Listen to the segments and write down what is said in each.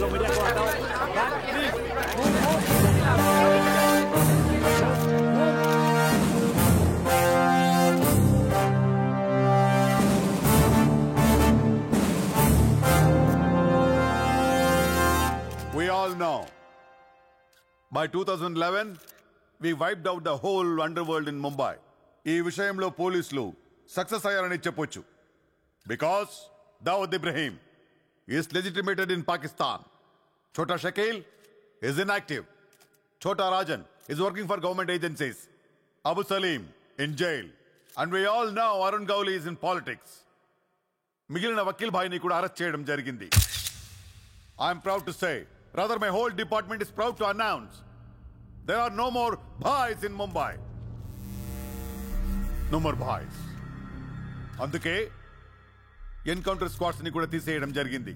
We all know. By 2011, we wiped out the whole underworld in Mumbai. ఈ విషయంలో పోలీసులు success అయ్యారని చెప్పొచ్చు. Because Dawood Ibrahim is legitimated in Pakistan. Chota Shakil is inactive. Chota Rajan is working for government agencies. Abu Salim in jail. And we all know Arun Gowli is in politics. మిగిలిన వకీల్ భాయ్ని కూడా arrest చేయడం జరిగింది. I am proud to say, rather my whole department is proud to announce, there are no more bhais in Mumbai. No more bhais. అందుకే encounter squads ని కూడా తీసేయడం జరిగింది.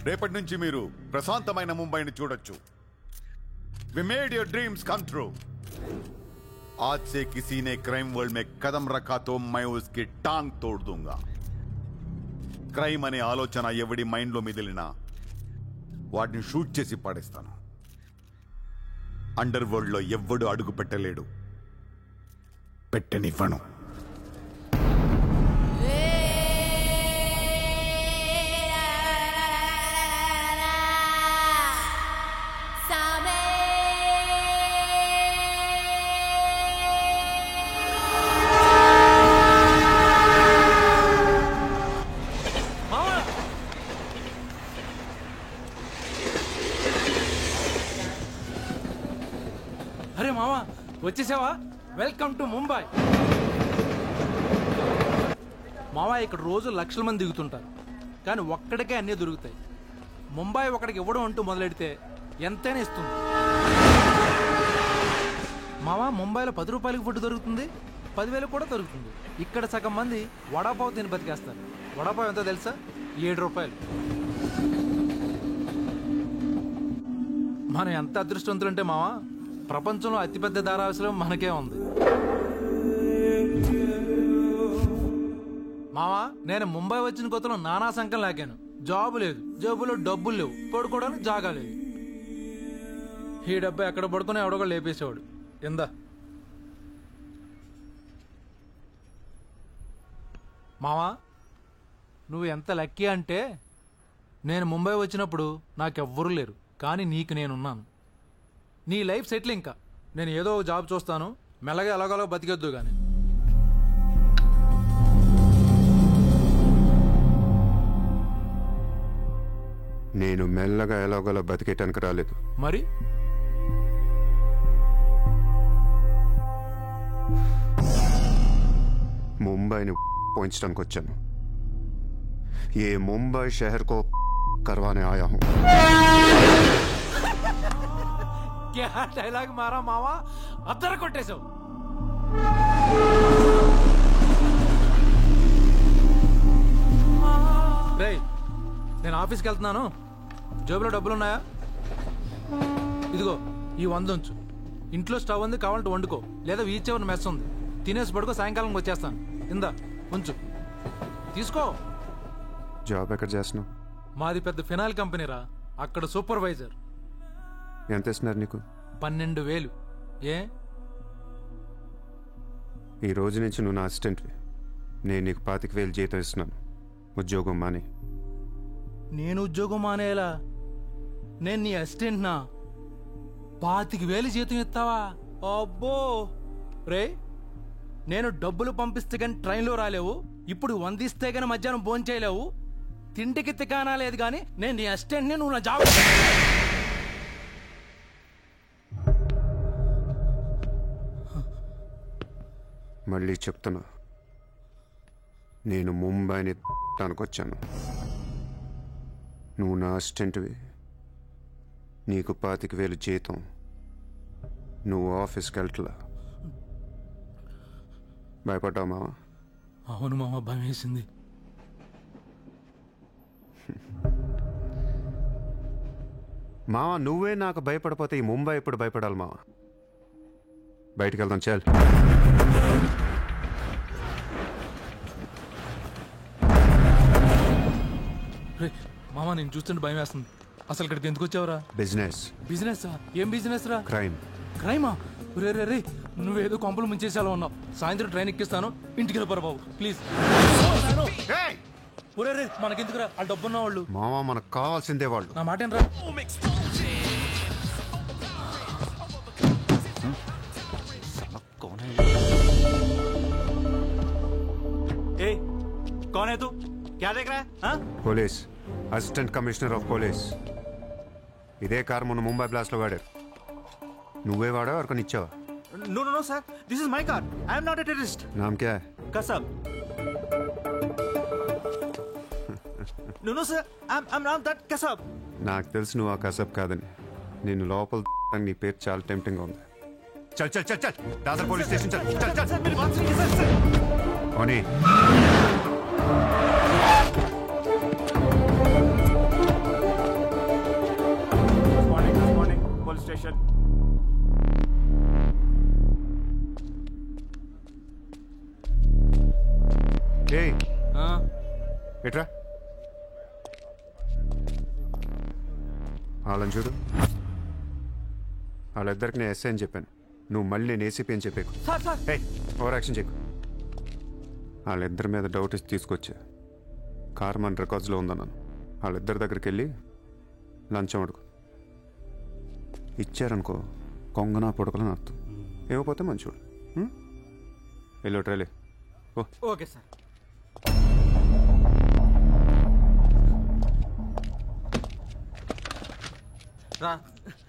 రేపటి నుంచి మీరు ప్రశాంతమైన ముంబైని చూడొచ్చు. We made your dreams come true. आज से किसी ने क्राइम वर्ल्ड में कदम रखा तो मैं उसकी टांग तोड़ दूंगा. క్రైమ్ అనే ఆలోచన ఎవడి మైండ్లో మిదిలినా వాటిని షూట్ చేసి పడేస్తాను. అండర్ వరల్డ్ లో ఎవ్వడు అడుగు పెట్టలేడు, పెట్టనివ్వను. అరే మామా వచ్చేసావా? Welcome to Mumbai. మావా ఇక్కడ రోజు లక్షల మంది దిగుతుంటారు, కానీ ఒక్కడికే అన్నీ దొరుకుతాయి. ముంబై ఒకడికి ఇవ్వడం అంటూ మొదలెడితే ఎంతైనా ఇస్తుంది. మావా ముంబైలో 10 రూపాయలకి ఫుడ్ దొరుకుతుంది, 10,000 కూడా దొరుకుతుంది. ఇక్కడ సగం మంది వడాపావు తిని బతికేస్తారు. వడాపావు ఎంతో తెలుసా? 7 రూపాయలు. మనం ఎంత అదృష్టవంతులంటే మావా, ప్రపంచంలో అతిపెద్ద ధారావాసం మనకే ఉంది. మావా నేను ముంబై వచ్చిన కొత్తలో నానా సంకం లాగాను. జాబు లేదు, జేబులో డబ్బులు లేవు, పడుకోవడానికి జాగా లేదు. ఈ డబ్బు ఎక్కడ పడుకుని ఎవడో కూడా లేపేసేవాడు. ఎందా మావా నువ్వు ఎంత లక్కీ అంటే, నేను ముంబై వచ్చినప్పుడు నాకెవ్వరూ లేరు, కానీ నీకు నేనున్నాను. నీ లైఫ్ సెటిల్. ఇంకా నేను ఏదో జాబ్ చూస్తాను, మెల్లగా ఎలాగోలా బతికొద్దు. కానీ నేను మెల్లగా ఎలాగోలా బతికేటానికి రాలేదు. మరి ముంబైని పోయించడానికి వచ్చాను. ఏ ముంబై షహర్ కో करवाने आया हूं. क्या డైలాగ్ మారా మావా, అద్దర కొట్టేశావు. రేయ్ నేను ఆఫీస్కి వెళ్తున్నాను, జేబులో డబ్బులున్నాయా? ఇదిగో ఈ 100 ఉంచు. ఇంట్లో స్టవ్ ఉంది, కావాలంటే వండుకో, లేదా వీచ్ ఎవరి మెస్ ఉంది, తినేసి పడుకో, సాయంకాలం వచ్చేస్తాను. ఇందా ఉంచు, తీసుకో. జాబ్ ఎక్కడ చేస్తున్నావు? మాది పెద్ద ఫినాయిల్ కంపెనీరా, అక్కడ సూపర్వైజర్. ఎంత ఇస్తున్నారు నీకు? 12,000. ఏ ఈ రోజు నుంచి నువ్వు నా అసిస్టెంట్వి. నేను నీకు 25,000 జీతం ఇస్తున్నాను. ఉద్యోగం మాని. నేను ఉద్యోగం మానేలా? నేను నీ అసిస్టెంట్నా? 25,000 జీతం ఇస్తావా? అబ్బో రే, నేను డబ్బులు పంపిస్తే కానీ ట్రైన్లో రాలేవు, ఇప్పుడు 100 ఇస్తే కానీ మధ్యాహ్నం భోజనం చేయలేవు, తిండికి తికానా లేదు. కానీ నేను నీ అసిస్టెంట్ని, నువ్వు నా జాబ్. మళ్ళీ చెప్తున్నా, నేను ముంబైని వచ్చాను. నువ్వు నా అసిస్టెంట్వి, నీకు 25,000 జీతం, నువ్వు ఆఫీస్కి వెళ్ళట్లా. భయపడ్డావు మావా? అవును మామ, భయం వేసింది. మావా నువ్వే నాకు భయపడిపోతే ఈ ముంబై ఎప్పుడు భయపడాలి మావా? బయటికి వెళ్దాం, చాలు. మామ నేను చూస్తుంటే భయం వేస్తుంది. అసలు ఇక్కడికి ఎందుకు వచ్చావురా? బిజినెస్. బిజినెస్? ఏం బిజినెస్ రా? క్రైమ్. క్రైమా? రే రే రే, నువ్వేదో కొంపలు ముంచేసేలా ఉన్నావు. సాయంత్రం ట్రైన్ ఎక్కిస్తాను, ఇంటికి వెళ్ళిపోరా బాబు ప్లీజ్. ఒరే రే, మనకెందుకురా ఆ డబ్బున్న వాళ్ళు. మావా మనకు కావాల్సిందే వాళ్ళు. నా మాట ఏంట్రా? कौन है तू? क्या देख रहा है? हाँ? Police, assistant commissioner of police. ఇదే కార్ మొన్న ముంబై బ్లాస్ట్ లో వాడారు. నువ్వే వాడా ఎవరికొని ఇచ్చావా? No, no, no, sir. This is my car. I am not a terrorist. నామ్ క్యా? Kasab. No, no, sir. I'm not that Kasab. నాకు తెలుసు నువ్వు ఆ కసబ్ కాదని. నేను లోపల నీ పేరు చాలా టెంప్టింగ్ ఉంది. చల్ చల్ చల్ చల్ దాదర్ పోలీస్ స్టేషన్ చల్ చల్ చల్. Sir, मेरी बात सुनिए, sir, sir. ఓనీ Good morning, police station. ఏయ్ ఎట్రా వాళ్ళని చూడు. వాళ్ళిద్దరికి నేను ఎస్ఐ అని చెప్పాను. నువ్వు మళ్ళీ నేను ఏసీపీ అని చెప్పాకు. Sir, sir. ఏయ్ ఓవర్ యాక్షన్ చేయకు. వాళ్ళిద్దరి మీద డౌట్ ఇచ్చి తీసుకొచ్చా. కార్ మన రికార్డ్స్లో ఉందన్నాను. వాళ్ళిద్దరి దగ్గరికి వెళ్ళి లంచం అడుగు. ఇచ్చారనుకో కొంగనా పొడకలని అర్థం. ఇవ్వకపోతే మంచోడు. వెళ్ళి ట్రైలే ఓ. Okay, sir. రా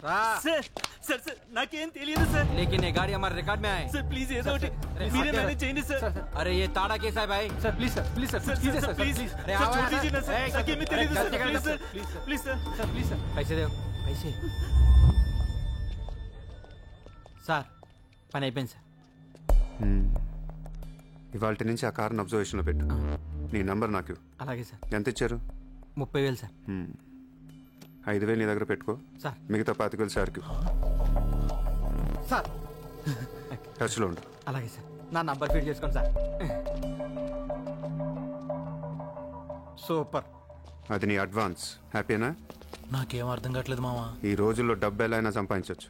రా Sir, sir, sir. నాకేం తెలియదు సార్. लेकिन ये गाड़ी हमारे रिकॉर्ड में आए. సార్ ప్లీజ్ ఏదో ఒకటి మీరే మేనేజ్ చేయండి సార్. अरे ये ताड़ा कैसा है भाई? Sir please sir, please sir, sir please sir sir, please please अरे సార్ आवा छोड़ यार, दीजिए ना ए, सर. నాకేమీ తెలియదు సార్. गलती कर ప్లీజ్ दो, sir, please sir. Please sir. Sir, please sir. पैसे दो पैसे సార్ పని అయిపోయింది సార్. ఇవాళ నుంచి ఆ కార్ని అబ్జర్వేషన్లో పెట్టు. నీ నంబర్ నాకు ఇవ్వు. అలాగే సార్. ఎంత ఇచ్చారు? 30,000 సార్. 5,000 నీ దగ్గర పెట్టుకో. సార్. మిగతా 25,000 సార్కి సార్ టచ్లో ఉండు. అలాగే సార్. నా నంబర్ ఫీడ్ చేసుకోండి సార్. సూపర్. అది నీ అడ్వాన్స్. హ్యాపీనా? నాకేం అర్థం కావట్లేదు మామ. ఈ రోజుల్లో డబ్బు ఎలా అయినా సంపాదించవచ్చు,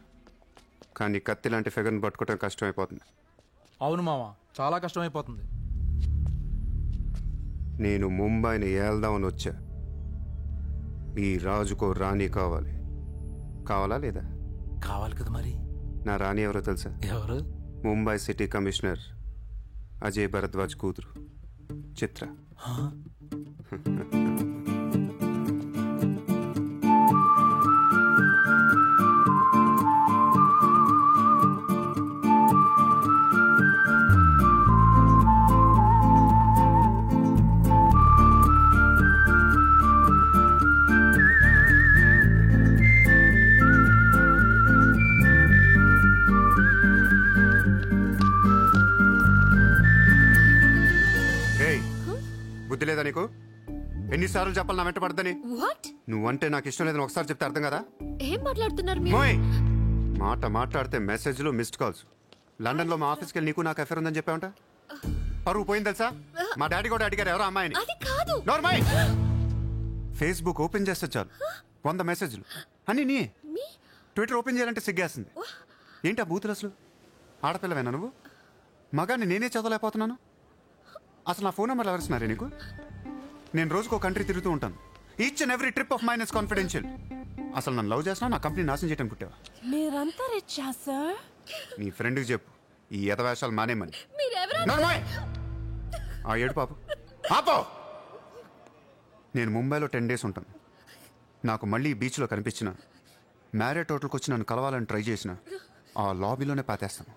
కానీ కత్తి లాంటి ఫిగర్ని పట్టుకోవడం కష్టమైపోతుంది. అవును మామ, చాలా కష్టమైపోతుంది. నేను ముంబైని ఏల్దామని వచ్చా. ఈ రాజుకో రాణి కావాలి. కావాలా లేదా? కావాలి కదా మరి. నా రాణి ఎవరో తెలుసా? ఎవరు? ముంబై సిటీ కమిషనర్ అజయ్ భరద్వాజ్ కూతురు చిత్ర. బుద్ధి లేదా నీకు? ఎన్నిసార్లు చెప్పాలి నా వెంట పడదని? వాట్? నువ్వంటే నాకు ఇష్టం లేదని ఒకసారి చెప్తే అర్థం కదా? ఏం మాట్లాడుతున్నారు మీరు? మోయ్ మాట్లాడితే మెసేజ్లు మిస్డ్ కాల్స్. లండన్ లో మా ఆఫీస్కి వెళ్ళి నీకు నాకు అఫేర్ ఉందని చెప్పావంట. పరువు పోయింది తెలుసా? మా డాడీ కూడా అడిగారు ఎవరో అమ్మాయిని. అది కాదు. నోర్మై. ఫేస్బుక్ ఓపెన్ చేస్తే చాలు 100 మెసేజ్లు అన్నీ నీ. ట్విట్టర్ ఓపెన్ చేయాలంటే సిగ్గేస్తుంది. ఏంటి ఆ బూతులు? అసలు ఆడపిల్లవేనా నువ్వు? మగాన్ని నేనే చదవలేకపోతున్నాను. అసలు నా ఫోన్ నెంబర్లు ఎవరిస్తున్నారే నీకు? నేను రోజుకో కంట్రీ తిరుగుతూ ఉంటాను. Each and every trip of mine is confidential. అసలు నన్ను లవ్ చేస్తున్నా, నా కంపెనీ నాశనం చేయడానికి పుట్టావా? మీరంతా రిచ్చా సార్? నీ ఫ్రెండ్కి చెప్పు ఈ ఎదవేషాలు మానేమని. మీరెవరు? నోర్మోయ్. ఆ ఏడు పాపు పాపో. నేను ముంబైలో 10 days ఉంటాను. నాకు మళ్ళీ బీచ్లో కనిపించిన, మ్యారేట్ హోటల్కి వచ్చి నన్ను కలవాలని ట్రై చేసిన, ఆ లాబీలోనే పాతేస్తాను.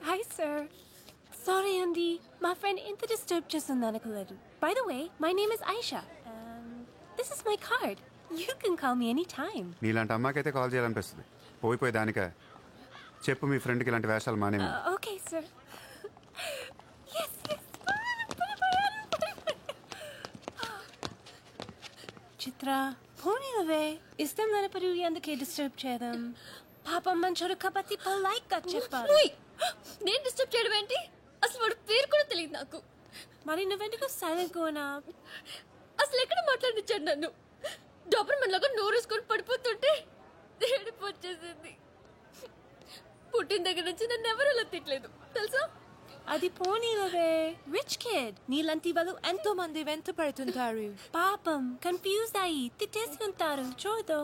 Hi, sir. Sorry, Andy. My friend inta disturb chestunnanu. By the way, my name is Aisha. This is my card. You can call me anytime. నీలాంటి అమ్మాయికైతే కాల్ చేయాలనిపిస్తుంది. పోయిపోయి దానికా? చెప్పు మీ ఫ్రెండ్కి ఇలాంటి వేషాలు మానేమి. Okay, sir. Yes. Chitra, phone away. Istam nana paru yanduke disturb cheyadam. Papa manchoru kabatti polite ga chepparu. నేను disturb చేయడం ఏంటి? నాకు. మరి నువ్వెందుకు సైలెంట్ కోనా? అసలు ఎక్కడ మాట్లాడించాడు నన్ను? డాబర్మన్ లాగా నోరేసుకొని పడిపోతుంటే ఏడుపు వచ్చేసింది. పుట్టిన దగ్గర నుంచి నన్ను ఎవరు అలా తిట్టలేదు తెలుసా? అది పోనీలవే. రిచ్ కిడ్ నీలాంటి వాళ్ళు ఎంతో మంది వెంట పడుతుంటారు. పాపం కన్ఫ్యూజ్ అయ్యి తిట్టేసి ఉంటారు. చూడు.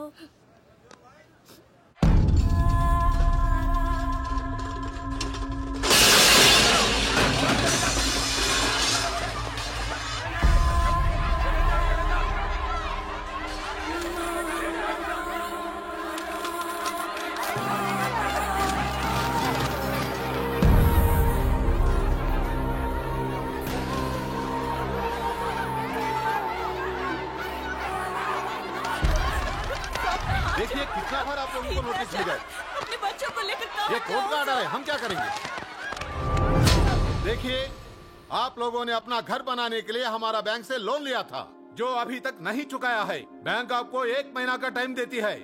देखिए कितना बार आप लोगों को नोटिस मिला है। अपने बच्चों को लेकर ये कोर्ट का ऑर्डर है, हम क्या करेंगे? देखिए आप लोगों ने अपना घर बनाने के लिए हमारा बैंक से लोन लिया था जो अभी तक नहीं चुकाया है। बैंक आपको 1 महीना का टाइम देती है।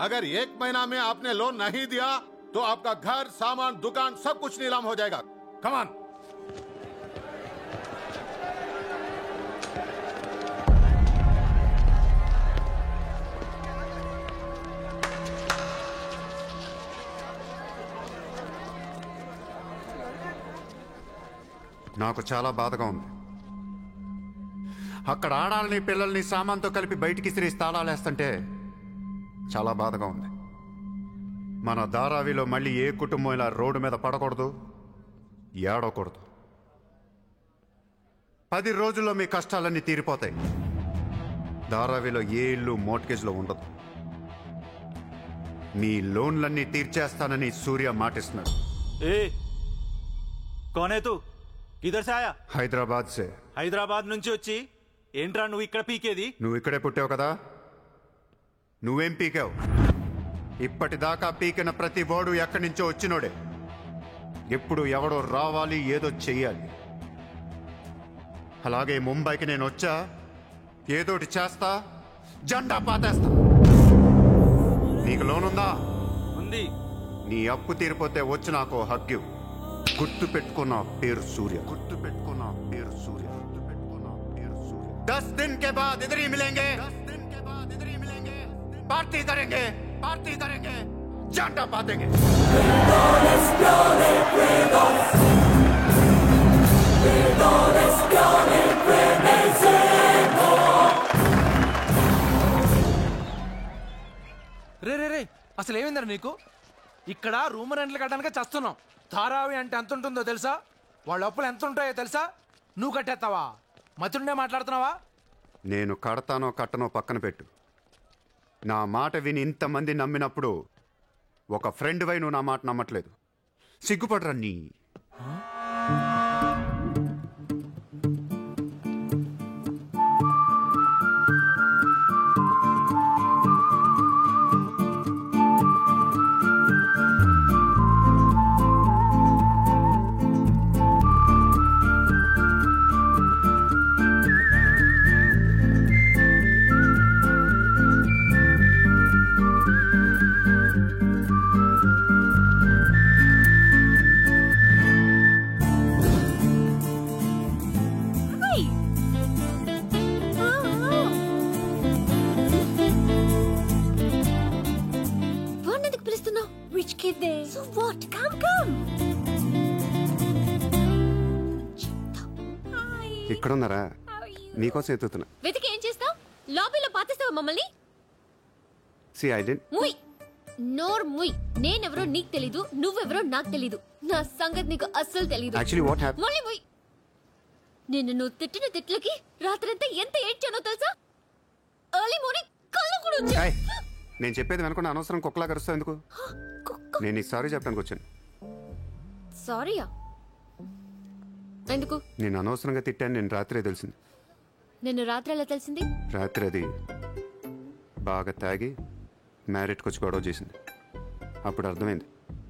अगर 1 महीना में आपने लोन नहीं दिया तो आपका घर, सामान, दुकान सब कुछ नीलाम हो जाएगा। Come on. నాకు చాలా బాధగా ఉంది. అక్కడ ఆడాలని పిల్లల్ని సామాన్తో కలిపి బయటికి సిరేసి తాళాలేస్తుంటే చాలా బాధగా ఉంది. మన ధారావిలో మళ్ళీ ఏ కుటుంబం ఇలా రోడ్డు మీద పడకూడదు, ఏడకూడదు. 10 రోజుల్లో మీ కష్టాలన్నీ తీరిపోతాయి. ధారావిలో ఏ ఇల్లు మోర్ట్గేజ్లో ఉండదు. మీ లోన్లన్నీ తీర్చేస్తానని సూర్య మాటిస్తున్నాడు. ఏ కోనే తూ కిధర్ సే ఆయా? హైదరాబాద్ సే. హైదరాబాద్ నుంచి వచ్చి ఏంట్రా నువ్వు ఇక్కడ పీకేది? నువ్వు ఇక్కడే పుట్టావు కదా, నువ్వేం పీకావు? ఇప్పటిదాకా పీకిన ప్రతి వాడు ఎక్కడి నుంచో వచ్చినోడే. ఎప్పుడు ఎవడో రావాలి, ఏదో చెయ్యాలి. అలాగే ముంబైకి నేను వచ్చా, ఏదోటి చేస్తా, జెండా పాతేస్తా. నీకు లోన్ ఉందా? ఉంది. నీ అప్పు తీరిపోతే వచ్చి నాకు హక్కు. గుర్తు పెట్టుకున్న పేరు సూర్య. గుర్తు పెట్టుకున్న పేరు సూర్య. గుర్తు పెట్టుకున్న పేరు సూర్య. 10 दिन के बाद इधर ही मिलेंगे. 10 दिन के बाद इधर ही मिलेंगे. पार्टी करेंगे, पार्टी करेंगे, झंडा पातेंगे. రే రే రే అసలు ఏమైందరా నీకు? ఇక్కడ రూమ్ రెంట్లు కట్టడానికి చస్తున్నాం. ధారావి అంటే ఎంత ఉంటుందో తెలుసా? వాళ్ళ అప్పులు ఎంత ఉంటాయో తెలుసా? నువ్వు కట్టేస్తావా? మతుండే మాట్లాడుతున్నావా? నేను కడతానో కట్టనో పక్కన పెట్టు. నా మాట విని ఇంతమంది నమ్మినప్పుడు ఒక ఫ్రెండ్ వై నువ్వు నా మాట నమ్మట్లేదు. సిగ్గుపడరా నీ. So what? Come. Hi. ఇక్కడున్నారా? How are you? నీకోసం ఎత్తుతున్నా. వెతికి ఏం చేస్తావు? లాబీలో పాతేస్తావా మమ్మల్ని? సి ఐ డెంట్. ముయ్ నోర్ ముయ్. నేనెవరో నీకు తెలీదు, నువ్వెవరో నాకు తెలీదు. నా సంగతి నీకు అస్సలు తెలీదు. Actually what happen? మళ్ళీ ముయ్. నువ్వు తిట్టిన తిట్లకి రాత్రంతా ఎంత ఏడ్చానో తెలుసా? ఎర్లీ మార్నింగ్ కళ్ళు కూడా వచ్చాయి. నేను చెప్పేది వెనకుండా అనవసరం కుక్కలా కరుస్తావు ఎందుకు? నేను నీకు సారీ చెప్పడానికి వచ్చాను. సారీయా? ఎందుకు? నేను అనవసరంగా తిట్టాను. నేను రాత్రే తెలిసింది. నిన్ను రాత్రి ఎలా తెలిసింది? రాత్రి అది బాగా తాగి మ్యారేట్కి వచ్చి గొడవ చేసింది. అప్పుడు అర్థమైంది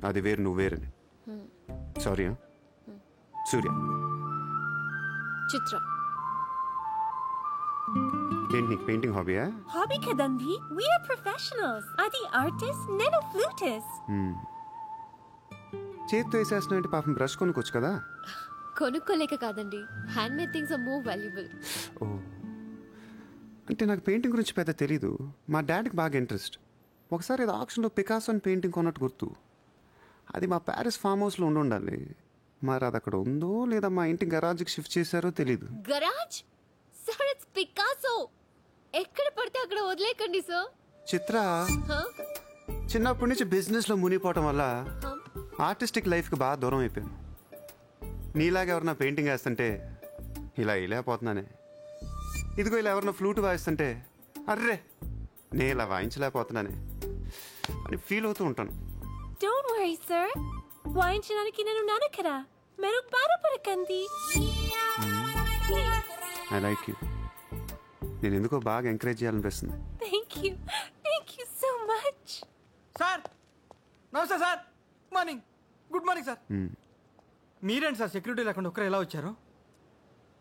అది వేరు, నువ్వు వేరని. సారీ. సూర్య. చిత్ర. ఏంటి నీకు painting హాబీయా? Hobby kadandi. We are professionals. Adi artist, nenu flutist. చేత్తో వేసేస్తున్నా అంటే పాపం బ్రష్ కొనుక్కోవచ్చు కదా. కొనుక్కోలేక కాదండి, hand made things are more valuable. ఓ, అంటే నాకు పెయింటింగ్ గురించి పెద్ద తెలీదు. మా డాడీకి బాగా ఇంట్రెస్ట్. ఒకసారి ఏదో ఆక్షన్లో పికాసో అని పెయింటింగ్ కొన్నట్టు గుర్తు. అది మా ప్యారిస్ ఫామ్ హౌస్లో ఉండాలి. మరి అది అక్కడ ఉందో లేదా మా ఇంటి గరాజ్కి షిఫ్ట్ చేశారో తెలీదు. గరాజ్? Sir, it's Picasso. ఎక్కడ పడితే అక్కడ వదిలేకండి సార్. చిత్ర, చిన్నప్పటి నుంచి బిజినెస్లో మునిగిపోవటం వల్ల ఆర్టిస్టిక్ లైఫ్కి బాగా దూరం అయిపోయాను. నీలాగా ఎవరన్నా పెయింటింగ్ వేస్తుంటే ఇలా వేయలేకపోతున్నానే. ఇదిగో ఇలా ఎవరన్నా ఫ్లూట్ వాయిస్తుంటే అర్రే నేను ఇలా వాయించలేకపోతున్నానే అని ఫీల్ అవుతూ ఉంటాను. Don't worry, sir. వాయించడానికి నేను ఉన్నాను కదా, మీరు బాధపడకండి. I like you. నేను ఎందుకో బాగా ఎంకరేజ్ చేయాలనిపిస్తుంది. Thank you so much. Sir నమస్తే sir. Morning. Good morning sir. మీరేంటి సార్ సెక్యూరిటీ లేకుండా ఒక్కరు ఎలా వచ్చారు?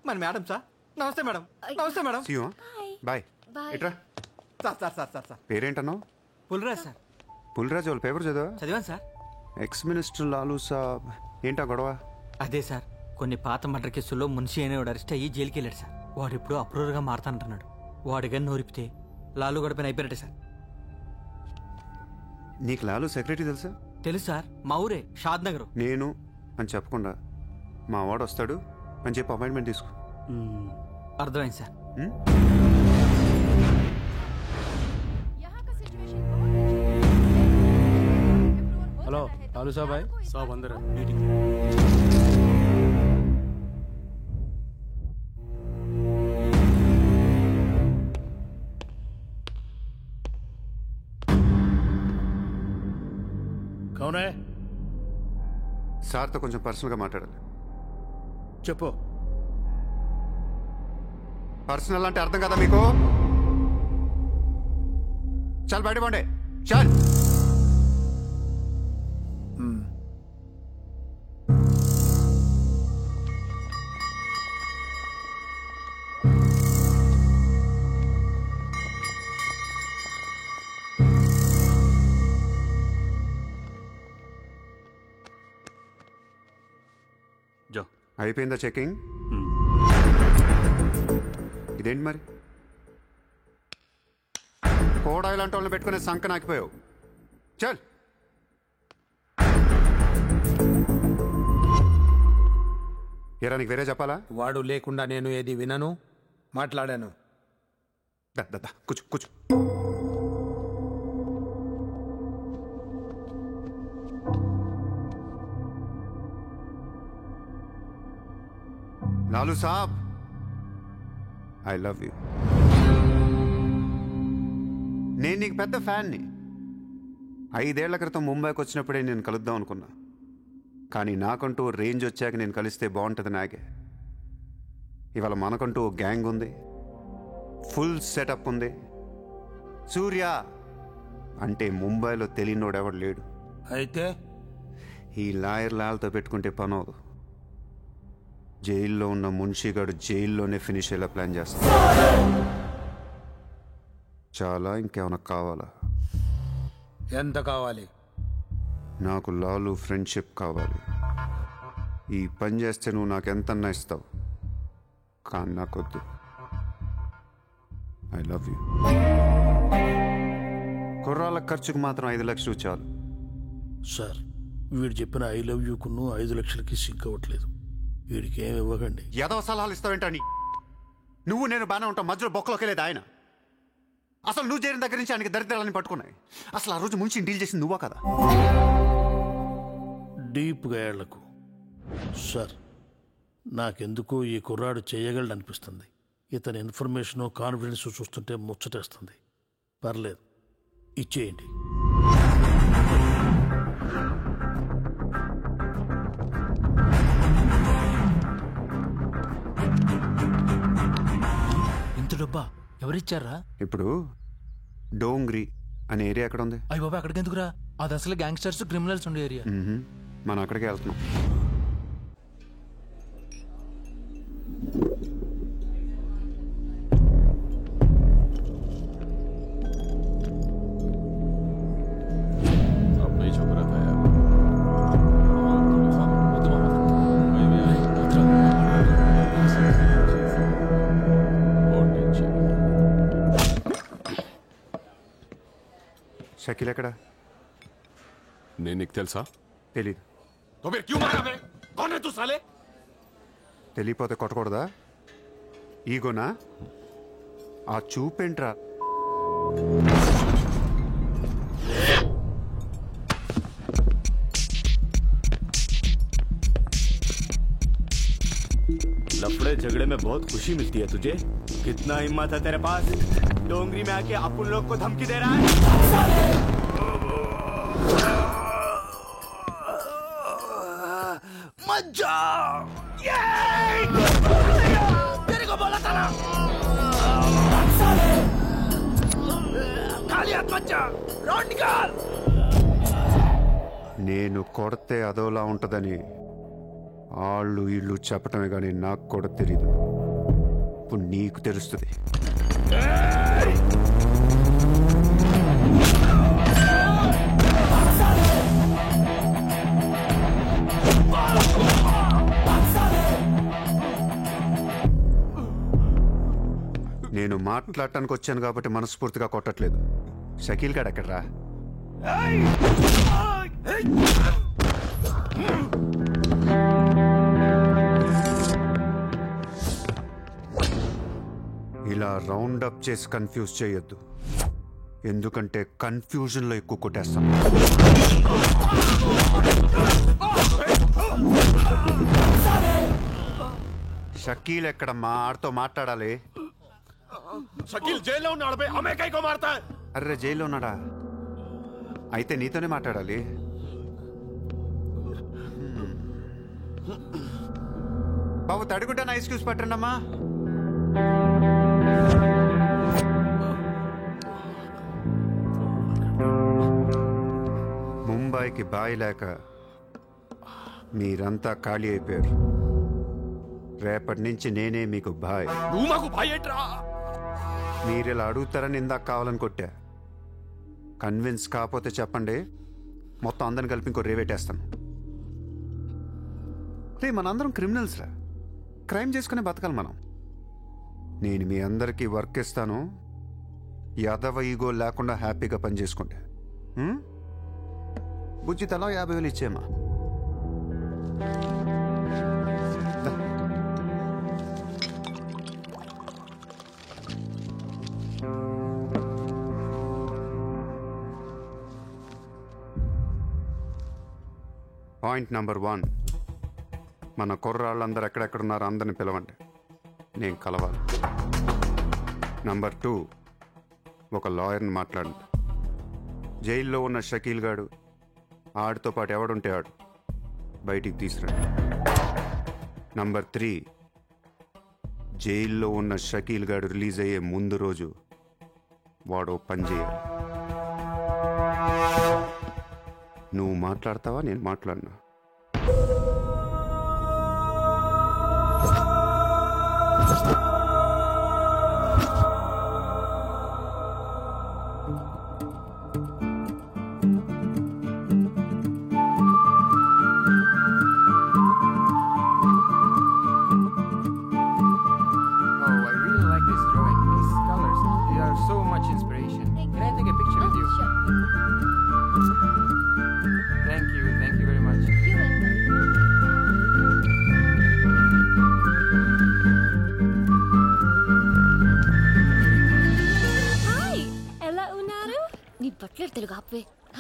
మరి మేడం సార్. నమస్తే మేడం. నమస్తే మేడం. బాయ్. Bye. ఇట్రా. Sir sir sir sir sir పేరేంటన్నావు? పుల్రాజ్ సార్. పుల్రాజు వాళ్ళ పేపర్ చదివా? చదివాను సార్. ఎక్స్ మినిస్టర్ లాలూ సాబ్ ఏంటా గొడవ? అదే సార్, కొన్ని పాత మర్డర్ కేసుల్లో మున్షి అనేవాడు అరెస్ట్ అయ్యి జైలుకి వెళ్ళాడు సార్. వాడు ఇప్పుడు అప్రూవర్గా మారుతానంటున్నాడు. వాడు కానీ నోరిపితే లాలు గడపని అయిపోయినట్టే సార్. నీకు లాలూ సెక్రటరీ తెలుసా? తెలుసు సార్, మా ఊరే షాద్ నగర్. నేను అని చెప్పకుండా మా వాడు వస్తాడు అని చెప్పి అపాయింట్మెంట్ తీసుకో. అర్థమైంది సార్. హలో లాలూ సాబాయ్. साहब अंदर है मीटिंग. कौन है? సార్తో కొంచెం పర్సనల్గా మాట్లాడాలి. చెప్పు. పర్సనల్ అంటే అర్థం కదా మీకు? చల్ బయట పోండి. చల్. जाओ. అయిపోయిందా చెకింగ్? ఇదేంటి మరి కోడా ఇలాంటి వాళ్ళని పెట్టుకునే సంక నాకిపోయావు. చల్. ఎరా నీకు వేరే చెప్పాలా? వాడు లేకుండా నేను ఏది వినను, మాట్లాడాను. కూర్చో కూర్చో. లాలూ సాబ్, ఐ లవ్ యూ. నేను నీకు పెద్ద ఫ్యాన్ని. 5 ఏళ్ల క్రితం ముంబైకి వచ్చినప్పుడే నేను కలుద్దాం అనుకున్నా. కానీ నాకంటూ రేంజ్ వచ్చాక నేను కలిస్తే బాగుంటుంది నాకే. ఇవాళ మనకంటూ ఓ గ్యాంగ్ ఉంది, ఫుల్ సెటప్ ఉంది. సూర్య అంటే ముంబైలో తెలియనోడు ఎవడు లేడు. అయితే ఈ లాయర్ లాల్తో పెట్టుకుంటే పని అవదు. జైల్లో ఉన్న మున్షిగాడు జైల్లోనే ఫినిష్ అయ్యేలా ప్లాన్ చేస్తాడు. చాలా ఇంకేమైనా కావాలా? ఎంత కావాలి? నాకు లాలు ఫ్రెండ్షిప్ కావాలి. ఈ పని చేస్తే నువ్వు నాకు ఎంతన్నా ఇస్తావు, కానీ నాకొద్దు. I love you. కుర్రాళ్ళ ఖర్చుకు మాత్రం 5 లక్షలు చాలు. సార్, వీడు చెప్పిన ఐ లవ్ యూకును 5 లక్షలకి సింక్ అవ్వట్లేదు. వీడికి ఏమి ఇవ్వకండి. ఏదో సలహాలు ఇస్తావేంటని? నువ్వు నేను బాగానే ఉంటావు, మధ్యలో బొక్కలోకి లేదు ఆయన. అసలు నువ్వు చేరిన దగ్గర నుంచి ఆయనకి దరిద్రాలని పట్టుకున్నాయి. అసలు ఆ రోజు ముంచి డీల్ చేసింది నువ్వా కదా? డీప్గా ఏళ్లకు సార్, నాకెందుకో ఈ కుర్రాడు చేయగలడు అనిపిస్తుంది. ఇతని ఇన్ఫర్మేషను కాన్ఫిడెన్స్ చూస్తుంటే ముచ్చటేస్తుంది. పర్లేదు, ఇచ్చేయండి. ఇంత డబ్బా ఎవరిచ్చారా? ఇప్పుడు డోంగ్రీ అనే ఏరియా ఎక్కడ ఉంది? అయ్యి బాబా, అక్కడికి ఎందుకురా? అది అసలు గ్యాంగ్స్టర్స్ క్రిమినల్స్ ఉండే ఏరియా. మనం అక్కడికే వెళ్తున్నాం. अब नहीं छुप रहा था यार. షకీల్ ఎక్కడ? నేను నీకు తెలుసా? తెలీదు. तो फिर क्यों मारा बे? कौन है तू साले? తెలియపోతే కొట్టకూడదా? ఈగోనా? ఆ చూపేంట్రా? लफड़े झगड़े में बहुत खुशी मिलती है तुझे? कितना हिम्मत है तेरे पास? डोंगरी में आके अपन लोग को धमकी दे रहा है? मत जा! तेरे को बोला था ना! खाली हाथ मत जा! रॉड निकाल! నేను కొడితే అదోలా ఉంటుందని వాళ్ళు ఇళ్ళు చెప్పటమే కానీ నాకు కూడా తెలీదు. ఇప్పుడు నీకు తెలుస్తుంది. నేను మాట్లాడటానికి వచ్చాను కాబట్టి మనస్ఫూర్తిగా కొట్టట్లేదు. షకీల్ గాడు ఎక్కడ్రా? ఇలా రౌండ్ అప్ చేసి కన్ఫ్యూజ్ చేయొద్దు, ఎందుకంటే కన్ఫ్యూజన్లో ఎక్కువ కొట్టేస్తాం. షకీల్ ఎక్కడమ్మా? ఆడితో మాట్లాడాలి. షకీల్ జైల్లో ఉన్నాడు బే, హమే కైకో మారతా హై? అర్రే జైల్లో ఉన్నాడా? అయితే నీతోనే మాట్లాడాలి. బాబు తడిగుడ్డ ఐస్ క్యూబ్స్ పట్టండి అమ్మా. ముంబైకి బాయి లేక మీరంతా ఖాళీ అయిపోయారు. రేపటి నుంచి నేనే మీకు బాయ్. నువ్వు మాకు బాయ్ ఏంట్రా? మీరు ఇలా అడుగుతారని ఇందాక కావాలని కొట్టా. కన్విన్స్ కాకపోతే చెప్పండి, మొత్తం అందరిని కలిపి ఇంకో రేవేటేస్తాను. రే మనందరం క్రిమినల్స్ రా, క్రైమ్ చేసుకునే బతకాలి మనం. నేను మీ అందరికీ వర్క్ ఇస్తాను, యాదవ ఈగో లేకుండా హ్యాపీగా పని చేసుకుంటే. బుజ్జి తలా 50,000 ఇచ్చేమా. పాయింట్ నెంబర్ 1, మన కుర్రాళ్ళందరూ ఎక్కడెక్కడున్నారో అందరిని పిలవండి, నేను కలవాలి. నెంబర్ 2, ఒక లాయర్ని మాట్లాడండి. జైల్లో ఉన్న షకీల్ గాడు, ఆడితో పాటు ఎవడుంటే ఆడు బయటికి తీసుకురండి. నంబర్ 3, జైల్లో ఉన్న షకీల్ గాడు రిలీజ్ అయ్యే ముందు రోజు వాడు పని చేయాలి. నువ్వు మాట్లాడతావా, నేను మాట్లాడినా?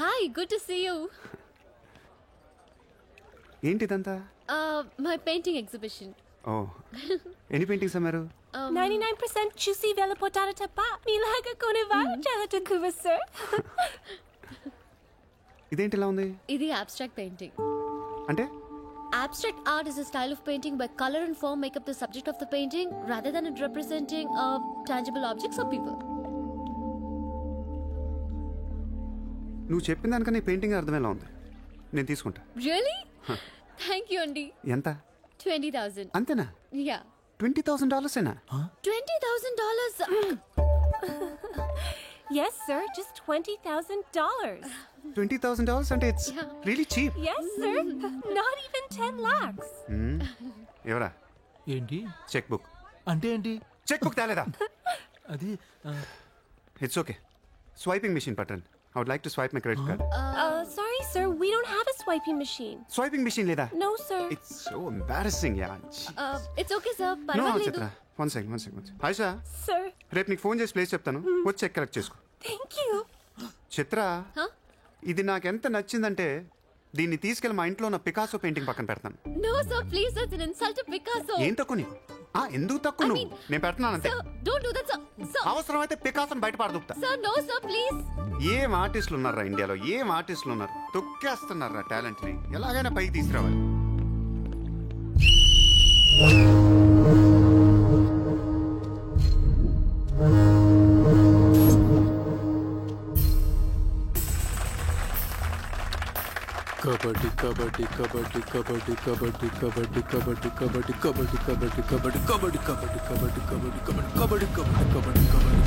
Hi, good to see you. ఏంటిదంతా? My painting exhibition. ఓ, ఎన్ని పెయింటింగ్స్ అమ్మారు? 99% చూసి వెళ్ళిపోతారు తప్ప మీలాగా కొనేవారు చాలా తక్కువ సార్. ఇదేంటి ఇలా ఉంది? ఇది abstract painting. అంటే? Abstract art is a style of painting where color and form make up the subject of the painting rather than it representing tangible objects or people. నువ్వు చెప్పిన దానికన్నా ఈ పెయింటింగ్ అర్థమేలా ఉంది, నేను తీసుకుంటా. Really? Thank you, Andy. ఎంత? 20,000. అంతేనా? Yeah. $20,000 ఏనా? $20,000. Yes, sir, just $20,000. $20,000 అంటే it's really cheap. Yes, sir, not even 10 lakhs. ఎవరా? ఏంటి? Cheque book. అంటే ఏంటి? చెక్ బుక్ తేలేదా? అది ఇట్స్ ఓకే, స్వైపింగ్ మిషన్ పట్టండి, I would like to swipe my credit card. Sorry, sir. We don't have a swiping machine. Swiping machine లేదా? No, sir. It's so embarrassing, yeah. It's okay sir No, పర్వాలేదు. చిత్ర. One second. Ayesha, Sir. రేపు నీకు phone చేసి place చెప్తాను. వచ్చి check collect చేసుకో. Thank you. చిత్ర, ఇది నాకు ఎంత నచ్చిందంటే దీన్ని తీసుకెళ్ళి మా ఇంట్లో ఉన్న పికాసో పెయింటింగ్ పక్కన పెడతాను. No sir please that's an insult to Picasso. ఏం తక్కువ నీకు? ఎందుకు తక్కువ నువ్వు? నేను పెడుతున్నాను అంతే. Don't do that sir. అవసరమైతే పికాసోని బయట పారదూపుతా. Sir no sir please. ఏం ఆర్టిస్టులు ఉన్నారా ఇండియాలో? ఏం ఆర్టిస్టులు ఉన్నారు? తొక్కేస్తున్నారా టాలెంట్ ని? ఎలాగైనా పైకి తీసుకురావాలి. కబడ్డీ కబడ్డీ కబడ్డీ కబడ్డీ కబడ్డీ కబడ్డీ కబడ్డీ కబడ్డీ కబడ్డీ కబడ్డీ కబడ్డీ కబడ్డీ కబడ్డీ కబడ్డీ కబడ్డీ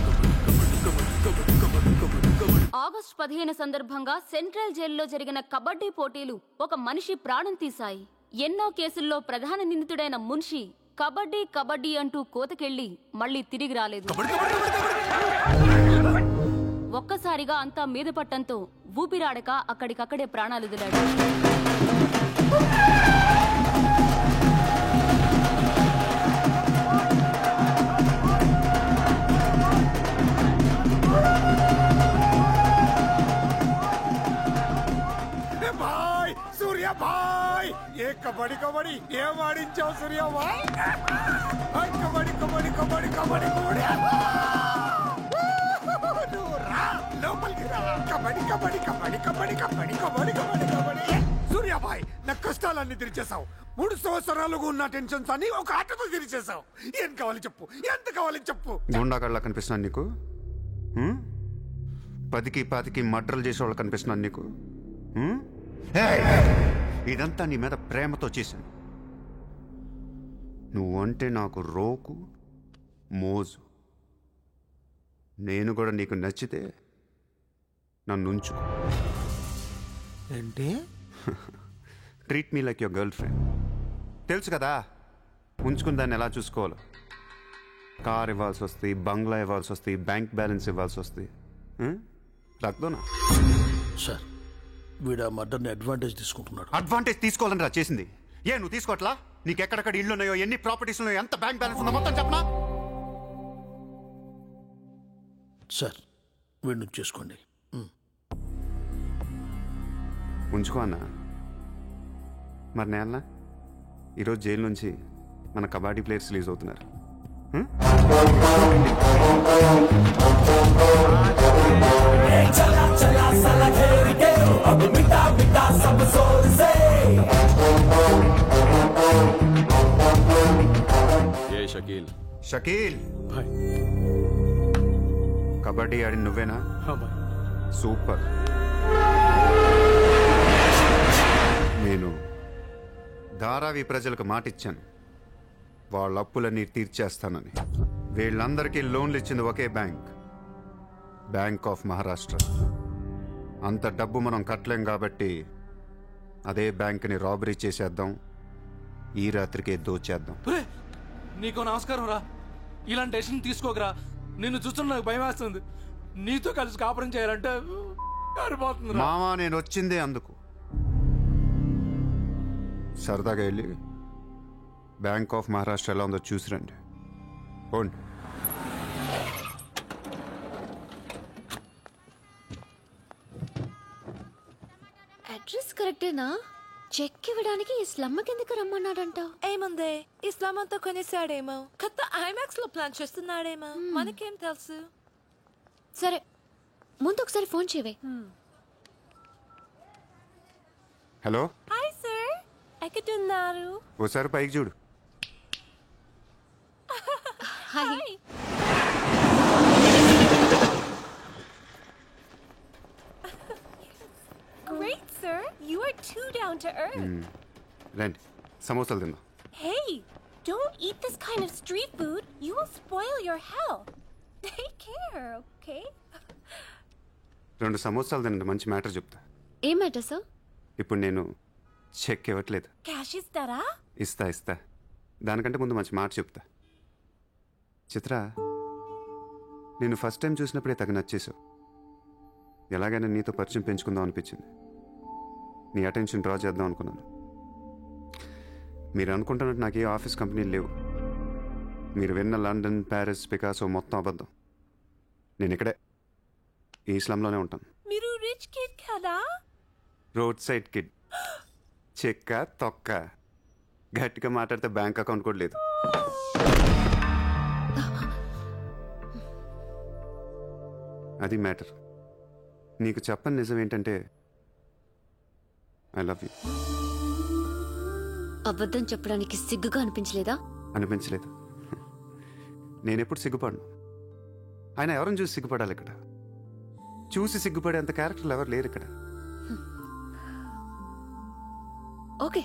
కబడ్డీ కబడ్డీ కబడ్డీ. ఆగస్టు 15 సందర్భంగా సెంట్రల్ జైల్లో జరిగిన కబడ్డీ పోటీలు ఒక మనిషి ప్రాణం తీశాయి. ఎన్నో కేసుల్లో ప్రధాన నిందితుడైన మున్షి కబడ్డీ కబడ్డీ అంటూ కోతకెళ్లి మళ్లీ తిరిగి రాలేదు. ఒక్కసారిగా అంతా మీద పట్టంతో ఊపిరాడక అక్కడికక్కడే ప్రాణాలు వదిలాడు. భాయ్ సూర్య భాయ్ ఏ కబడ్డీ కబడ్డీ ఏం ఆడించావు సూర్య భాయ్? కబడ్డీ కబడ్డీ కబడ్డీ కబడ్డీ కబడ్డీ లోపలికి రా. కబడ్డీ కబడ్డీ కబడ్డీ కబడ్డీ కబడ్డీ కబడ్డీ కబడ్డీ కబడ్డీ. సూర్య భాయ్ నా కష్టాలన్నీ తీర్చేసావు. 3 సంవత్సరాలుగా ఉన్న టెన్షన్స్ అన్ని ఒక ఆటతో తీర్చేసావు. ఏం కావాలి చెప్పు, ఎంత కావాలి చెప్పు. గుండాగడ్లా కనిపిస్తున్నాను నీకు? 10కి 15కి మర్డర్లు చేసేవాళ్ళు కనిపిస్తున్నాను నీకు? ఇదంతా నీ మీద ప్రేమతో చేశాను. నువ్వంటే నాకు రోకు మోజు. నేను కూడా నీకు నచ్చితే నన్ను ఉంచుకో. ఏంటి? Treat me like your girl friend. తెలుసు కదా ఉంచుకుని దాన్ని ఎలా చూసుకోవాలో. కార్ ఇవ్వాల్సి వస్తుంది, బంగ్లా ఇవ్వాల్సి వస్తుంది, బ్యాంక్ బ్యాలెన్స్ ఇవ్వాల్సి వస్తుంది. రక్తోనా సార్ వీడు ఆ మర్డర్ని అడ్వాంటేజ్ తీసుకుంటున్నాడు. అడ్వాంటేజ్ తీసుకోవాలని రా చేసింది. నువ్వు తీసుకోవట్లా? నీకు ఎక్కడెక్కడ ఇళ్ళు ఉన్నాయో, ఎన్ని ప్రాపర్టీస్ ఉన్నాయో, ఎంత బ్యాంక్ బ్యాలెన్స్ ఉందో మొత్తం చెప్పనా? సార్ వీడిని చేసుకోండి. ఉంచుకో అన్నా. మరి నేనా ఈరోజు జైలు నుంచి మన కబడ్డీ ప్లేయర్స్ రిలీజ్ అవుతున్నారు. షకీల్ షకీల్ కబడ్డీ ఆడి నువ్వేనా? సూపర్. నేను ధారావి ప్రజలకు మాటిచ్చాను, వాళ్ళ అప్పులన్నీ తీర్చేస్తానని. వీళ్ళందరికీ లోన్లు ఇచ్చింది ఒకే బ్యాంక్, బ్యాంక్ ఆఫ్ మహారాష్ట్ర. అంత డబ్బు మనం కట్టలేం కాబట్టి అదే బ్యాంక్ని రాబరీ చేసేద్దాం, ఈ రాత్రికే దోచేద్దాం. నీకు నమస్కారం రా. ఇలాంటి డెసిషన్ తీసుకోకరా. నిన్ను చూస్తున్న నాకు భయం వేస్తుంది. నీతో కలిసి కాపురం చేయాలంటే మామా నేను వచ్చిందే అందుకు. సరదాగా వెళ్ళి బ్యాంక్ ఆఫ్ మహారాష్ట్ర ఎలా ఉందో చూసిరండి. పోండి. అడ్రస్ కరెక్టేనా? చెక్ ఇవ్వడానికి ఈ స్లమ్ కిందకి రమ్మన్నాడంట. ఏముంది, ఇస్లాం అంతా కొనేసాడేమో, కొత్త ఐమాక్స్ లో ప్లాన్ చేస్తున్నాడేమో, మనకేం తెలుసు. సరే ముందు ఒకసారి ఫోన్ చేయవే. హలో. హాయ్ సార్, ఎక్కడున్నారు? ఓసారి పైకి చూడు. Hi. Great sir, you are too down to earth. రండి సమోసాలు తిందాం. Hey, don't eat this kind of street food. You will spoil your health. Take care, okay? 2 సమోసాలు తినండి, మంచి మ్యాటర్ చెప్తా. ఏం మ్యాటర్ సార్? ఇప్పుడు నేను చెక్ ఇవ్వట్లేదు. క్యాష్ ఇస్తారా? ఇస్తా. దానికంటే ముందు మంచి మాట చెప్తా. చిత్ర, నేను ఫస్ట్ టైం చూసినప్పుడే తగ్గ నచ్చేసావు. ఎలాగైనా నీతో పరిచయం పెంచుకుందాం అనిపించింది. నీ అటెన్షన్ డ్రా చేద్దాం అనుకున్నాను. మీరు అనుకుంటున్నట్టు నాకు ఏ ఆఫీస్ కంపెనీలు లేవు. మీరు విన్న లండన్, ప్యారిస్, పికాసో మొత్తం అబద్ధం. నేను ఇక్కడే ఈ స్లమ్లోనే ఉంటాను. మీరు రిచ్ కిడ్ కదా? Road side kid. చెక్క తొక్క. గట్టిగా మాట్లాడితే బ్యాంక్ అకౌంట్ కూడా లేదు. అది మ్యాటర్. నీకు చెప్పని నిజం ఏంటంటే ఐ లవ్ యూ. అబద్ధం చెప్పడానికి సిగ్గుగా అనిపించలేదా? అనిపించలేదు. నేనెప్పుడు సిగ్గుపడను. ఆయన ఎవరిని చూసి సిగ్గుపడాలి? ఇక్కడ చూసి సిగ్గుపడేంత క్యారెక్టర్లు ఎవరు లేరు ఇక్కడ. ఓకే,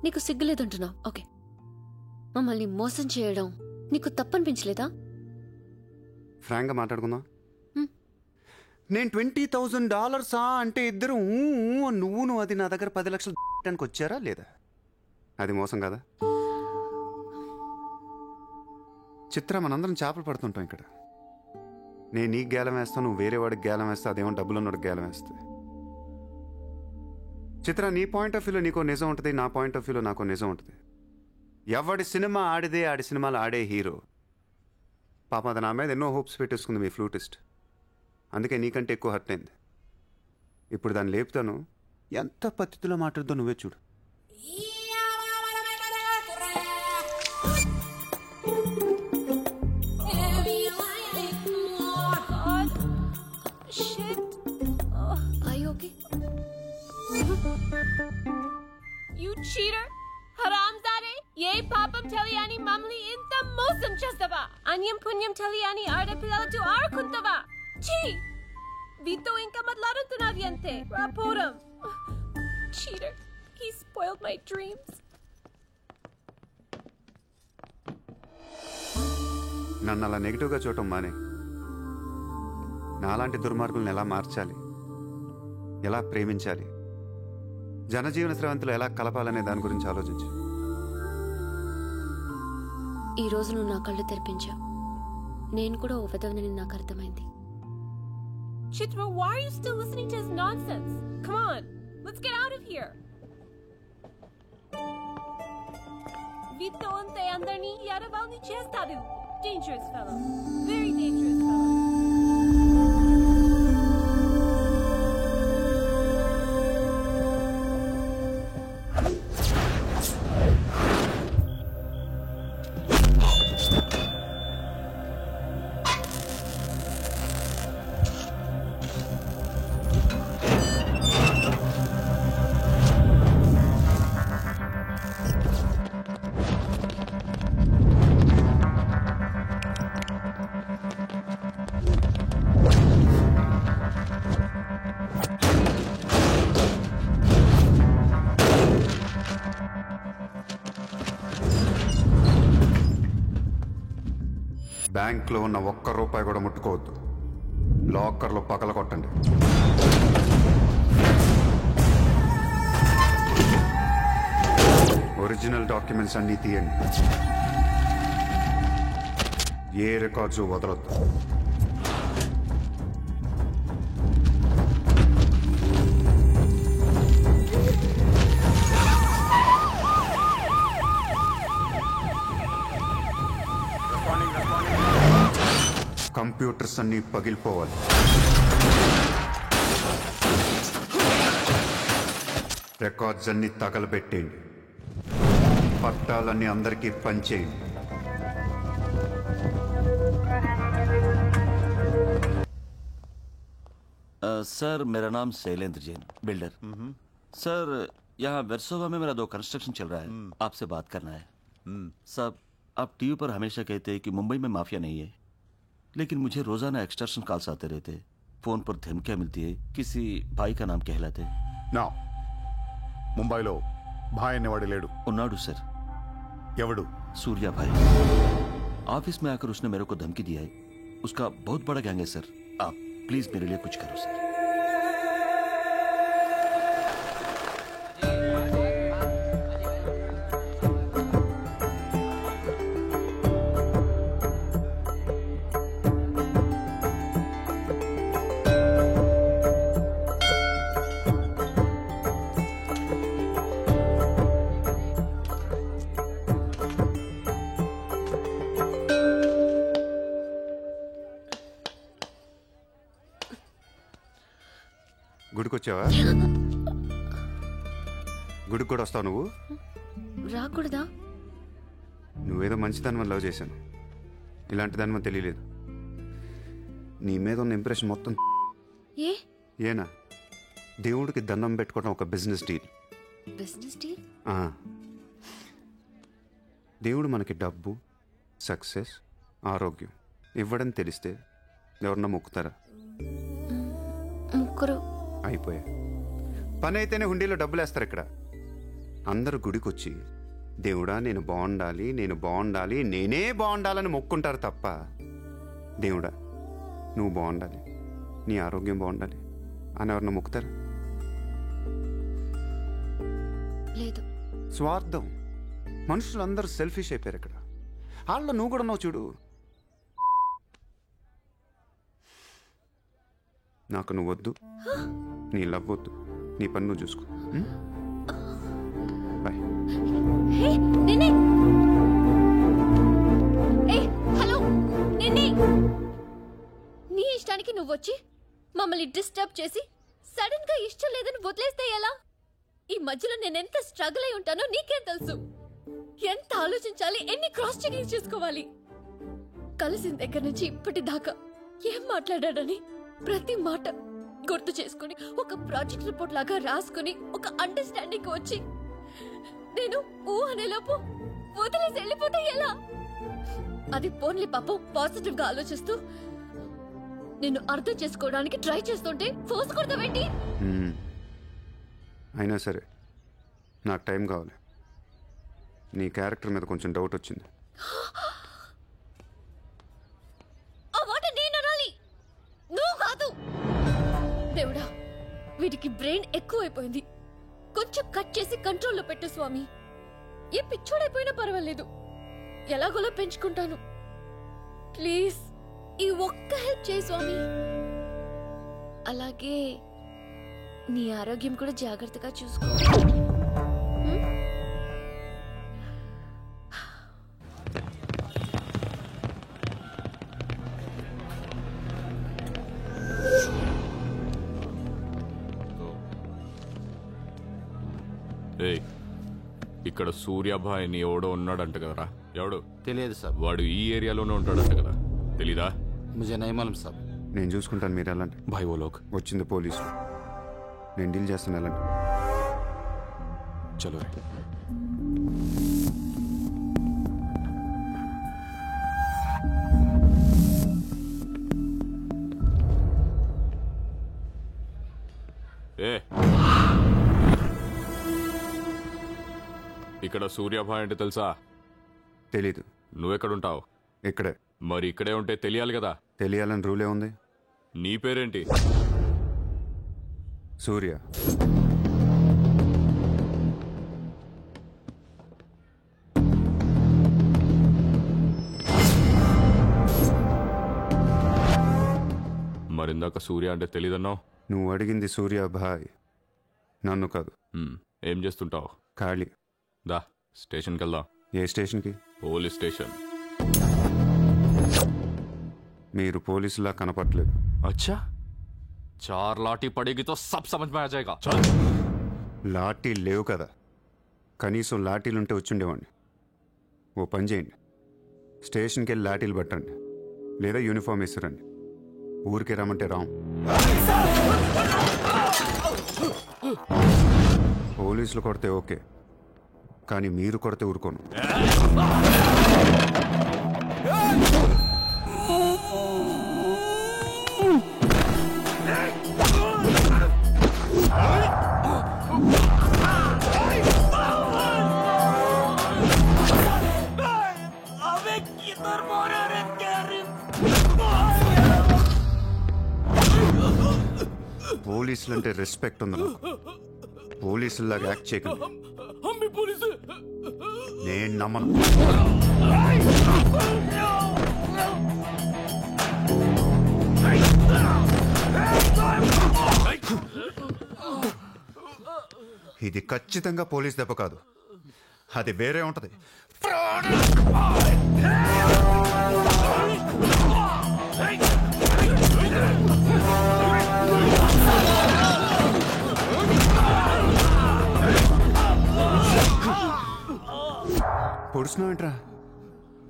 నీకు సిగ్గులేదంటున్నావు. ఓకే, మమ్మల్ని మోసం చేయడం నీకు తప్పనిపించలేదా? ఫ్రాంక్గా మాట్లాడుకుందాం. నేను $20,000 అంటే ఇద్దరు నువ్వు అది నా దగ్గర 10 లక్షలు వచ్చారా లేదా? అది మోసం కదా. చిత్ర, మనందరం చేపలు పడుతుంటాం ఇక్కడ. నేను నీకు గేలం వేస్తాను, నువ్వు వేరే వాడికి గేలం వేస్తా, అదేమో డబ్బులు ఉన్నవాడికి గేలం వేస్తుంది. చిత్ర, నీ పాయింట్ ఆఫ్ వ్యూలో నీకో నిజం ఉంటుంది, నా పాయింట్ ఆఫ్ వ్యూలో నాకో నిజం ఉంటుంది. ఎవడి సినిమా ఆడిదే ఆడి సినిమాలు ఆడే హీరో. పాపం అది నా మీద ఎన్నో హోప్స్ పెట్టేసుకుంది మీ ఫ్లూటిస్ట్. అందుకే నీకంటే ఎక్కువ హర్ట్ అయింది. ఇప్పుడు దాన్ని లేపుతాను. ఎంత పద్ధతిలో మాట్లాడుతో నువ్వే చూడు. You cheater! Haramzade! Ye papam teliyani mamli inta mosam chestava! Anyam punyam teliyani aadapillatu aarukuntava! Chee! Vito inka matladutunavyante! Raporam! Cheater! He spoiled my dreams! నన్ను అలా నెగిటివ్గా చూడటం మానే. నాలాంటి దుర్మార్గులను ఎలా మార్చాలి, ఎలా ప్రేమించాలి, జనజీవన స్రవంతిలో ఎలా కలపాలనే దాని గురించి ఆలోచించు. ఈ రోజు నువ్వు నా కళ్ళు తెరిపించావు. నేను కూడా ఓ విధవనని నాకు అర్థమైంది. Chitra, why are you still listening to his nonsense? Come on, let's get out of here. Vito ante andarni yaravalni chestadu. Dangerous fellow. Very dangerous fellow. బ్యాంక్లో ఉన్న $1 కూడా ముట్టుకోవద్దు. లాకర్లో పగల కొట్టండి. ఒరిజినల్ డాక్యుమెంట్స్ అన్నీ తీయండి. ఏ రికార్డ్స్ వదలొద్దు. కంప్యూటర్స్ అన్నీ పగిలిపోవాలి. రికార్డ్స్ అన్నీ తగలబెట్టేయండి. పట్టాలన్నీ అందరికీ పంచేయండి. सर मेरा नाम शैलेंद्र जैन, बिल्डर। सर यहाँ वेरसोवा में मेरा 2 कंस्ट्रक्शन चल रहा है, आपसे बात करना है। साहब, आप टीवी पर हमेशा कहते हैं कि मुंबई में माफिया नहीं है, लेकिन मुझे रोजाना एक्सटॉर्शन कॉल्स आते रहते, फोन पर धमकियां मिलती है, किसी भाई का नाम कहलाते। నా ముంబైలో భాయ్ అనేవాడు లేడు. ఉన్నాడు सर। ఎవడు? सूर्या भाई। ऑफिस में आकर उसने मेरे को धमकी दिया है। उसका बहुत बड़ा गैंग है सर। आप प्लीज मेरे लिए कुछ करो सर। గుడికొచ్చావా? గుడికి కూడా వస్తావు నువ్వు? రాకూడదా? నువ్వేదో మంచిదాని లవ్ చేశాను, ఇలాంటి దాని వల్ల తెలియలేదు. నీ మీద ఉన్న ఇంప్రెషన్ మొత్తం ఏనా? దేవుడికి దండం పెట్టుకోవడం ఒక బిజినెస్ డీల్. Business deal? దేవుడు మనకి డబ్బు, సక్సెస్, ఆరోగ్యం ఇవ్వడం తెలిస్తే ఎవరన్నా మొక్కుతారా? ముగ్గురు అయిపోయా. పని అయితేనే హుండీలో డబ్బులు వేస్తారు. ఇక్కడ అందరూ గుడికి వచ్చి దేవుడా నేను బాగుండాలి, నేను బాగుండాలి, నేనే బాగుండాలని మొక్కుంటారు తప్ప దేవుడా నువ్వు బాగుండాలి, నీ ఆరోగ్యం బాగుండాలి అని ఎవరన్నా మొక్కుతారు? లేదు. స్వార్థం. మనుషులందరూ సెల్ఫిష్ అయిపోయారు ఇక్కడ. వాళ్ళ నువ్వు కూడా ఉన్నావు చూడు. నాకు నువ్వు వద్దు, నీ లవ్ వద్దు, నీ పని నువ్వు చూసుకో. బాయ్. హలో నిన్ని, నీ ఇష్టానికి నువ్వు వచ్చి మమ్మల్ని డిస్టర్బ్ చేసి సడన్ గా ఇష్టం లేదని వదిలేస్తే ఎలా? ఈ మధ్యలో నేనెంత స్ట్రగుల్ అయి ఉంటానో నీకేం తెలుసు. ఎంత ఆలోచించాలి, ఎన్ని క్రాస్ చెకింగ్ చేసుకోవాలి. కలిసిన దగ్గర నుంచి ఇప్పటిదాకా ఏం మాట్లాడాడని ప్రతి మాట గుర్తు చేసుకుని ఒక ప్రాజెక్ట్ రిపోర్ట్ లాగా రాసుకుని ఒక అండర్స్టాండింగ్ వచ్చి నేను ఊ అనేలోపు వదిలేసి వెళ్ళిపోతే ఎలా? అది పోన్లీ పాపం పాజిటివ్ గా ఆలోచిస్తూ నేను అర్థం చేసుకోవడానికి ట్రై చేస్తుంటే ఫోర్స్ కొడతావేంటి? అయినా సరే నాకు టైం కావాలి. నీ క్యారెక్టర్ మీద కొంచెం డౌట్ వచ్చింది. ఆ మాట నేను అనాలి, నువ్వు కాదు. దేవుడా, వీటికి బ్రెయిన్ ఎక్కువైపోయింది. కొంచెం కట్ చేసి కంట్రోల్లో పెట్టు స్వామి. ఏ పిచ్చోడైపోయినా పర్వాలేదు, ఎలాగోలా పెంచుకుంటాను. ప్లీజ్ ఈ ఒక్క హెల్ప్ చేయి స్వామి. అలాగే నీ ఆరోగ్యం కూడా జాగ్రత్తగా చూసుకో. ఇక్కడ సూర్యాభాయ్ అని ఎవడో ఉన్నాడంట కదరా? ఎవడు తెలియదు సార్. వాడు ఈ ఏరియాలోనే ఉంటాడంట కదా, తెలీదా? ముజే నహీ మాలూమ్ సాబ్. నేను చూసుకుంటాను, మీరు వెళ్ళండి. భాయ్ ఓ లోగ్ వచ్చింది పోలీసులు, నేను డీల్ చేస్తాను, వెళ్ళండి. చలో రే. ఇక్కడ సూర్యాభాయ్ అంటే తెలుసా? తెలీదు. నువ్వెక్కడుంటావు? ఇక్కడే. మరి ఇక్కడే ఉంటే తెలియాలి కదా. తెలియాలని రూలే ఉంది. నీ పేరేంటి? సూర్య. మరిందాక సూర్య అంటే తెలీదన్నావు. నువ్వు అడిగింది సూర్యాభాయ్, నన్ను కాదు. ఏం చేస్తుంటావు? ఖాళీ. దా స్టేషన్కి వెళ్దాం. ఏ స్టేషన్కి? Police station. మీరు పోలీసులా కనపట్లేదు. అచ్చా, చార్ లాఠీ పడేగి తో సబ్ సమజ్ మే ఆ జాయేగా. లాఠీ లేవు కదా, కనీసం లాఠీలుంటే వచ్చుండేవాడిని. ఓ పని చేయండి, స్టేషన్కి వెళ్ళి లాఠీలు పట్టండి, లేదా యూనిఫామ్ వేసిరండి. ఊరికి రమ్మంటే రాం. పోలీసులు కొడితే ఓకే, కానీ మీరు కొడితే ఊరుకోను. పోలీసులంటే రెస్పెక్ట్ ఉంది నాకు. పోలీసులాగా యాక్ట్ చేయకండి. నేను నమ్మను. ఇది ఖచ్చితంగా పోలీస్ దెబ్బ కాదు, అది వేరే ఉంటది.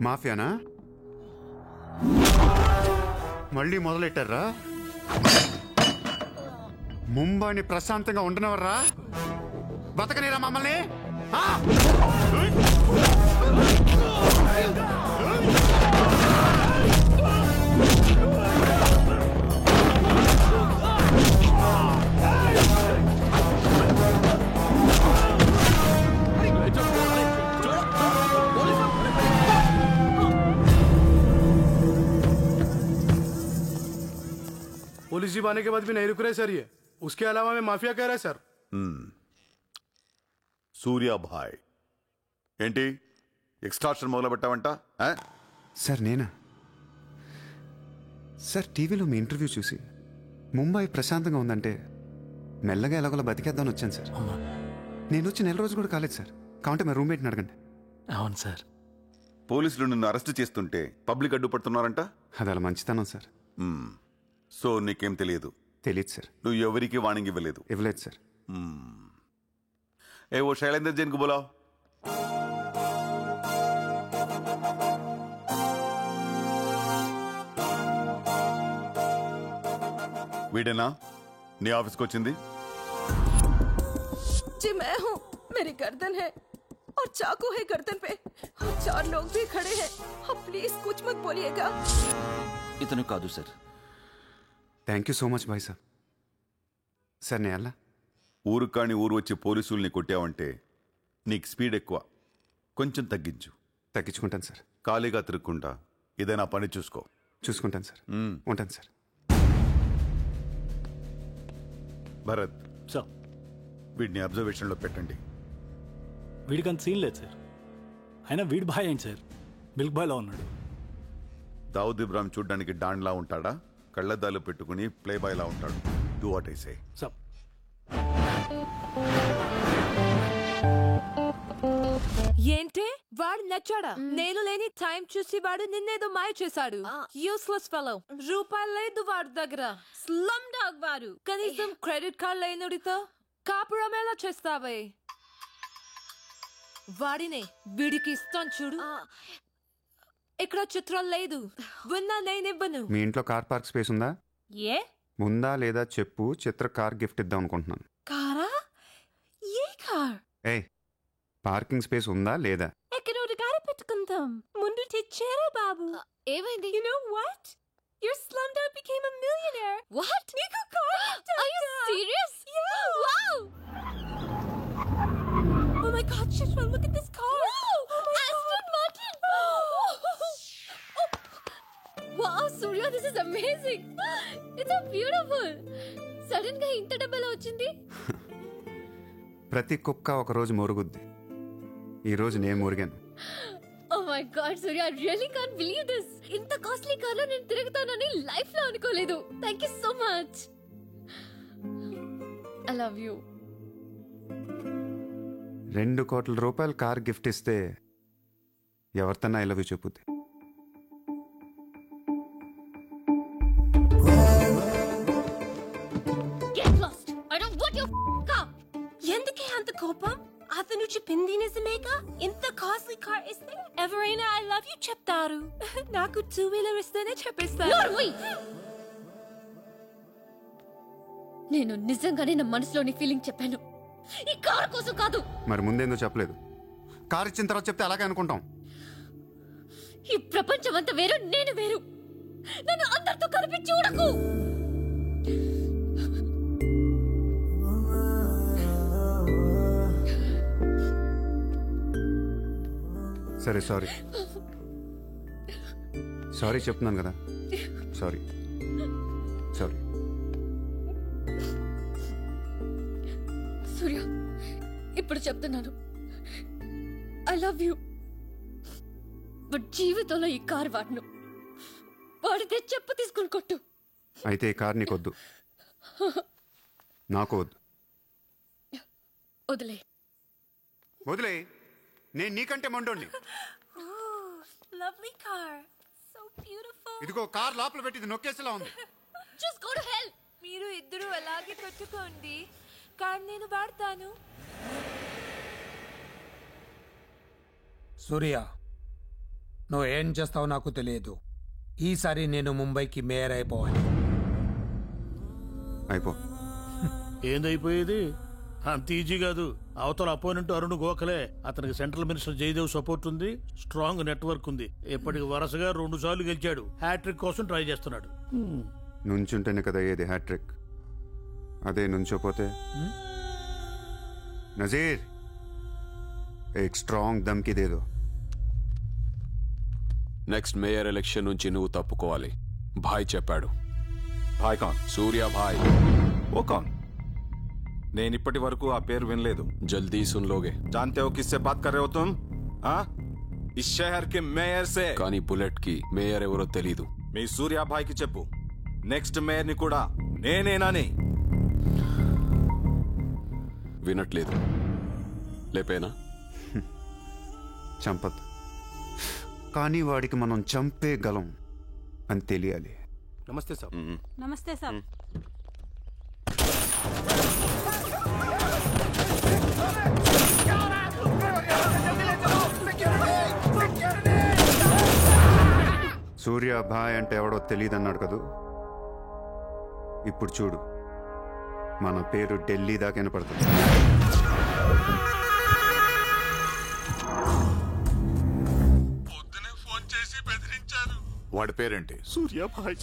మాఫియానా? మళ్ళీ మొదలెట్టారా? ముంబైని ప్రశాంతంగా ఉండనవర్రా? బతకనేరా మమ్మల్ని? पुलिस जीप आने के बाद भी नहीं रुक रहे सर ये। उसके अलावा मैं माफिया कह रहा है सर। సూర్యాభాయ్ ఏంటి ఎక్స్ట్రాక్షన్ మొదలు పెట్టావంట? సార్ నేనా? సార్ టీవీలో మీ ఇంటర్వ్యూ చూసి ముంబై ప్రశాంతంగా ఉందంటే మెల్లగా ఎలాగోలా బతికేద్దామని వచ్చాను సార్. నేను వచ్చి 1 రోజు కూడా కాలేదు సార్. కావంటే మా రూమ్మేట్ని అడగండి. అవును సార్. పోలీసులు నిన్ను అరెస్ట్ చేస్తుంటే పబ్లిక్ అడ్డుపడుతున్నారంట. అది అలా మంచితనం సార్. సో నీకేం తెలియదు? తెలియదు సార్. నువ్వు ఎవరికి వార్నింగ్ ఇవ్వలేదు? ఇవ్వలేదు సార్. ఏ ఓ శైలేంద్ర జైన్ కు బోలావ్. వీడేనా నీ ఆఫీస్కి వచ్చింది? जी मैं हूँ. मेरी गर्दन है और चाकू है गर्दन पे और 4 लोग भी खड़े हैं. आप प्लीज कुछ मत बोलिएगा. ఇతను కాదు sir. Thank you so much bye sir. Sir నేను ఎలా ఊరు కాని ఊరు వచ్చి పోలీసుల్ని కొట్టావంటే నీకు స్పీడ్ ఎక్కువ. కొంచెం తగ్గించు. తగ్గించుకుంటాను సార్. ఖాళీగా తిరుక్కుంటా ఏదైనా పని చూసుకో. చూసుకుంటాను సార్. ఉంటాను సార్. భరత్ సార్, వీడిని అబ్జర్వేషన్లో పెట్టండి. వీడికి అంత సీన్ లేదు సార్. అయినా వీడి బాయ్ ఏంటి సార్, మిల్క్ బాయ్లా ఉన్నాడు. దావుద్ ఇబ్రాహిం చూడ్డానికి డాన్లా ఉంటాడా? కళ్ళద్దాలు పెట్టుకుని ప్లే బాయ్లా ఉంటాడు. Do what I say. Sir ఏంటే వాడు నచ్చాడా? నేను లేని టైం చూసి వాడు నిన్నేదో మాయ చేశాడు. Useless fellow. రూపాయలు లేదు వాడి దగ్గర. స్లమ్ డాగ్ వాడు. కనీసం క్రెడిట్ కార్డ్ లేనుడితో కాపురం ఎలా చేస్తావే? వాడినే వీడికి ఇస్తాను చూడు. ఇక్కడ చిత్రం లేదు. విన్నా నేనివ్వను. మీ ఇంట్లో కార్ పార్క్ స్పేస్ ఉందా? ఏ ఉందా లేదా చెప్పు. చిత్ర కార్ గిఫ్ట్ ఇద్దాం అనుకుంటున్నాను. కారా? ఏ కార్? ఏ పార్కింగ్ స్పేస్ ఉందా లేదా? ఎక్కడ గారి పెట్టుకుందాం. ముందు తెచ్చారా బాబు? ఏమైంది? You know what? Your slumdog became a millionaire. What? నీకు car Are you serious? Yeah. Wow! Oh my God, Chitra, look at this car. Oh my Aston Martin! Wow, Surya, this is amazing. It's so beautiful. Sudden గా ఇంత డబ్బులో వచ్చింది. ప్రతి కుక్క ఒక రోజు మొరుగుద్ది. ఈ రోజు నేను మురిగాను. Oh my God, Surya, I really can't believe this. ఇంత కాస్ట్లీ కార్ లో నేను తిరుగుతానని లైఫ్ లో అనుకోలేదు. Thank you so much. I love you. 2 కోట్ల రూపాయలు కార్ గిఫ్ట్ ఇస్తే ఎవరితన్నా ఐ లవ్ యూ చెప్పుద్ది. Get lost. I don't want your car. ఎందుకే అంత కోపం? అతను చెప్పింది నిజమేగా? ఇంత కాస్ట్లీ కార్ ఇస్తే ఎవరైనా ఐ లవ్ యూ చెప్తారు. నాకు 2-wheeler ఇస్తేనే చెప్పేస్తారు. నేను నిజంగానే నా మనసులోని ఫీలింగ్ చెప్పాను. ఈ కార్ కోసం కాదు. మరి ముందేందో చెప్పలేదు? కార్ ఇచ్చిన తర్వాత చెప్తే అలాగే అనుకుంటాం. ఈ ప్రపంచం అంతా వేరు, నేను వేరు. నన్ను అందరితో కలిపి చూడకు. సరే సారీ. సారీ చెప్తున్నాను కదా. సారీ. సారీ. సూర్య, ఇప్పుడు చెప్తున్నాను, ఐ లవ్ యూ. బట్ జీవితంలో ఈ కార్ వాడను. వాడితే చెప్పు తీసుకుని కొట్టు. అయితే ఈ కార్ నీకొద్దు, నాకు వద్దు. వదిలే. వదిలే. నేను నీకంటే మొండోండి. Lovely car. So beautiful. ఇదిగో కార్ లోపల పెట్టింది నొక్కేసేలా ఉంది. Just go to hell. మీరు ఇద్దరు అలాగే పెట్టుకోండి. కార్ నేను వాడతాను. సూర్య, నువ్వు ఏం చేస్తావో నాకు తెలియదు. ఈసారి నేను ముంబైకి మేయర్ అయిపోవాలి. అయిపో. ఏందైపోయేది? అంత ఈజీ కాదు. అవతల అపోనెంట్ అరుణ్ గోఖలే. అతనికి సెంట్రల్ మినిస్టర్ జయదేవ్ సపోర్ట్ ఉంది, స్ట్రాంగ్ నెట్వర్క్ ఉంది. ఇప్పటికి వరుసగా 2 సార్లు గెలిచాడు. హ్యాట్రిక్ కోసం ట్రై చేస్తున్నాడు. నుంచుంటేనే కదా ఏది హ్యాట్రిక్. అదే నుంచోపోతే నజీర్ एक स्ट्रांग धमकी दे दो. నెక్స్ట్ మేయర్ ఎలక్షన్ నుంచి నువ్వు తప్పుకోవాలి. భాయ్ చెప్పాడు. భాయ్ కాన్? సూర్య భాయ్. ఓ కాన్? నేను ఇప్పటి వరకు ఆ పేరు వినలేదు. జల్దీ సున్ లోగే. जानते हो किससे बात कर रहे हो तुम? हाँ, इस शहर के మేయర్ से. కానీ బుల్లెట్ కి మేయర్ ఎవరో తెలీదు. మీ సూర్య భాయ్ కి చెప్పు, నెక్స్ట్ మేయర్ ని కూడా నేనేనాని. వినట్లేదు. లేపేనా? చంపద్దు, కానీ వాడికి మనం చంపేయగలం అని తెలియాలి. నమస్తే సార్. నమస్తే సార్. సూర్య భాయ్ అంటే ఎవడో తెలియదు అన్నాడు కదూ. ఇప్పుడు చూడు, మన పేరు ఢిల్లీ దాకా వినపడుతుంది. వాడి పేరేంటి? సూర్య భాయ్.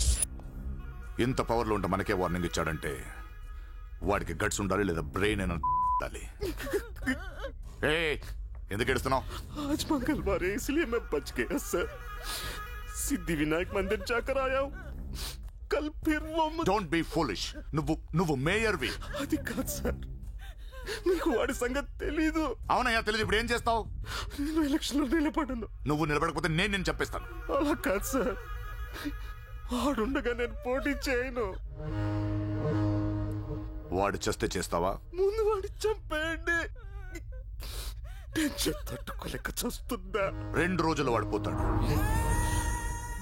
ఇంత పవర్లో ఉంటే మనకే వార్నింగ్ ఇచ్చాడంటే వాడికి గట్స్ ఉండాలి, లేదా బ్రెయిన్ అయినా ఉండాలి. ఎందుకు ఏడుస్తున్నావు? आज मंगलवार है इसलिए मैं बच गया सर. सिद्धिविनायक मंदिर जाकर आया हूँ. कल फिर वो डोंट बी फूलिश. నువ్వు మేయర్వి. అది కాదు సార్, నీకు వాడి సంగతి తెలీదు. అవునయ్యా తెలీదు. ఇప్పుడు ఏం చేస్తావు? నేను ఎలక్షన్ లో నిలబడను. నువ్వు నిలబడకపోతే నేను చెప్పేస్తాను. అలా కాదు సార్, వాడుండగా నేను పోటీ చేయను. వాడు చేస్తే చేస్తావా? ముందు వాడి చంపేయండి. టెన్షన్ తట్టుకోలేక చూస్తుందా. 2 రోజుల్లో వాడిపోతాడు.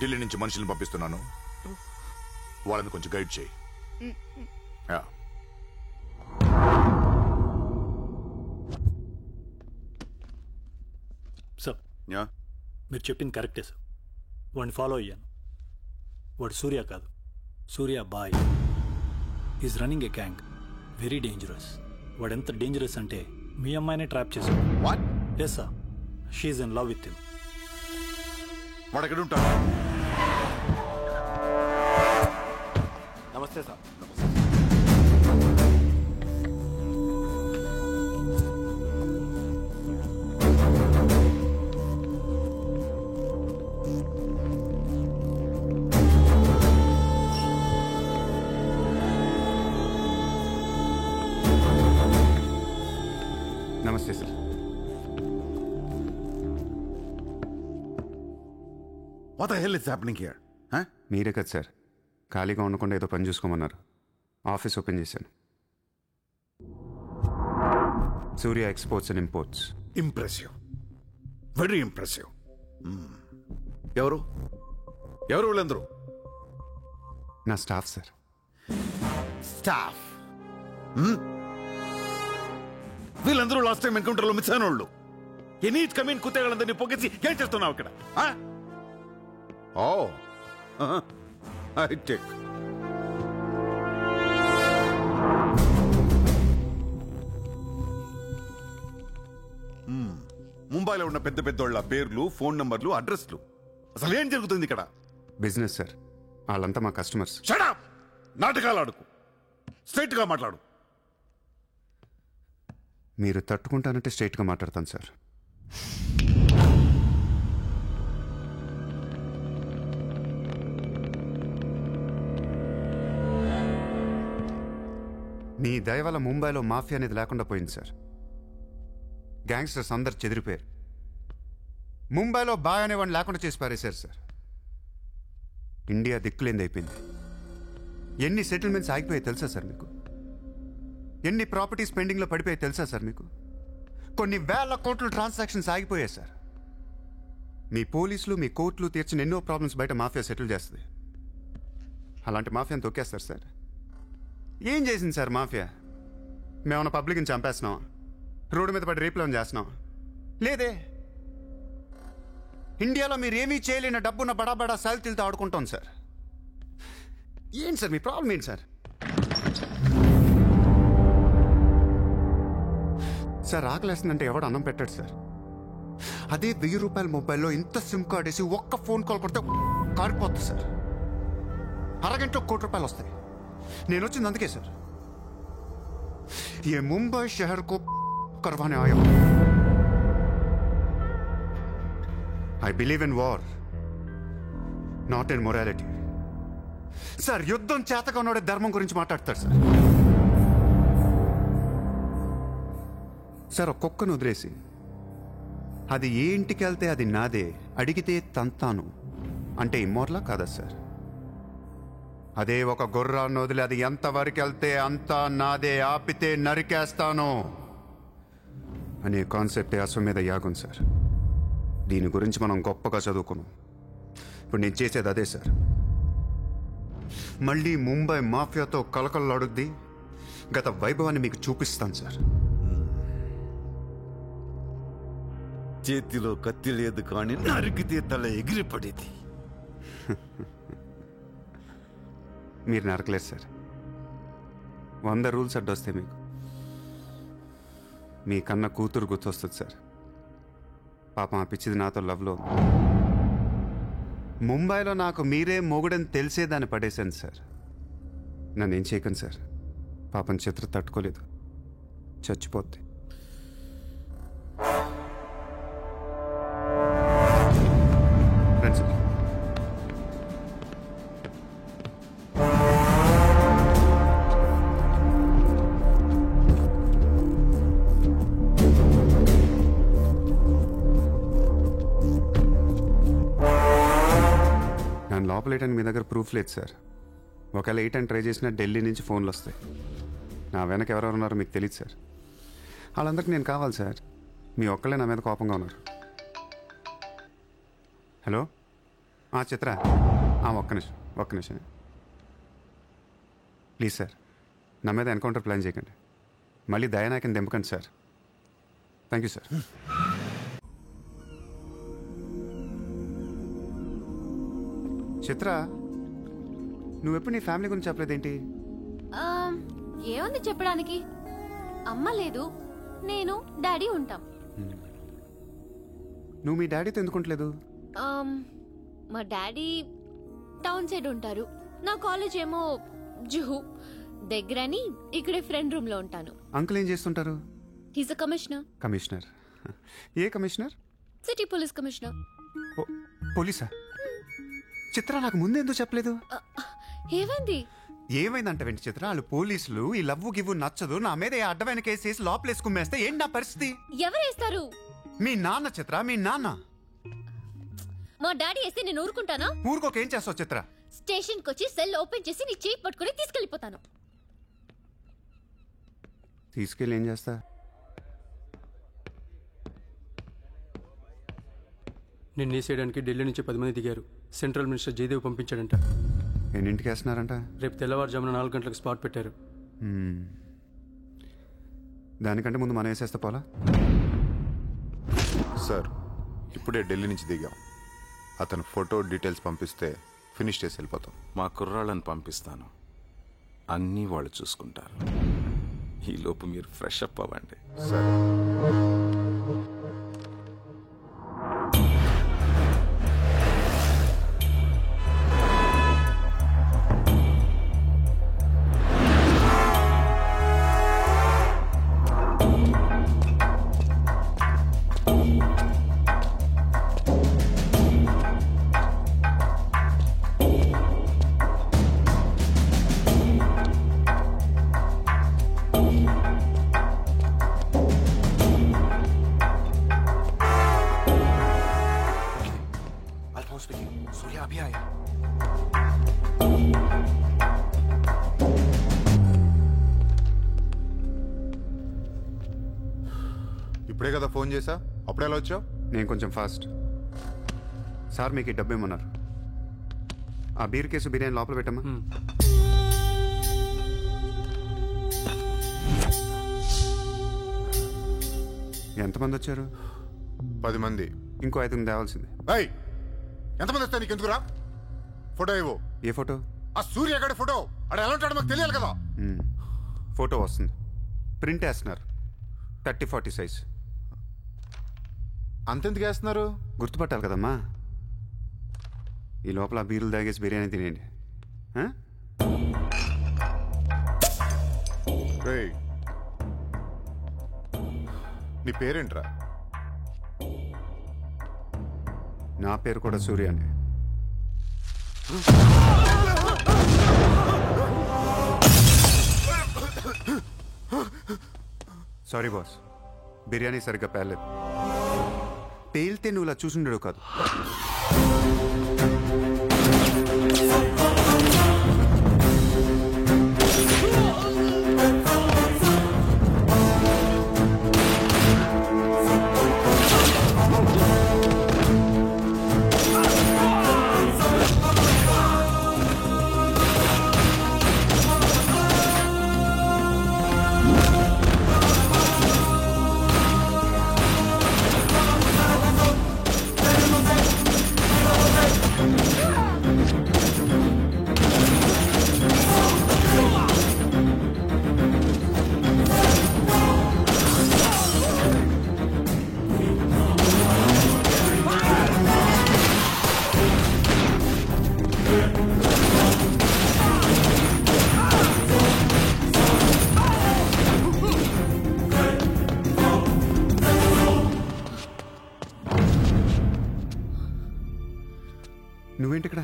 ఢిల్లీ నుంచి మనుషుల్ని పంపిస్తున్నాను, వాళ్ళని కొంచెం గైడ్ చేయి. సార్, మీరు చెప్పింది కరెక్టే సార్. వాడిని ఫాలో అయ్యాను. వాడు సూర్య కాదు, సూర్య బాయ్. Is running a gang. Very dangerous. వాడు ఎంత డేంజరస్ అంటే మీ అమ్మాయినే ట్రాప్ చేశాడు. Yes sir, she's in love with him. వాడు ఎక్కడ ఉంటాడు? నమస్తే సార్. నమస్తే sir. What the hell is happening here? మీరే కదా సార్ ఖాళీగా ఉండకుండా ఏదో పని చూసుకోమన్నారు. ఆఫీస్ ఓపెన్ చేశాను. Surya exports and imports. Impressive, very impressive. ఎవరు వీళ్ళందరూ? నా స్టాఫ్ సార్. స్టాఫ్? వీళ్ళందరూ లాస్ట్ టైం ఎన్కౌంటర్లో మిస్ అయిన వాళ్ళు. ఎనీ కమీన్ కుత్తేగాళ్ళందరినీ పొగేసి ఏం చేస్తున్నావు అక్కడ? ముంబైలో ఉన్న పెద్ద పెద్దోళ్ళ పేర్లు, ఫోన్ నంబర్లు, అడ్రస్లు. అసలు ఏం జరుగుతుంది ఇక్కడ? Business sir. వాళ్ళంతా మా కస్టమర్స్. Shut up! నాటకాలు ఆడుకు, స్ట్రైట్ గా మాట్లాడు. మీరు తట్టుకుంటానంటే స్ట్రైట్గా మాట్లాడతాను సార్. మీ దయ వల్ల ముంబైలో మాఫియా అనేది లేకుండా పోయింది సార్. గ్యాంగ్స్టర్స్ అందరు చెదిరిపోయారు. ముంబైలో బాయ్ అనేవాడిని లేకుండా చేసి పారేశారు సార్. ఇండియా దిక్కులేంది అయిపోయింది. ఎన్ని సెటిల్మెంట్స్ ఆగిపోయాయి తెలుసా సార్ మీకు? ఎన్ని ప్రాపర్టీస్ పెండింగ్లో పడిపోయాయి తెలుసా సార్ మీకు? కొన్ని వేల కోట్ల ట్రాన్సాక్షన్స్ ఆగిపోయాయి సార్. మీ పోలీసులు, మీ కోర్టులు తీర్చిన ఎన్నో ప్రాబ్లమ్స్ బయట మాఫియా సెటిల్ చేస్తుంది. అలాంటి మాఫియాని తొక్కేస్తారు సార్. ఏం చేసింది సార్ మాఫియా? మేమన్నా పబ్లిక్ని చంపేస్తున్నాం, రోడ్డు మీద పడి రేపులను చేస్తున్నాం? లేదే. ఇండియాలో మీరు ఏమీ చేయలేని డబ్బున్న బడా బడా సాల్తీలతో ఆడుకుంటాం సార్. ఏంటి సార్ మీ ప్రాబ్లం ఏంటి సార్? సార్ ఆకలేస్తుందంటే ఎవడు అన్నం పెట్టాడు సార్. అదే 1000 రూపాయల మొబైల్లో ఇంత సిమ్ కార్డ్ వేసి ఒక్క ఫోన్ కాల్ కొడితే కారిపోతుంది సార్. అరగంటలో 1 కోటి రూపాయలు వస్తాయి. నేను వచ్చింది అందుకే సార్. ये मुंबई शहर को करवाने आया हूं. I believe in war, not in morality. Sir యుద్ధం చేతగా ఉన్నోడే ధర్మం గురించి మాట్లాడతారు సార్. సార్ ఒక్కొక్కను వదిలేసి అది ఏ ఇంటికి వెళ్తే అది నాదే, అడిగితే తంతాను అంటే ఇమ్మోర్లా కాదా సార్? అదే ఒక గుర్రాన్ని వదిలి అది ఎంతవరకు వెళ్తే అంతా నాదే, ఆపితే నరికేస్తాను అనే కాన్సెప్టే అశ్వమేధ యాగం సార్. దీని గురించి మనం గొప్పగా చదువుకున్నాం. ఇప్పుడు నేను చేసేది అదే సార్. మళ్ళీ ముంబై మాఫియాతో కలకలలాడుద్ది గత వైభవాన్ని మీకు చూపిస్తాను సార్. చేతిలో కత్తి లేదు కానీ నరికితే తల ఎగిరిపడేది. మీరు నరకలేదు సార్. 100 రూల్స్ అడ్డొస్తాయి మీకు. మీ కన్న కూతురు గుర్తొస్తుంది సార్. పాపం ఆ పిచ్చిది నాతో లవ్లో. ముంబైలో నాకు మీరే మొగుడని తెలిసేదాన్ని పడేశాను సార్. నన్ను ఏం చేయకండి సార్. పాపం చిత్ర తట్టుకోలేదు, చచ్చిపోద్ది. ప్రిన్సిపల్ లోపల వేయడానికి మీ దగ్గర ప్రూఫ్ లేదు సార్. ఒకవేళ 8 అని ట్రై చేసినా ఢిల్లీ నుంచి ఫోన్లు వస్తాయి. నా వెనక ఎవరెవరు ఉన్నారో మీకు తెలియదు సార్. వాళ్ళందరికీ నేను కావాలి సార్. మీ ఒక్కళ్ళే నా మీద కోపంగా ఉన్నారు. హలో చిత్ర, ఒక్క నిమిషం ప్లీజ్ సార్. నా మీద ఎన్కౌంటర్ ప్లాన్ చేయకండి. మళ్ళీ దయానాయకని దింపకండి sir. Thank you sir. Chitra, నువ్వెప్పుడు నీ ఫ్యామిలీ గురించి చెప్పలేదేంటి? ఏముంది చెప్పడానికి? అమ్మ లేదు, నేను డాడీ ఉంటాం. నువ్వు మీ డాడీతో ఎందుకుంటలేదు? మా డాడీ టౌన్ సైడ్ ఉంటారు. నా కాలేజ్ ఏమో జుహు దగ్గరని ఇక్కడే ఫ్రెండ్ రూమ్ లో ఉంటాను. అంకుల్ ఏం చేస్తుంటారు? He's a commissioner. కమిషనర్? ఏ కమిషనర్? City police commissioner. పోలీసా? చిత్ర, నాకు ముందే ఎందుకు చెప్పలేదు? ఏమైంది? ఏమైందంటే వెంటి చిత్ర, వాళ్ళు పోలీసులు ఈ లవ్వు గివ్వు నచ్చదు, నా మీద అడ్డమైన కేసు వేసి లోపలేసి కుమ్మేస్తే ఏంటి నా పరిస్థితి? ఎవరేస్తారు? మీ నాన్న చిత్ర, మీ నాన్న. మా డాడీ వేస్తే నేను ఊరుకుంటానా? ఊరుకోక ఏం చేస్తావు చిత్ర? స్టేషన్ కి వచ్చి సెల్ ఓపెన్ చేసి నీ చేయి పట్టుకుని తీసుకెళ్లిపోతాను. తీసుకెళ్ళి ఏం చేస్తా? నిన్ను వేసేయడానికి ఢిల్లీ నుంచి 10 మంది దిగారు. సెంట్రల్ మినిస్టర్ జయదేవ్ పంపించాడంట. ఎన్నింటికి వేస్తున్నారంట? రేపు తెల్లవారుజామున 4 గంటలకు స్పాట్ పెట్టారు. దానికంటే ముందు మనం వేసేస్తే పోలా? సార్, ఇప్పుడే ఢిల్లీ నుంచి దిగాం. అతను ఫోటో డీటెయిల్స్ పంపిస్తే ఫినిష్ చేసి వెళ్ళిపోతాం. మా కుర్రాళ్ళని పంపిస్తాను, అన్నీ వాళ్ళు చూసుకుంటారు. ఈలోపు మీరు ఫ్రెష్ అప్ అవ్వండి. సరే. ఇప్పుడే కదా ఫోన్ చేసా, అప్పుడే ఎలా వచ్చావు? నేను కొంచెం ఫాస్ట్. సార్ మీకు ఈ డబ్బు ఇమ్మన్నారు. ఆ బీర్ కేసు బిర్యానీ లోపల పెట్టమ్మా. ఎంతమంది వచ్చారు? 10 మంది. ఇంకో 5 తేవాల్సింది. ఎంతమంది వస్తాయి నీకు? ఎందుకురా? ఫోటో ఇవ్వు. ఏ ఫోటో? ఆ సూర్యగాడి ఫోటో. అక్కడ ఎలా ఉంటాడో మాకు తెలియాలి కదా. ఫోటో వస్తుంది, ప్రింట్ వేస్తున్నారు, 30-40 సైజ్. అంతెందుకు వేస్తున్నారు? గుర్తుపట్టాలి కదమ్మా. ఈ లోపల బీరులు తాగేసి బిర్యానీ తినేయండి. నీ పేరేంట్రా? నా పేరు కూడా సూర్య అండి. సారీ బాస్, బిర్యానీ సరిగ్గా పేర్లేదు. పేలితే నువ్వు ఇలా చూసుండడు కాదు. నువ్వేంటి ఇక్కడ?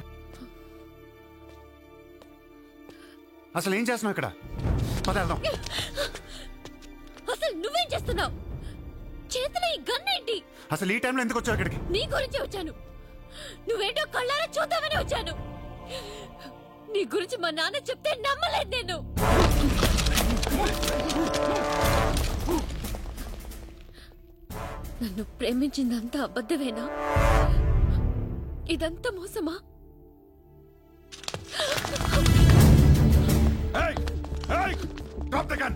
అసలు ఏం చేస్తున్నావు ఇక్కడ? పద వెళ్దాం. అసలు నువ్వేం చేస్తున్నావు? చేతిలో ఈ గన్ ఏంటి? అసలు ఈ టైంలో ఎందుకు వచ్చావు ఇక్కడికి? నీ గురించి వచ్చాను. నువ్వేంటో కళ్ళారా చూద్దామని వచ్చాను. నీ గురించి మా నాన్న చెప్తే నమ్మలేదు నేను. నన్ను ప్రేమించిందంతా అబద్ధమేనా? ఇదంతా మోసమా? Drop the gun!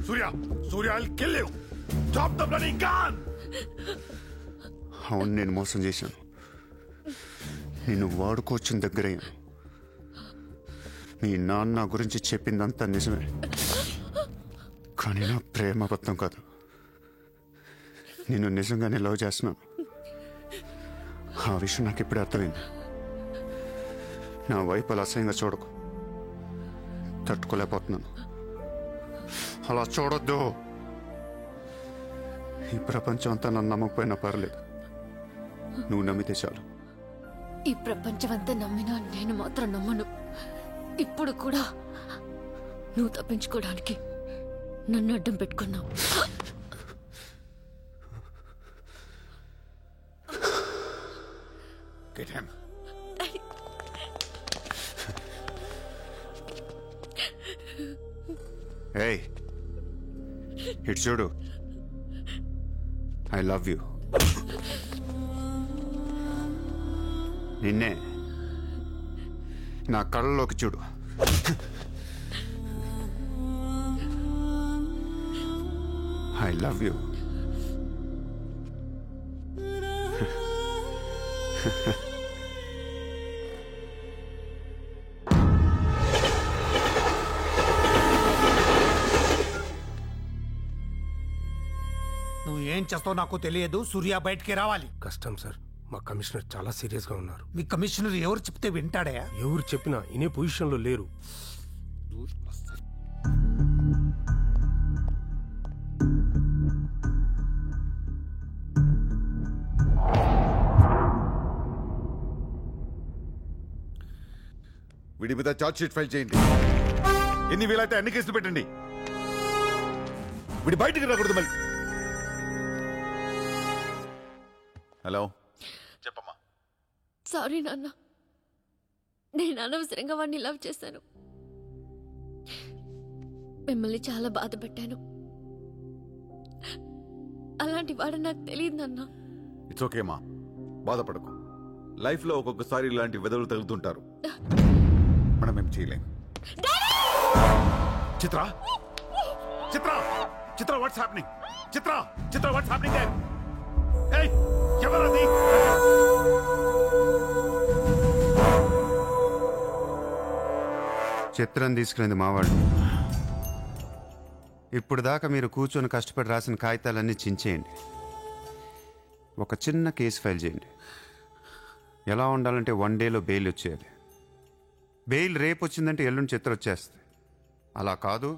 Surya! Surya, I'll kill you! Drop the bloody gun! అవును, నేను మోసం చేశాను. నేను వాడుకోవచ్చిన దగ్గరయ్యాను. మీ నాన్న గురించి చెప్పిందంతా నిజమే, కానీ నా ప్రేమ అబద్ధం కాదు. నేను నిజంగానే లవ్ చేస్తున్నాను. ఆ విషయం నాకు ఇప్పుడే అర్థమైంది. నా వైపు అలా అసహ్యంగా చూడకు. తట్టుకోలేకపోతున్నాను. అలా చూడొద్దు. ఈ ప్రపంచం అంతా నన్ను నమ్మకపోయినా పర్లేదు, నువ్వు నమ్మితే చాలు. ఈ ప్రపంచమంతా నమ్మినా నేను మాత్రం నమ్మను. ఇప్పుడు కూడా నువ్వు తప్పించుకోవడానికి నన్ను అడ్డం పెట్టుకున్నావు. Get him. Hey, ఇటు చూడు. I love you. నిన్నే నా కళ్ళలోకి చూడు. I love you. నువ్వు ఏం చేస్తావు నాకు తెలియదు. సూర్య బయటికి రావాలి. కష్టం సార్, మా కమిషనర్ చాలా సీరియస్ గా ఉన్నారు. మీ కమిషనర్ ఎవరు చెప్తే వింటాడా? ఎవరు చెప్పినా ఇనే పొజిషన్ లో లేరు. వీడి మీద చార్జ్ షీట్ ఫైల్ చేయండి. ఎన్ని వీలైతే అన్ని కేసులు పెట్టండి. వీడి బయటికి రాకూడదు మళ్ళీ. హలో, చెప్పమ్మా. సారీ నాన్న, నేను అనవసరంగా వాడిని లవ్ చేశాను. మిమ్మల్ని చాలా బాధ పెట్టాను. అలాంటి వాడు నాకు తెలియదు నాన్న. ఇట్స్ ఓకే మా, బాధపడకు. లైఫ్ లో ఒక్కొక్కసారి ఇలాంటి వెదవులు తగులుతుంటారు. మనం ఏం చేయలేం. Chitra, Chitra, Chitra, what's happening? Chitra, Chitra, what's happening there? ఎవరది? చిత్రం తీసుకునేది మావాడు. ఇప్పుడు దాకా మీరు కూర్చొని కష్టపడి రాసిన కాగితాలన్నీ చించేయండి. ఒక చిన్న కేసు ఫైల్ చేయండి. ఎలా ఉండాలంటే 1 డేలో బెయిల్ వచ్చేయాలి. బెయిల్ రేపు వచ్చిందంటే ఎల్లుండి చిత్ర వచ్చేస్తుంది. అలా కాదు,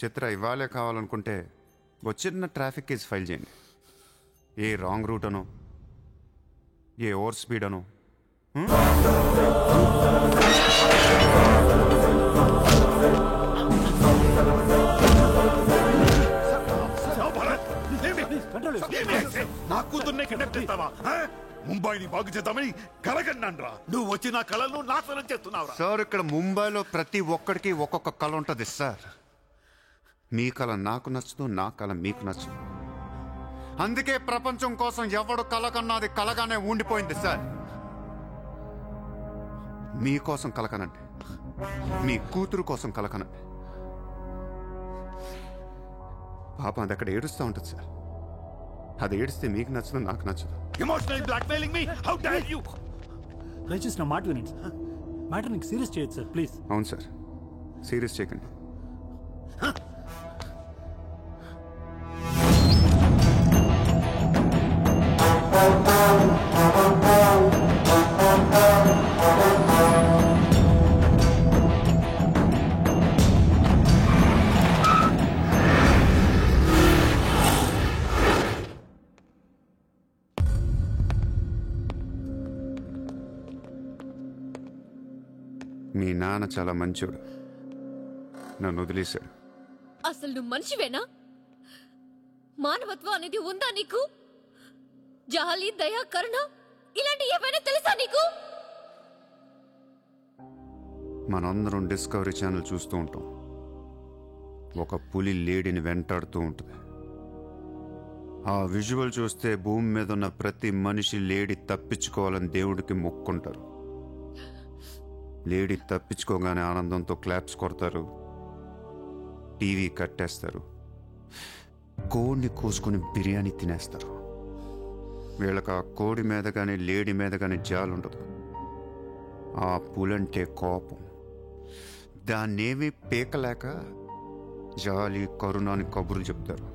చిత్ర ఇవ్వాలే కావాలనుకుంటే ఒక చిన్న ట్రాఫిక్ కేసు ఫైల్ చేయండి. ఏ రాంగ్ రూట్ అనో, ఏ ఓవర్ స్పీడ్ అనో. నా కూతుర్నే కిడ్నాప్ చేస్తావా? ముంబైని బాగు చేద్దామని కలగన్నాన్రా. నువ్వు వచ్చి నా కళను నాశనం చేస్తున్నావురా. సార్, ఇక్కడ ముంబైలో ప్రతి ఒక్కడికి ఒక్కొక్క కళ ఉంటుంది సార్. మీ కళ నాకు నచ్చదు, నా కళ మీకు నచ్చదు. అందుకే ప్రపంచం కోసం ఎవడు కళ కన్నా అది కలగానే ఉండిపోయింది సార్. మీకోసం కలకనండి, మీ కూతురు కోసం కలకనండి. పాపం అది అక్కడ ఏడుస్తూ ఉంటుంది సార్. అది ఏడిస్తే మీకు నచ్చదు, నాకు నచ్చదు. Emotional blackmailing me, how dare you? దయచేసి నా మాట వినండి సార్. మ్యాటర్ నీకు సీరియస్ చేయొచ్చు సార్, ప్లీజ్. అవును సార్, సీరియస్ చేయకండి. మీ నాన్న చాలా మంచోడు, నన్ను వదిలేశాడు. అసలు నువ్వు మనిషివేనా? మానవత్వం అనేది ఉందా నీకు? జాలి, దయ, కరుణ ఇలాంటి ఏమైనా తెలుసా నీకు? మనందరం డిస్కవరీ ఛానల్ చూస్తూ ఉంటాం. ఒక పులి లేడీని వెంటాడుతూ ఉంటుంది. ఆ విజువల్ చూస్తే భూమి మీద ఉన్న ప్రతి మనిషి లేడీ తప్పించుకోవాలని దేవుడికి మొక్కుంటారు. లేడీ తప్పించుకోగానే ఆనందంతో క్లాప్స్ కొడతారు, టీవీ కట్టేస్తారు, కోడిని కోసుకొని బిర్యానీ తినేస్తారు. వీళ్ళకి ఆ కోడి మీద కానీ లేడీ మీద కానీ జాలి ఉండదు. ఆ పులంటే కోపం. దాన్నేమీ పీకలేక జాలి, కరుణ అని కబుర్లు చెప్తారు.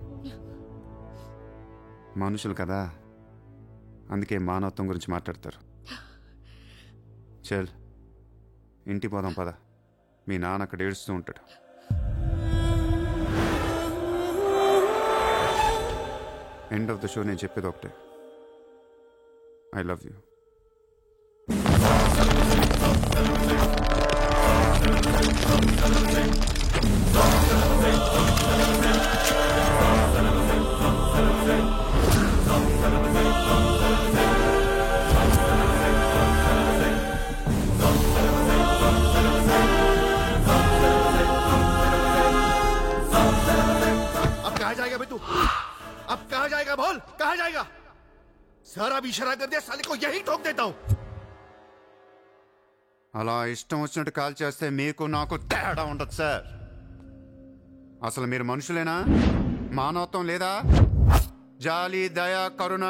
మనుషులు కదా, అందుకే మానవత్వం గురించి మాట్లాడతారు. చల్, ఇంటి పోదాం పద. మీ నాన్న అక్కడ ఏడుస్తూ ఉంటాడు. ఎండ్ ఆఫ్ ద షో నేను చెప్పేది ఒకటే, ఐ లవ్ యూ. अब कहाँ जाएगा बोल, कहाँ जाएगा? सर अब इशारा कर दिया, साले को यही ठोक देता हूँ. అలా ఇష్టం వచ్చినట్టు కాల్ చేస్తే మీకు నాకు తేడా ఉండదు సార్. అసలు మీరు మనుషులేనా? మానవత్వం లేదా? జాలి, దయ, కరుణ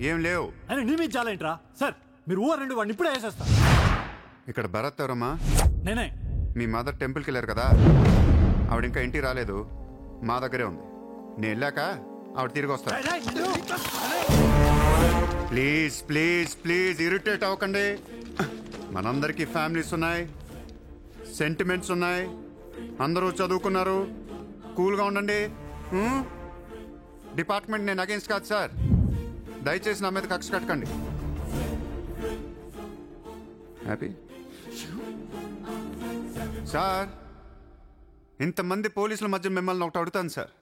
ఏం లేవు. అని నీ మీద జాలేంట్రా సార్? మీరు ఊరు రెండు వాడిని ఇప్పుడే వేసేస్తా. ఇక్కడ భరత్ ఎవరమ్మా? నేనే. మీ మదర్ టెంపుల్కి వెళ్ళారు కదా, ఆవిడ ఇంకా ఇంటికి రాలేదు, మా దగ్గరే ఉంది. నేను వెళ్ళాక ఆవిడ తిరిగి వస్తా. ప్లీజ్ ప్లీజ్ ప్లీజ్ ఇరిటేట్ అవ్వకండి. మనందరికీ ఫ్యామిలీస్ ఉన్నాయి, సెంటిమెంట్స్ ఉన్నాయి, అందరూ చదువుకున్నారు. కూల్గా ఉండండి. డిపార్ట్మెంట్ నేను అగేన్స్ట్ కాదు సార్. దయచేసి నా మీద కక్ష కట్టకండి. Happy sir? ఇంతమంది పోలీసుల మధ్య మిమ్మల్ని ఒకటి అడుగుతాను సార్.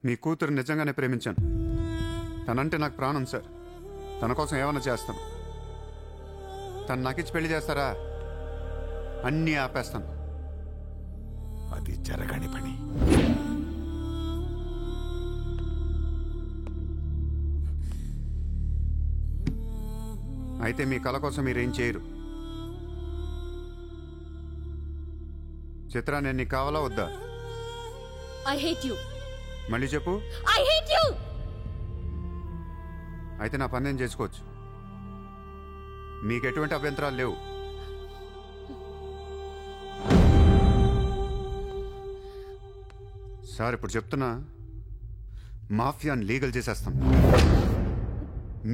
మీ కూతురు నిజంగానే ప్రేమించాను. తనంటే నాకు ప్రాణం సార్. తన కోసం ఏమైనా చేస్తాను. తను నాకిచ్చి పెళ్లి చేస్తారా? అన్నీ ఆపేస్తాను. అది జరగని పని. అయితే మీ కళ కోసం మీరేం చేయరు. చిత్ర, నేను నీకు కావాలా వద్దా? I hate you. మళ్ళీ చెప్పు. I hate you. అయితే నా పని నేను చేసుకోవచ్చు. మీకు ఎటువంటి అభ్యంతరాలు లేవు. సార్ ఇప్పుడు చెప్తున్నా, మాఫియాని లీగల్ చేసేస్తాను.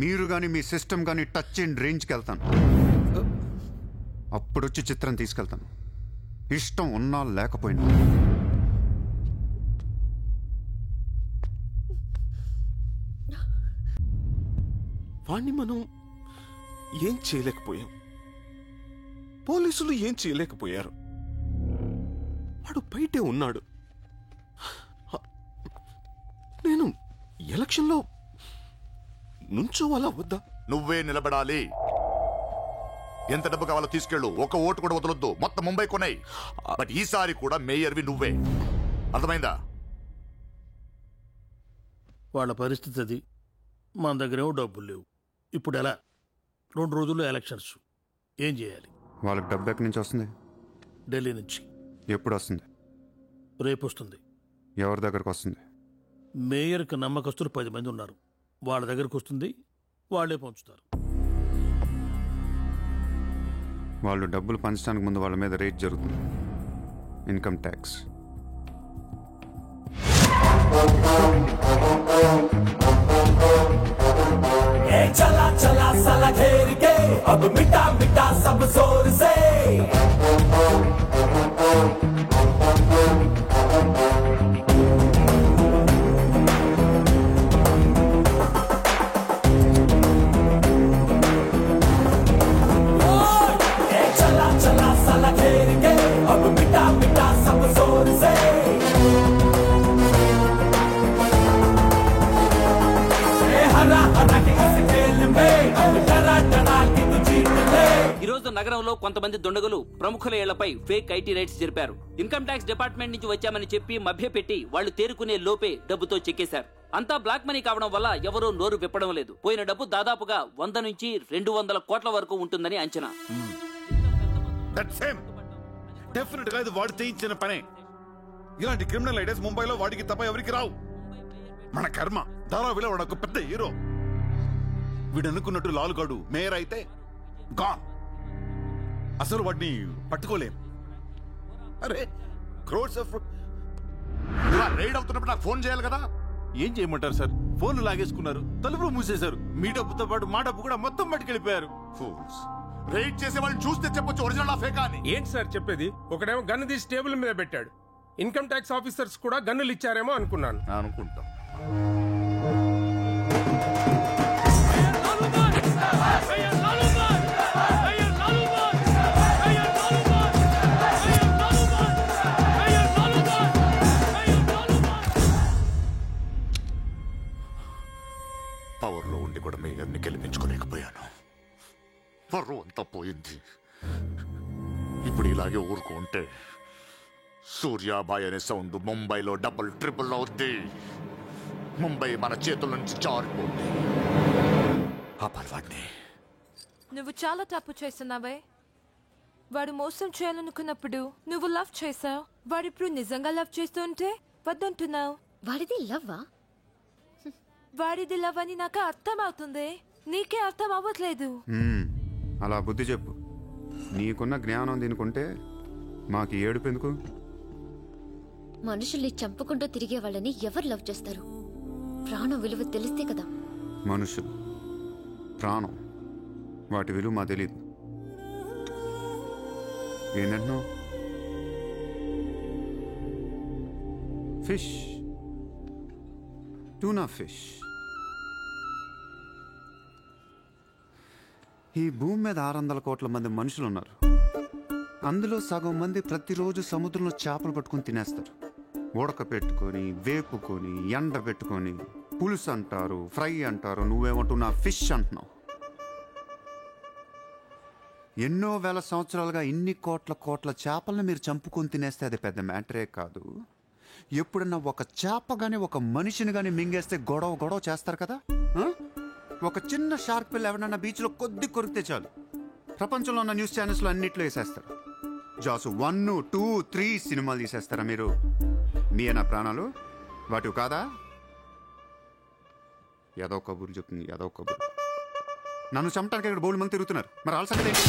మీరు కానీ మీ సిస్టమ్ కానీ టచ్ అండ్ రేంజ్కి వెళ్తాను. అప్పుడొచ్చి చిత్రం తీసుకెళ్తాను, ఇష్టం ఉన్నా లేకపోయినా. వాణ్ణి మనం ఏం చేయలేకపోయాం, పోలీసులు ఏం చేయలేకపోయారు. వాడు బయటే ఉన్నాడు. నేను ఎలక్షన్లో నుంచోవాలా వద్దా? నువ్వే నిలబడాలి. ఎంత డబ్బు కావాలో తీసుకెళ్ళు, ఒక ఓటు కూడా వదలొద్దు, మొత్తం ముంబై కొన్నాయి. బట్ ఈసారి కూడా మేయర్వి నువ్వే, అర్థమైందా? వాళ్ళ పరిస్థితి అది. మన దగ్గరేమో డబ్బులు లేవు. ఇప్పుడు ఎలా? 2 రోజుల్లో ఎలక్షన్స్. ఏం చేయాలి? వాళ్ళకి డబ్బు ఎక్కడి నుంచి వస్తుంది? ఢిల్లీ నుంచి. ఎప్పుడు వస్తుంది? రేపు వస్తుంది. ఎవరి దగ్గరకు వస్తుంది? మేయర్కి నమ్మకస్తులు 10 మంది ఉన్నారు. వాళ్ళ దగ్గరకు వస్తుంది, వాళ్ళే పంచుతారు. వాళ్ళు డబ్బులు పంచడానికి ముందు వాళ్ళ మీద రేట్ జరుగుతుంది, ఇన్కమ్ ట్యాక్స్. चला चला साला घेर के अब मिटा मिटा सब जोर से चला चला साला घेर के अब मिटा मिटा सब जोर से हरा हरा के इस खेल में अब डरा डरा के तू जीत ले. ఈరోజు నగరంలో కొంతమంది దుండగులు ప్రముఖుల ఇళ్లపై ఫేక్ ఐటీ రైట్స్ జరిపారు. ఇన్కమ్ ట్యాక్స్ డిపార్ట్మెంట్ నుంచి వచ్చామని చెప్పి మభ్యపెట్టి వాళ్లు తేరుకునే లోపే డబ్బుతో చెక్కేశారు. అంతా బ్లాక్ మనీ కావడం వల్ల ఎవరూ నోరు విప్పడం లేదు. పోయిన డబ్బు దాదాపుగా 100 నుంచి 200 కోట్ల వరకు ఉంటుందని అంచనా. డెఫినెట్ గా ఇది వాడు చేయించిన పనే. ఇలాంటి క్రిమినల్ ఐడియాస్ ముంబైలో వాడికి తప్ప ఎవరికి రావు. మన కర్మ, ధారావిలో వాడు ఒక పెద్ద హీరో. వీడు అనుకున్నట్టు లాలుగాడు మేయర్ అయితే గాన్. అసలు వాడిని పట్టుకోలేం. అరే క్రోర్స్ ఆఫ్ రైడ్ అవుతున్నప్పుడు నాకు ఫోన్ చేయాలి కదా. ఏం చేయమంటారు సార్? ఫోన్లు లాగేసుకున్నారు, తలుపులు మూసేశారు. మీ డబ్బుతో పాటు మా డబ్బు కూడా మొత్తం పట్టుకెళ్ళిపోయారు. రైడ్ చేసే వాళ్ళని చూస్తే చెప్పొచ్చు ఒరిజినల్ ఆ ఫేకా అని. ఏంటి సార్ చెప్పేది? ఒకడేమో గన్ను తీసి టేబుల్ మీద పెట్టాడు. ఇన్కమ్ ట్యాక్స్ ఆఫీసర్స్ కూడా గన్నులు ఇచ్చారేమో అనుకున్నాను. అనుకుంటా. పవర్లో ఉండి కూడా మేయర్ని గెలిపించుకోలేకపోయాను. పర్వం అంతా పోయింది. ఇప్పుడు ఇలాగే ఊరుకుంటే సూర్యాబాయ్ అనే సౌండ్ ముంబైలో డబుల్ ట్రిపుల్ అవుద్ది. ముంబై మన చేతుల నుంచి జారిపోద్ది. ఆపాలి వాడిని. నువ్వు చాలా తప్పు చేస్తున్నావే. వాడు మోసం చేయాలనుకున్నప్పుడు నువ్వు లవ్ చేసావు. వాడిప్పుడు నిజంగా లవ్ చేస్తుంటే వద్దంటున్నావు. వాడిది లవ్వా? వాడిది లవ్ అని నాకు అర్థం అవుతుంది, నీకే అర్థం అవ్వట్లేదు. అలా బుద్ధి చెప్పు. నీకున్న జ్ఞానం దీనికుంటే మాకు ఏడుపు ఎందుకు? మనుషుల్ని చంపుకుంటూ తిరిగే వాళ్ళని ఎవరు లవ్ చేస్తారు? ప్రాణం విలువ తెలిస్తే కదా. మనుషులు, ప్రాణం, వాటి విలువ మా తెలీదు. ఏంటంటున్నావు? Fish, tuna fish. ఈ భూమి మీద 600 కోట్ల మంది మనుషులు ఉన్నారు. అందులో సగం మంది ప్రతిరోజు సముద్రంలో చేపలు పట్టుకొని తినేస్తారు. ఉడక పెట్టుకొని, వేపుకొని, ఎండ పెట్టుకొని, పులుసు అంటారు, ఫ్రై అంటారు. నువ్వేమంటున్నా ఫిష్ అంటున్నావు. ఎన్నో వేల సంవత్సరాలుగా ఇన్ని కోట్ల చేపలను మీరు చంపుకొని తినేస్తే అది పెద్ద మ్యాటరే కాదు. ఎప్పుడన్నా ఒక చేప కానీ ఒక మనిషిని కానీ మింగేస్తే గొడవ చేస్తారు కదా. ఒక చిన్న షార్క్ పిల్ల ఎవరన్నా బీచ్లో కొద్ది కొరికితే చాలు, ప్రపంచంలో ఉన్న న్యూస్ ఛానల్స్లో అన్నిట్లో వేసేస్తారు. జాసు 1, 2, 3 సినిమాలు తీసేస్తారా మీరు? మీ నా ప్రాణాలు వాటివి కాదా? ఏదో కబుర్లు చెప్తుంది, ఏదో కబుర్లు. నన్ను చంపడానికి ఇక్కడ బోల్డ్ మంది తిరుగుతున్నారు. మరి వాళ్ళ సంగతి ఏంటి?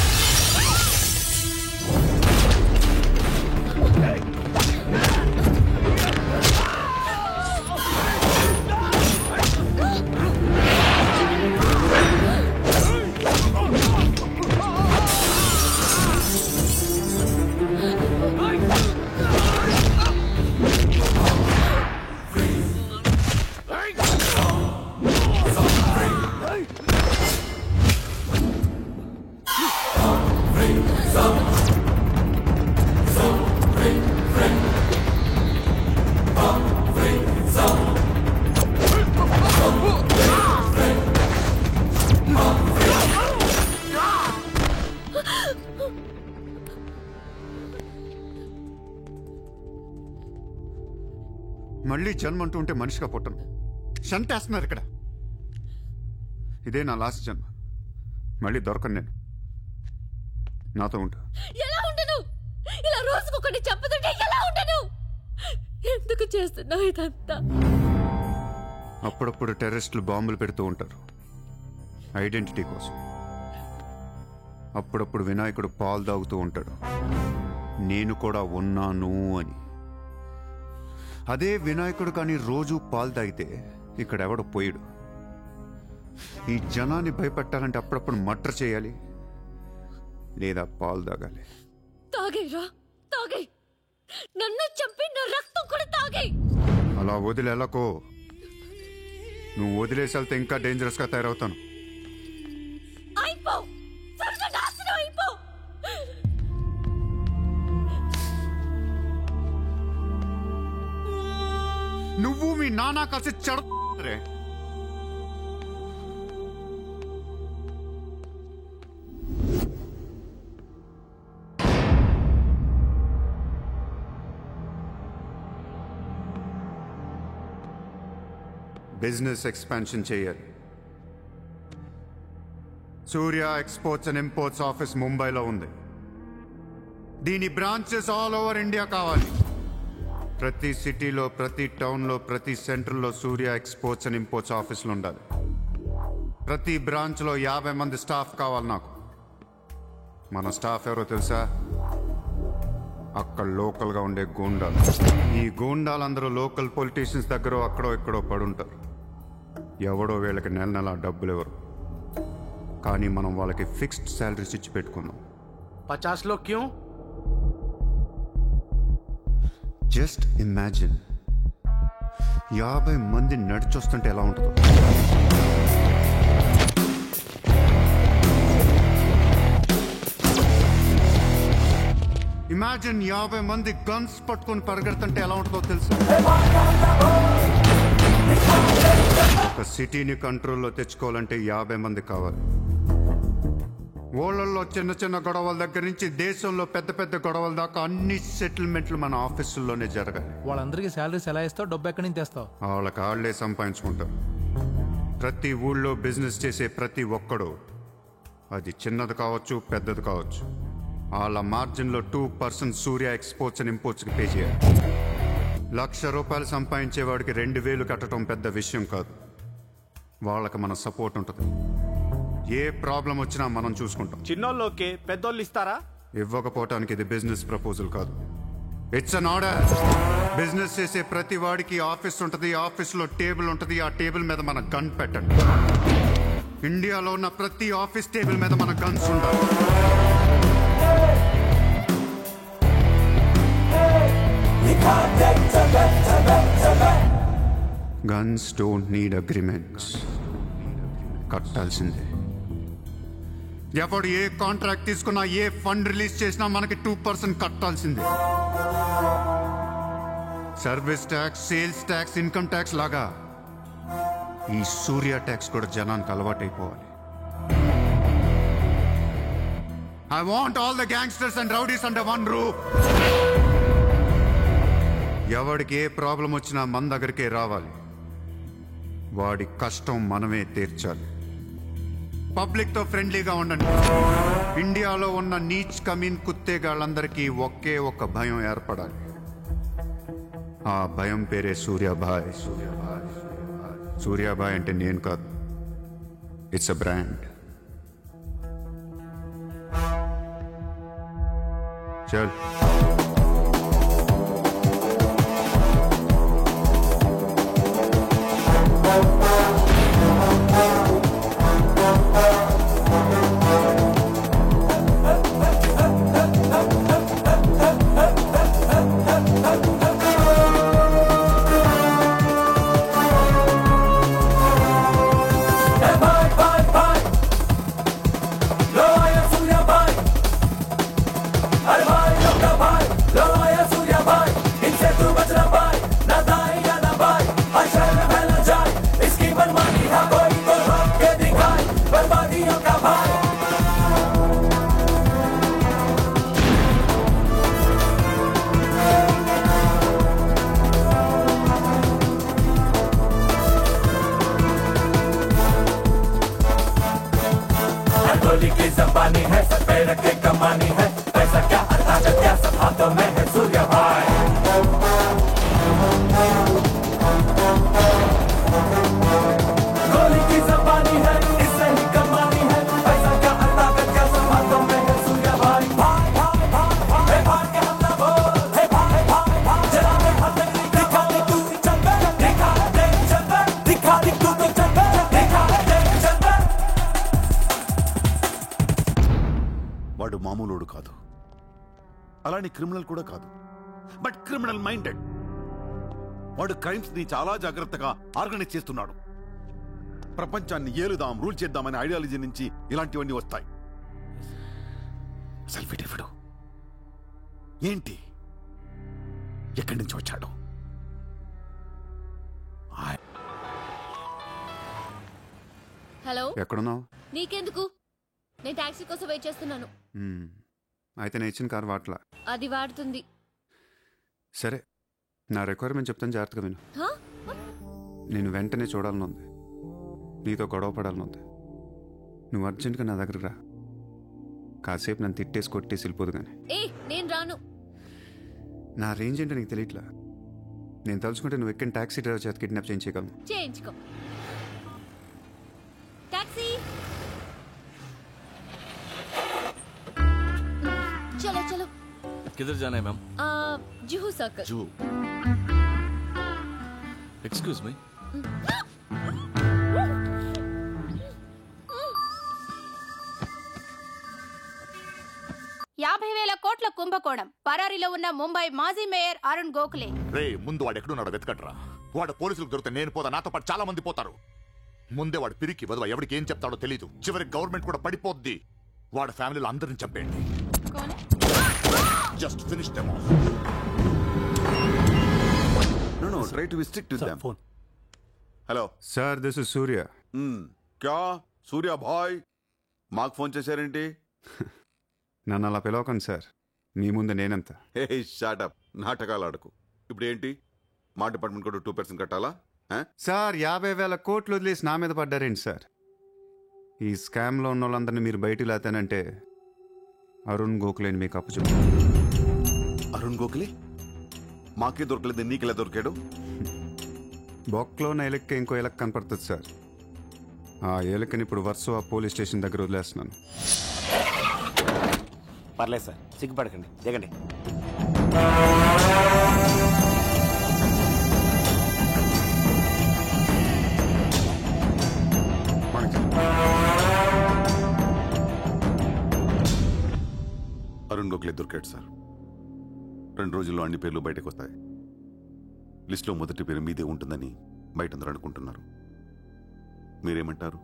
మళ్ళీ జన్మ అంటూ ఉంటే మనిషిగా పుట్టను. చంపేస్తున్నారు ఇక్కడ. ఇదే నా లాస్ట్ జన్మ. మళ్ళీ దొరకను నేను. నాతో ఉంటా. ఎలా ఉండను? ఇలా రోజుకొకటి చంపుతుంటే ఎలా ఉండను? ఎందుకు చేస్తున్నావు ఇదంతా? అప్పుడప్పుడు టెర్రరిస్టులు బాంబులు పెడుతూ ఉంటారు ఐడెంటిటీ కోసం. అప్పుడప్పుడు వినాయకుడు పాలు తాగుతూ ఉంటాడు, నేను కూడా ఉన్నాను అని. అదే వినాయకుడు కానీ రోజు పాలు తాగితే ఇక్కడెవడు పోయాడు. ఈ జనాన్ని భయపెట్టాలంటే అప్పుడప్పుడు మర్డర్ చేయాలి, లేదా పాలు తాగాలి. తాగేరా, తాగే. నన్ను చంపి నా రక్తం కూడా తాగే. అలా వదిలేలాకో. నువ్వు వదిలేసి వెళ్తే ఇంకా డేంజరస్ గా తయారవుతాను. అయిపో, సర్వనాశనం అయిపో. నువ్వు మీ నాన్న కలిసి చెడరే. బిజినెస్ ఎక్స్పాన్షన్ చేయాలి. సూర్య ఎక్స్పోర్ట్స్ అండ్ ఇంపోర్ట్స్ ఆఫీస్ ముంబైలో ఉంది. దీని బ్రాంచెస్ ఆల్ ఓవర్ ఇండియా కావాలి. ప్రతి సిటీలో, ప్రతి టౌన్లో, ప్రతి సెంటర్లో సూర్య ఎక్స్పోర్ట్స్ అండ్ ఇంపోర్ట్స్ ఆఫీసులు ఉండాలి. ప్రతి బ్రాంచ్లో 50 మంది స్టాఫ్ కావాలి నాకు. మన స్టాఫ్ ఎవరో తెలుసా? అక్కడ లోకల్గా ఉండే గూండాలు. ఈ గూండాలందరూ లోకల్ పొలిటీషియన్స్ దగ్గర అక్కడో ఇక్కడో పడుంటారు. ఎవడో వీళ్ళకి నెల నెల డబ్బులు ఎవరు, కానీ మనం వాళ్ళకి ఫిక్స్డ్ శాలరీస్ ఇచ్చి పెట్టుకున్నాం. 50 लोग क्यों? జస్ట్ ఇమాజిన్ 50 మంది నడిచొస్తుంటే ఎలా ఉంటుందో. ఇమాజిన్ 50 మంది గన్స్ పట్టుకొని పరిగెడుతుంటే ఎలా ఉంటుందో తెలుసు. ఒక సిటీని కంట్రోల్లో తెచ్చుకోవాలంటే 50 మంది కావాలి. ఊళ్ళల్లో చిన్న చిన్న గొడవల దగ్గర నుంచి దేశంలో పెద్ద పెద్ద గొడవల దాకా అన్ని సెటిల్మెంట్లు మన ఆఫీసుల్లోనే జరగాలి. వాళ్ళందరికీ శాలరీస్ ఎలా ఇస్తావు? డబ్బు ఎక్కడి నుంచి తెస్తావు? వాళ్ళకి వాళ్ళే సంపాదించుకుంటారు. ప్రతి ఊళ్ళో బిజినెస్ చేసే ప్రతి ఒక్కడు, అది చిన్నది కావచ్చు పెద్దది కావచ్చు, వాళ్ళ మార్జిన్లో 2% సూర్య ఎక్స్పోర్ట్స్ అండ్ ఇంపోర్ట్స్కి పే చేయాలి. ₹1,00,000 సంపాదించేవాడికి 2,000 కట్టడం పెద్ద విషయం కాదు. వాళ్ళకి మన సపోర్ట్ ఉంటుంది. ఏ ప్రాబ్లం వచ్చినా మనం చూసుకుంటాం. చిన్నోళ్ళు ఓకే, పెద్దోళ్ళు ఇస్తారా? ఇవ్వకపోవటానికి ఇది బిజినెస్ ప్రపోజల్ కాదు, ఇట్స్ అన్ ఆర్డర్. బిజినెస్ చేసే ప్రతి వాడికి ఆఫీస్ ఉంటుంది, ఆఫీస్లో టేబుల్ ఉంటుంది. ఆ టేబుల్ మీద మన గన్ పెట్టండి. ఇండియాలో ఉన్న ప్రతి ఆఫీస్ టేబుల్ మీద మన గన్స్ ఉండాలి. Guns don't need agreements. కట్టాల్సిందే. ఎవడు ఏ కాంట్రాక్ట్ తీసుకున్నా, ఏ ఫండ్ రిలీజ్ చేసినా మనకి 2% కట్టాల్సిందే. Service tax, sales tax, income tax లాగా ఈ సూర్య ట్యాక్స్ కూడా జనానికి అలవాటైపోవాలి. I want all the gangsters and rowdies under one roof. ఎవడికి ఏ ప్రాబ్లం వచ్చినా మన దగ్గరికే రావాలి. వాడి కష్టం మనమే తీర్చాలి. పబ్లిక్ తో ఫ్రెండ్లీగా ఉండండి. ఇండియాలో ఉన్న నీచ్ కమీన్ కుత్తేగాళ్ళందరికీ ఒకే ఒక భయం ఏర్పడాలి. ఆ భయం పేరే సూర్యాభాయ్. సూర్యాబాయ్ అంటే నేను కాదు, ఇట్స్ అ బ్రాండ్. చల్. गोली की जबानी है, सर पे रखे कमानी है, पैसा क्या ताकत क्या सब हाथों में है सूर्या भाई. गोली की जबानी है, इससे ही कमानी है, पैसा क्या ताकत क्या सब हाथों में है सूर्या भाई. भाई भाई भाई भाई भाई के हम ना बोल, हे भाई भाई भाई जरा मैं हाथ में दिखा दे तू चल बे, दिखा दे चल बे, दिखा दे तू तो चल बे, दिखा दे चल बे. వాడు మామూలుడు కాదు, అలాని క్రిమినల్ కూడా కాదు, బట్ క్రిమినల్ మైండెడ్. వాడు క్రైమ్స్ ని చాలా జాగ్రత్తగా ఆర్గనైజ్ చేస్తున్నాడు. ప్రపంచాన్ని ఏలుదాం, రూల్ చేద్దామనే ఐడియాలజీ నుంచి ఇలాంటివన్నీ వస్తాయి. సెల్ఫీ ఏంటి, ఎక్కడి నుంచి వచ్చాడు? హలో, ఎక్కడున్నావు? నీకెందుకు? నేను టాక్సీ కోసం వెయిట్ చేస్తున్నాను. అయితే నేను ఇచ్చిన కారు వాట్లా. అది వాడుతుంది. సరే, నా రిక్వైర్మెంట్ చెప్తాను, జాగ్రత్తగా విను. హా? నేను వెంటనే చూడాలనుంది, నీతో గొడవ పడాలనుంది. నువ్వు అర్జెంట్గా నా దగ్గర రా. కాసేపు నన్ను తిట్టేసి కొట్టేసి వెళ్ళిపోదు కానీ. నేను రాను. నా రేంజ్ ఏంటో నీకు తెలియట్లా. నేను తలుచుకుంటే నువ్వు ఎక్కిన టాక్సీ డ్రైవర్ చేత కిడ్నాప్ చేయించగలను. చేయించుకో. టాక్సీ चलो चलो. किधर जाना है ma'am? Juhu circle. Juhu. Excuse me. కోట్ల కుంభకోణం. పరారీలో ఉన్న ముంబై మాజీ మేయర్ అరుణ్ గోఖలే. రే, ముందు వాడు ఎక్కడున్నాడో వెతకట్రా. వాడు పోలీసులకు దొరికితే నేను పోతా, నాతో పాటు చాలా మంది పోతారు. ముందే వాడు పిరికి వదవ, ఎవరికి ఏం చెప్తాడో తెలీదు. చివరికి గవర్నమెంట్ కూడా పడిపోద్ది. వాడి ఫ్యామిలీలో అందరిని చంపేయండి. Just finish them off. No, try to be strict with them. Hello sir, this is Surya. క్యా సూర్య భాయ్, మాకు ఫోన్ చేశారేంటి? నన్ను అలా పిలవకండి సార్, మీ ముందు నేనంత. హే షాటప్, నాటకాలు ఆడకు. ఇప్పుడు ఏంటి, మా డిపార్ట్మెంట్ కూడా 2% కట్టాలా? సార్, 50,000 కోట్లు వదిలేసి నా మీద పడ్డారేంటి సార్? ఈ స్కామ్లో ఉన్న వాళ్ళందరినీ మీరు బయటికి లేతానంటే అరుణ్ గోఖలేని మీకు అప్పు చెప్పు. అరుణ్ గోఖలే మాకే దొరకలేదు, నీకెలా దొరికాడు? బొక్కలో ఉన్న ఎలక్కే ఇంకో ఎలక్ కనపడుతుంది సార్. ఆ ఎలకని ఇప్పుడు వర్సోవా పోలీస్ స్టేషన్ దగ్గర వదిలేస్తున్నాను. పర్లేదు సార్, సిగ్గుపడకండి, దిగండి. అరుణ్ గోఖలే దొరికాడు సార్. 2 రోజుల్లో అన్ని పేర్లు బయటకు వస్తాయి. లిస్టులో మొదటి పేరు మీదే ఉంటుందని బయట అందరూ అనుకుంటున్నారు. మీరేమంటారు?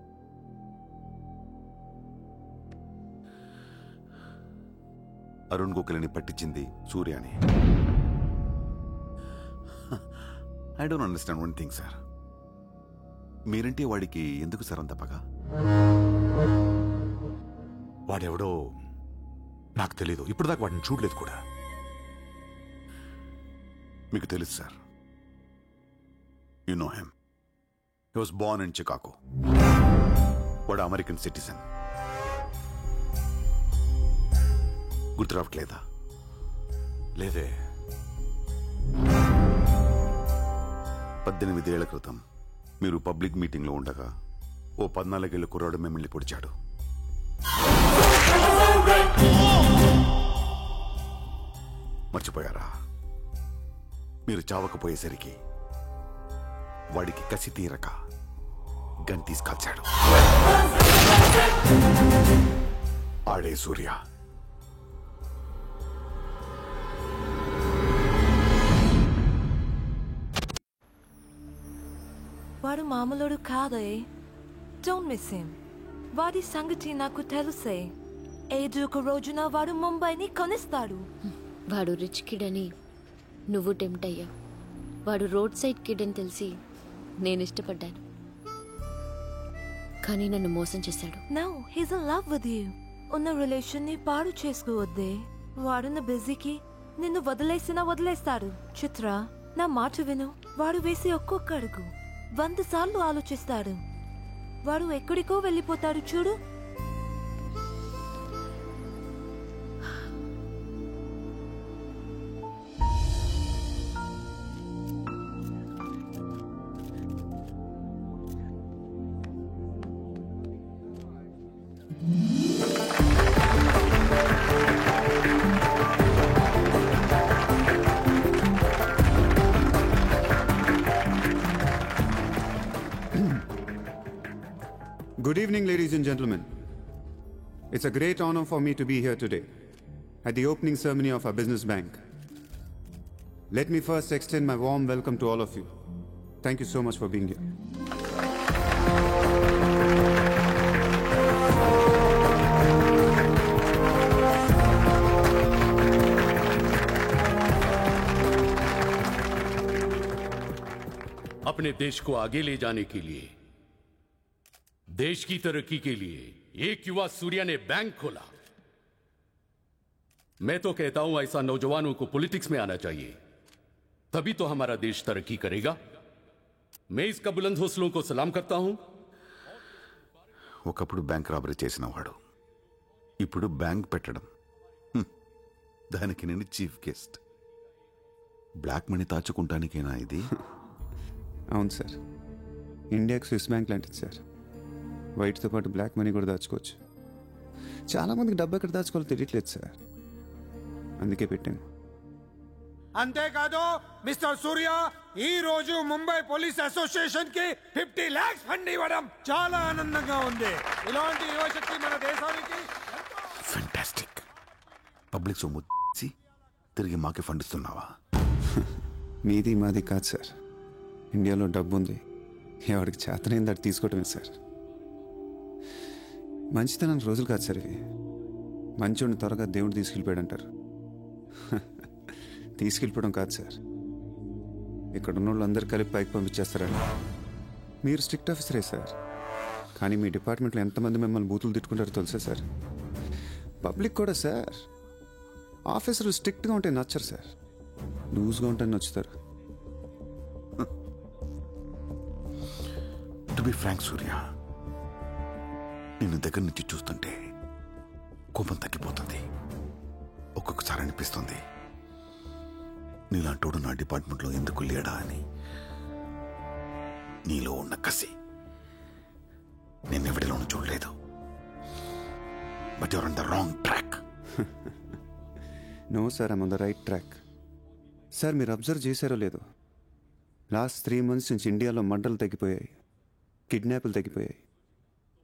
అరుణ్ గోఖలేని పట్టించింది సూర్యాని. I don't understand one thing sir. మీరంటే వాడికి ఎందుకు సార్ అంత పగ? వాడెవడో నాకు తెలీదు, ఇప్పుడు దాకా వాడిని చూడలేదు కూడా. మీకు తెలుసు sir. You know him. He was Born in Chicago. వాడు అమెరికన్ సిటిజన్. గుర్తు రావట్లేదా? లేదే. 18 ఏళ్ల క్రితం మీరు పబ్లిక్ మీటింగ్లో ఉండగా ఓ 14 ఏళ్ల కుర్రాడు మిమ్మల్ని పొడిచాడు. మర్చిపోయారా? మీరు చావకపోయేసరికి వాడికి కసి తీరక గన్ తీసుకాల్చాడు. ఆడే సూర్య. వాడు మామూలుడు కాదే. Don't miss him. వాడి సంగతి నాకు తెలుసే. ఏదో ఒక రోజున వాడు ముంబైని కొనిస్తాడు. వాడు రిచ్ కిడ్ అని నువ్వు టెంప్ట్ అయ్యా. వాడు రోడ్ సైడ్ కిడ్ అని తెలిసి నేను ఇష్టపడ్డాను, కానీ నన్ను మోసం చేశాడు. No, he's in love with you. ఉన్న రిలేషన్ ని పాడు చేసుకోవద్దే. వాడున్న బిజీకి నిన్ను వదిలేస్తాడు. చిత్ర, నా మాట విను. వాడు వేసి ఒక్కొక్క అడుగు 100 సార్లు ఆలోచిస్తాడు. వాడు ఎక్కడికో వెళ్ళిపోతాడు చూడు. Good evening, ladies and gentlemen. It's a great honor for me to be here today at the opening ceremony of our business bank. Let me first extend my warm welcome to all of you. Thank you so much for being here. अपने देश को आगे ले जाने के लिए, देश की तरक्की के लिए एक युवा सूर्या ने बैंक खोला। मैं तो कहता हूं ऐसा नौजवानों को पॉलिटिक्स में आना चाहिए, तभी तो हमारा देश तरक्की करेगा। मैं इसका बुलंद हौसलों को सलाम करता हूं। ఒకప్పుడు బ్యాంక్ రాబరీ చేసిన వాడు ఇప్పుడు బ్యాంక్ పెట్టడం, దానికి నేను చీఫ్ గెస్ట్. బ్లాక్ మనీ దాచుకుంటానికేనా ఇది? అవును సార్, ఇండియాకి స్విస్ బ్యాంక్ లాంటిది సార్. వైట్తో పాటు బ్లాక్ మనీ కూడా దాచుకోవచ్చు. చాలామందికి డబ్బు ఎక్కడ దాచుకోవాలో తెలియట్లేదు సార్, అందుకే పెట్టాను. అంతేకాదు మిస్టర్ సూర్య, ఈ రోజు ముంబై పోలీస్ అసోసియేషన్ కి 50 lakhs ఫండ్ ఇవ్వడం చాలా ఆనందంగా ఉంది. ఇలాంటి యువశక్తి మన దేశానికి ఫెంటాస్టిక్. పబ్లిక్ సొమ్ము తిరిగి మాకే ఫండ్ ఇస్తున్నావా? మీది మాది కాదు సార్, ఇండియాలో డబ్బు ఉంది, ఎవరికి చేతనైంది అది తీసుకోవటమే సార్. మంచితనానికి రోజులు కాదు సార్ ఇవి. మంచోడిని త్వరగా దేవుడు తీసుకెళ్ళిపోయాడు అంటారు. తీసుకెళ్ళిపోవడం కాదు సార్, ఇక్కడ ఉన్న వాళ్ళు అందరు కలిపి పైకి పంపించేస్తారండి. మీరు స్ట్రిక్ట్ ఆఫీసరే సార్, కానీ మీ డిపార్ట్మెంట్లో ఎంతమంది మిమ్మల్ని బూతులు తిట్టుకుంటారో తెలుసా సార్? పబ్లిక్ కూడా సార్. ఆఫీసర్లు స్ట్రిక్ట్గా ఉంటే నచ్చరు సార్, లూజ్గా ఉంటే నచ్చుతారు. టు బి ఫ్రాంక్ సూర్య, నిన్ను దగ్గర నుంచి చూస్తుంటే కోపం తగ్గిపోతుంది. ఒక్కొక్కసారి అనిపిస్తుంది నీలాంటోడు నా డిపార్ట్మెంట్లో ఎందుకు లేడా అని. నీలో ఉన్న కసి నేనెవడిలోనూ చూడలేదు. But your on the wrong track. No sir, I'm on the right track. Sir, మీరు అబ్జర్వ్ చేశారో లేదో, లాస్ట్ 3 months నుంచి ఇండియాలో మర్డర్లు తగ్గిపోయాయి, కిడ్నాప్లు తగ్గిపోయాయి,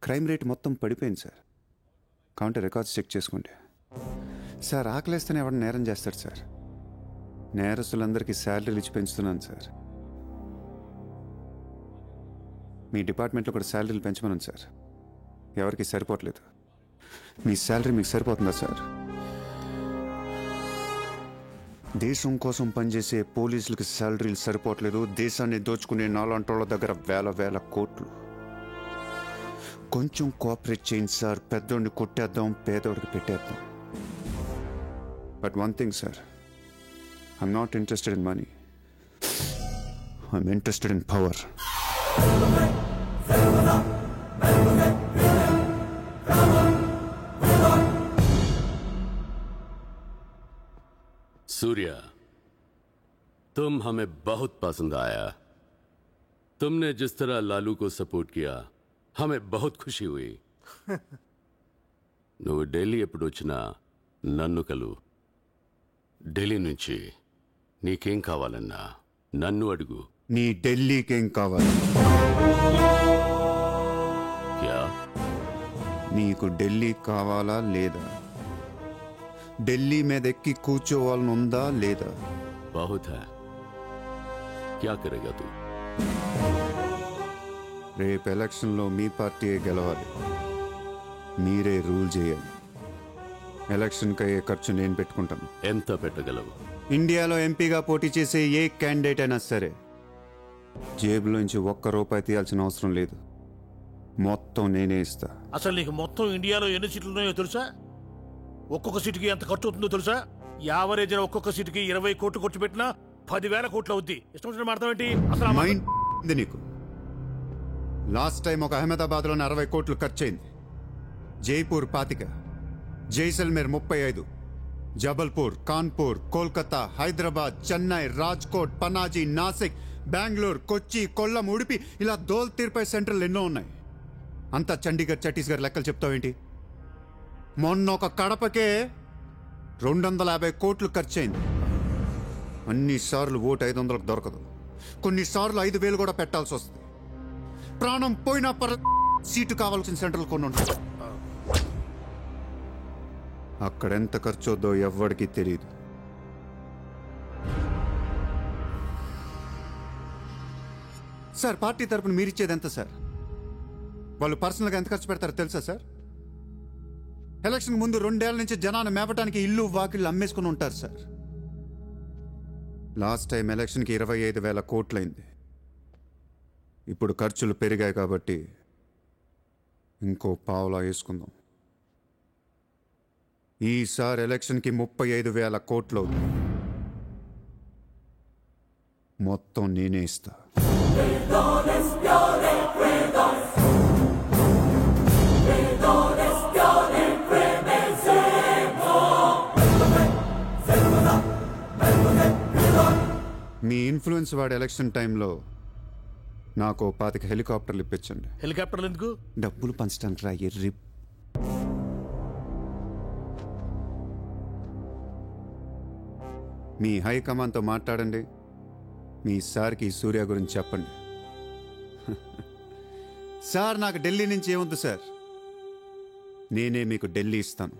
క్రైమ్ రేట్ మొత్తం పడిపోయింది సార్. కౌంటర్ రికార్డ్స్ చెక్ చేసుకోండి సార్. ఆకలేస్తేనే ఎవడ నేరం చేస్తాడు సార్. నేరస్తులందరికీ శాలరీలు ఇచ్చి పెంచుతున్నాను సార్. మీ డిపార్ట్మెంట్లో కూడా శాలరీలు పెంచమన్నాను సార్, ఎవరికి సరిపోవట్లేదు. మీ శాలరీ మీకు సరిపోతుందా సార్? దేశం కోసం పనిచేసే పోలీసులకి శాలరీలు సరిపోవట్లేదు, దేశాన్ని దోచుకునే నాలాంటోళ్ళ దగ్గర వేల కోట్లు. కొంచెం కోఆపరేట్ చేయండి సార్, పెద్దోడిని కొట్టేద్దాం, పేదోడికి పెట్టేద్దాం. But one thing sir, I'm not interested in money, I'm interested in power. Surya, तुम हमें बहुत पसंद आया। तुमने जिस तरह लालू को सपोर्ट किया हमें बहुत खुशी हुई నువ్వు ఢిల్లీ ఎప్పుడు వచ్చినా నన్ను కలు ఢిల్లీ నుంచి నీకేం కావాలన్నా నన్ను అడుగు నీ ఢిల్లీకేం కావాలి క్యా నీకు ఢిల్లీ కావాలా లేదా ఢిల్లీ మీద ఎక్కి కూర్చోవాలని ఉందా లేదా बहुत है क्या करेगा तू రేపు ఎలక్షన్లో మీ పార్టీయే గెలవాలి మీరే రూల్ చేయాలి ఎలక్షన్కి అయ్యే ఖర్చు నేను పెట్టుకుంటాను ఎంత పెట్టగలవు ఇండియాలో ఎంపీగా పోటీ చేసే ఏ క్యాండిడేట్ అయినా సరే జేబులోంచి ₹1 తీయాల్సిన అవసరం లేదు మొత్తం నేనే ఇస్తా అసలు నీకు మొత్తం ఇండియాలో ఎన్ని సీట్లు ఉన్నాయో తెలుసా ఒక్కొక్క సీటుకి ఎంత ఖర్చు అవుతుందో తెలుసా యావరేజ్ ఒక్కొక్క సీటుకి 20 కోట్లు ఖర్చు పెట్టినా 10,000 కోట్లు అవుద్ది ఇష్టం వచ్చిన మాట్లాడేంటి అసలు మైండ్ ఉంది నీకు లాస్ట్ టైం ఒక అహ్మదాబాద్లోనే 60 కోట్లు ఖర్చయింది జైపూర్ 25 జైసల్మేర్ 35 జబల్పూర్ కాన్పూర్ కోల్కతా హైదరాబాద్ చెన్నై రాజ్కోట్ పనాజీ నాసిక్ బెంగళూరు కొచ్చి కొల్లం ఉడిపి ఇలా దోల్ తీర్పై సెంటర్లు ఎన్నో ఉన్నాయి అంతా చండీగఢ్ ఛత్తీస్గఢ్ లెక్కలు చెప్తావేంటి మొన్న ఒక కడపకే 250 కోట్లు ఖర్చయింది అన్నిసార్లు ఓటు 500కు దొరకదు కొన్నిసార్లు 5,000 కూడా పెట్టాల్సి వస్తుంది ప్రాణం పోయినా సీటు కావాల్సిన సెంటర్లు కొన్ని ఉంటాయి అక్కడెంత ఖర్చొద్దో ఎవ్వడికి తెలియదు సార్ పార్టీ తరపున మీరిచ్చేది ఎంత సార్ వాళ్ళు పర్సనల్గా ఎంత ఖర్చు పెడతారో తెలుసా సార్ ఎలక్షన్ ముందు 2 ఏళ్ల నుంచి జనాన్ని మేపటానికి ఇల్లు వాకిళ్ళు అమ్మేసుకుని ఉంటారు సార్ లాస్ట్ టైం ఎలక్షన్కి 25,000 కోట్లయింది ఇప్పుడు ఖర్చులు పెరిగాయి కాబట్టి ఇంకో పావులా వేసుకుందాం ఈసారి ఎలక్షన్కి 35,000 కోట్లు అవుతుంది మొత్తం నేనే ఇస్తా మీ ఇన్ఫ్లుయెన్స్ వాడే ఎలక్షన్ టైంలో నాకు 25 హెలికాప్టర్లు ఇప్పించండి హెలికాప్టర్లు ఎందుకు డబ్బులు పంచడానికి రా ఎర్రి మీ హైకమాండ్తో మాట్లాడండి మీ సార్కి సూర్య గురించి చెప్పండి సార్ నాకు ఢిల్లీ నుంచి ఏముంది సార్ నేనే మీకు ఢిల్లీ ఇస్తాను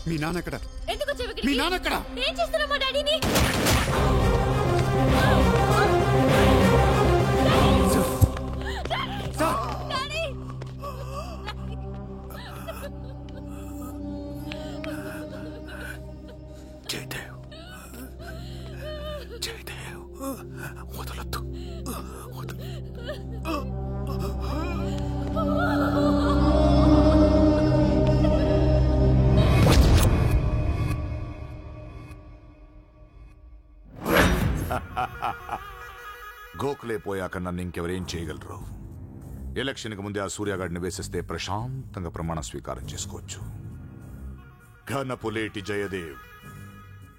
మీ నాన్న ఎక్కడ ఎందుకు వచ్చావు ఇక్కడికి? మీ నాన్న ఎక్కడ? ఏం చేస్తున్నావు మా డాడీని? డాడీ! జయదేవ్ జయదేవ్ వదలొద్దు గోఖలే పోయాక నన్ను ఇంకెవరేం చేయగలరు ఎలక్షన్కి ముందే ఆ సూర్యగాడిని వేసేస్తే ప్రశాంతంగా ప్రమాణ స్వీకారం చేసుకోవచ్చు ఘనపులేటి జయదేవ్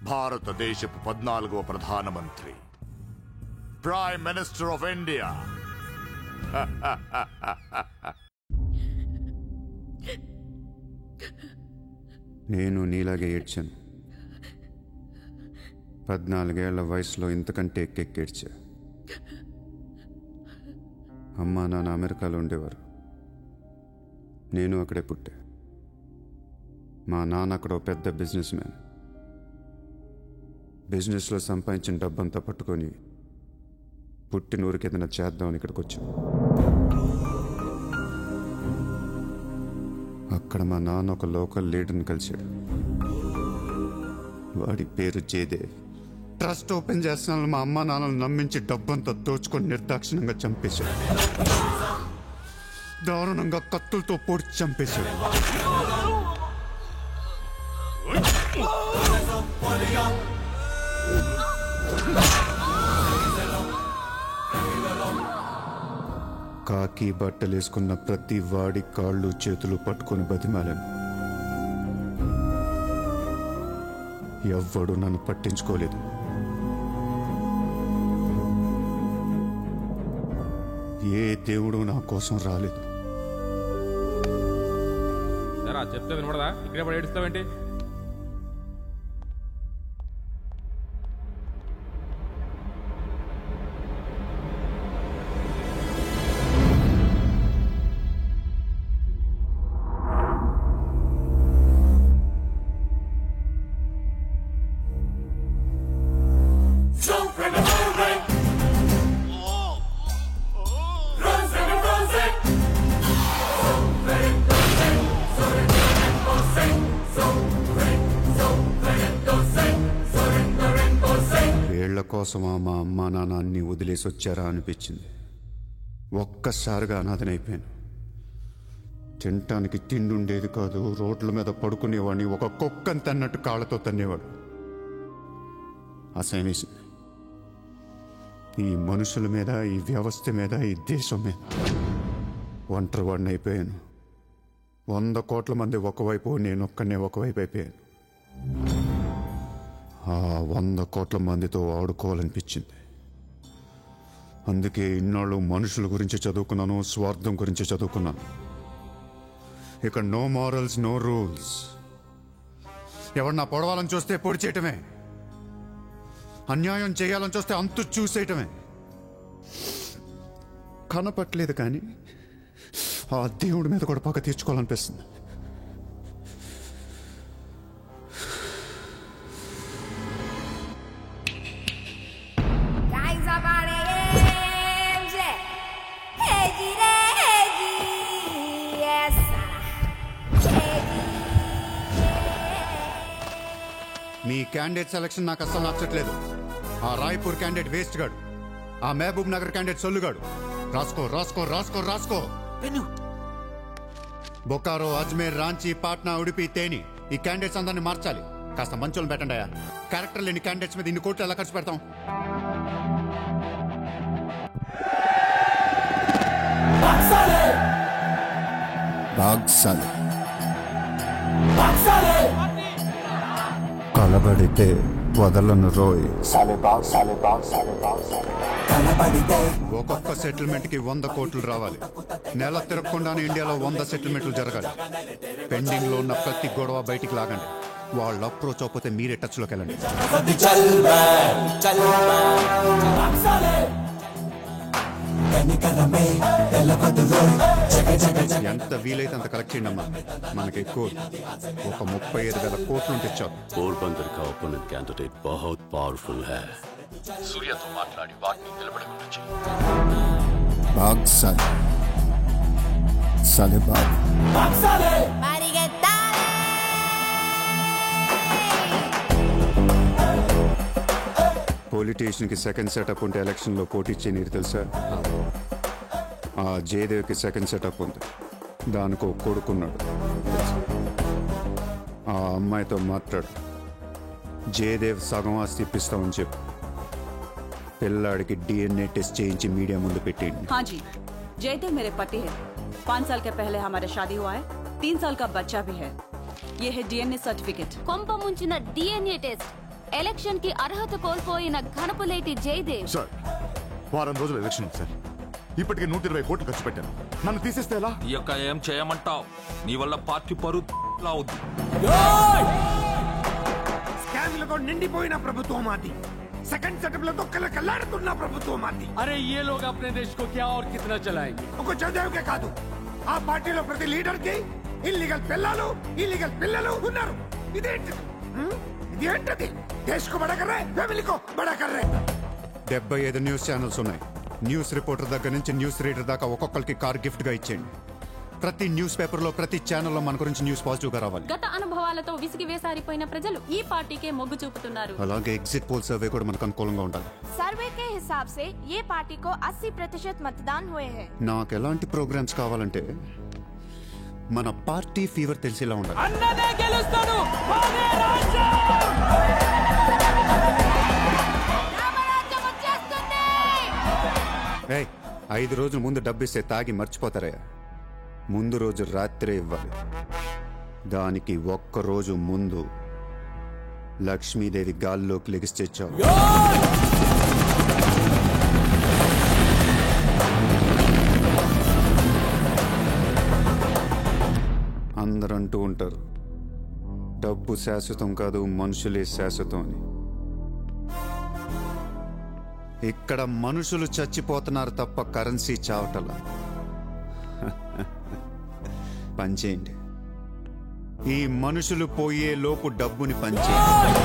భారతదేశపు 14వ ప్రధానమంత్రి ప్రైమ్ మినిస్టర్ ఆఫ్ ఇండియా నేను నీలాగే ఏడ్చాను 14 ఏళ్ల వయసులో ఇంతకంటే ఎక్కెక్కేడ్చా అమ్మా నాన్న అమెరికాలో ఉండేవారు నేను అక్కడే పుట్టా మా నాన్న అక్కడ పెద్ద బిజినెస్ మ్యాన్ బిజినెస్లో సంపాదించిన డబ్బంతా పట్టుకొని పుట్టిన ఊరికి ఏదైనా చేద్దామని ఇక్కడికి వచ్చాను అక్కడ మా నాన్న ఒక లోకల్ లీడర్ని కలిశాడు వాడి పేరు జయదేవ్ ట్రస్ట్ ఓపెన్ చేస్తున్నాను మా అమ్మ నాన్నలు నమ్మించి డబ్బంతా దోచుకొని నిర్దాక్షిణ్యంగా చంపేశాడు దారుణంగా కత్తులతో పొడిచి చంపేశాడు. కాకి బట్టలేసుకున్న ప్రతి వాడి కాళ్ళు చేతులు పట్టుకొని బతిమాలను. ఎవ్వడు నన్ను పట్టించుకోలేదు. ఏ దేవుడు నా కోసం రాలేదు. చెప్తే వినపడదా? ఇక్కడే పడి ఏడుస్తావేంటి? కోసమా మా అమ్మా నాన్న అన్ని వదిలేసి వచ్చారా అనిపించింది. ఒక్కసారిగా అనాథనైపోయాను. తినటానికి తిండి ఉండేది కాదు. రోడ్ల మీద పడుకునేవాడిని. ఒక కుక్కని తన్నట్టు కాళ్ళతో తన్నేవాడు. అసహ్యం వేసింది. ఈ మనుషుల మీద, ఈ వ్యవస్థ మీద, ఈ దేశం మీద ఒంటరివాడిని అయిపోయాను. 100 కోట్ల మంది ఒకవైపు, నేను ఒక్కనే ఒకవైపు అయిపోయాను. ఆ 100 కోట్ల మందితో ఆడుకోవాలనిపించింది. అందుకే ఇన్నాళ్ళు మనుషుల గురించి చదువుకున్నాను, స్వార్థం గురించి చదువుకున్నాను. ఇక నో మారల్స్, నో రూల్స్. ఎవరన్నా పొడవాలని చూస్తే పొడి చేయటమే, అన్యాయం చేయాలని చూస్తే అంతు చూసేయటమే. కనపట్లేదు కానీ ఆ దేవుడి మీద కూడా పక్క తీర్చుకోవాలనిపిస్తుంది. మీ క్యాండిడేట్ సెలక్షన్ నాకు అస్సలు నచ్చట్లేదు. ఆ రాయ్పూర్ క్యాండిడేట్ వేస్ట్ గాడు, ఆ మహబూబ్ నగర్ క్యాండిడేట్ సొల్లుగాడు. రాసుకో రాసుకో రాసుకో రాసుకో. బొకారో, అజ్మేర్, రాంచీ, పాట్నా, ఉడిపి, తేని, ఈ క్యాండిడేట్స్ అందరినీ మార్చాలి. కాస్త మంచోళ్ళని పెట్టండి అయ్యా. క్యారెక్టర్ లేని క్యాండిడేట్స్ మీద ఇన్ని కోట్లు ఎలా ఖర్చు పెడతాం? కలబడితే వదలను రోయ్. ఒక్కొక్క సెటిల్మెంట్ కి 100 కోట్లు రావాలి. నెల తిరగకుండానే ఇండియాలో 100 సెటిల్మెంట్లు జరగాలి. పెండింగ్ లో ఉన్న ప్రతి గొడవ బయటికి లాగండి. వాళ్ళు అప్రోచ్ అవ్వకపోతే మీరే టచ్ లోకి వెళ్ళండి. ఎంత వీలైతే అంత కలెక్ట్ చేయండి అమ్మా. మనకి ఎక్కువ ఒక 35,000 కోట్లు తెచ్చావు. పోర్బందర్ కా ఓపోనెంట్ कैंडिडेट बहुत पावरफुल है. సూర్యతో మాట్లాడి వాటిని నిలబడకుండా చేయి. బాగ్ సాలే సాలే బాగ్. పొలిటీషియన్ కి సెకండ్ సెటప్ ఉంటే ఎలక్షన్ లో పోటీ చేయనీరు తెలుసా? ఆ జయదేవ్కి సెకండ్ సెటప్ ఉంది. దానికో కొడుకున్నాడు. ఆ అమ్మాయితో మాట్లాడు. జయదేవ్ సగం ఆస్తి ఇప్పిస్తామని చెప్పు. పిల్లాడికి DNA టెస్ట్ చేయించి మీడియా ముందు పెట్టేయండి. हाँ जी, जयदेव मेरे पति है. 5 साल के पहले हमारा शादी हुआ है. 3 साल का बच्चा भी है. ये है DNA सर्टिफिकेट. కొంప ముంచిన DNA టెస్ట్. ఎలక్షన్ కి అర్హత కోల్పోయిన ఘనపులేటి జయదేవ్. సార్, వారం రోజులు ఎలక్షన్ ఉంది సార్. ఇప్పటికే 120 కోట్లు ఖర్చు పెట్టాను. నన్ను తీసేస్తే ఎలా? ఈ యొక్క ఏం చేయమంటావు? నీ వల్ల పార్టీ పరువులా అవుద్ది. స్కామ్లతో నిండిపోయిన ప్రభుత్వం మాది. సెకండ్ సెటప్ లతో కలకలాడుతున్న ప్రభుత్వం మాది. अरे ये लोग अपने देश को क्या और कितना चलाएंगे? ఒక జయదేవ్కే కాదు, ఆ పార్టీలో ప్రతి లీడర్ కి ఇల్లీగల్ పిల్లలు ఉన్నారు. ఇదేంటిది? ఇదేంటది? దేశ్ కో బడా కర్ రహే, ఫ్యామిలీ కో బడా కర్ రహే. 75 న్యూస్ ఛానల్స్ ఉన్నాయి. న్యూస్ రిపోర్టర్ దగ్గర నుంచి న్యూస్ రీడర్ దాకా ఒక్కొక్కరికి కార్ గిఫ్ట్ గా ఇచ్చేయండి. ప్రతి న్యూస్ పేపర్ లో, ప్రతి ఛానల్లో మన గురించి న్యూస్ పాజిటివ్ గా రావాలి. గత అనుభవాల అనుభవాలతో విసిగి వేసారిపోయిన ప్రజలు ఈ పార్టీకే మొగ్గు చూపుతున్నారు. అలాగే ఎగ్జిట్ పోల్ సర్వే కూడా మనకు అనుకూలంగా ఉండాలి. सर्वे के हिसाब से ये पार्टी को 80% मतदान हुए हैं. నాకు ఎలాంటి ప్రోగ్రామ్స్ కావాలంటే మన పార్టీ ఫీవర్ తెలిసేలా ఉండాలి. అన్ననే గెలుస్తాడు. 5 రోజుల ముందు డబ్బిస్తే తాగి మర్చిపోతారయ్యా. ముందు రోజు రాత్రే ఇవ్వాలి. దానికి ఒక్క రోజు ముందు లక్ష్మీదేవి గాల్లోకి లెగిస్తేచ్చావు. అందరూ అంటూ ఉంటారు డబ్బు శాశ్వతం కాదు, మనుషులే శాశ్వతం అని. ఇక్కడ మనుషులు చచ్చిపోతున్నారు తప్ప కరెన్సీ చావటల. పనిచేయండి, ఈ మనుషులు పోయే లోపు డబ్బుని పంచేయండి.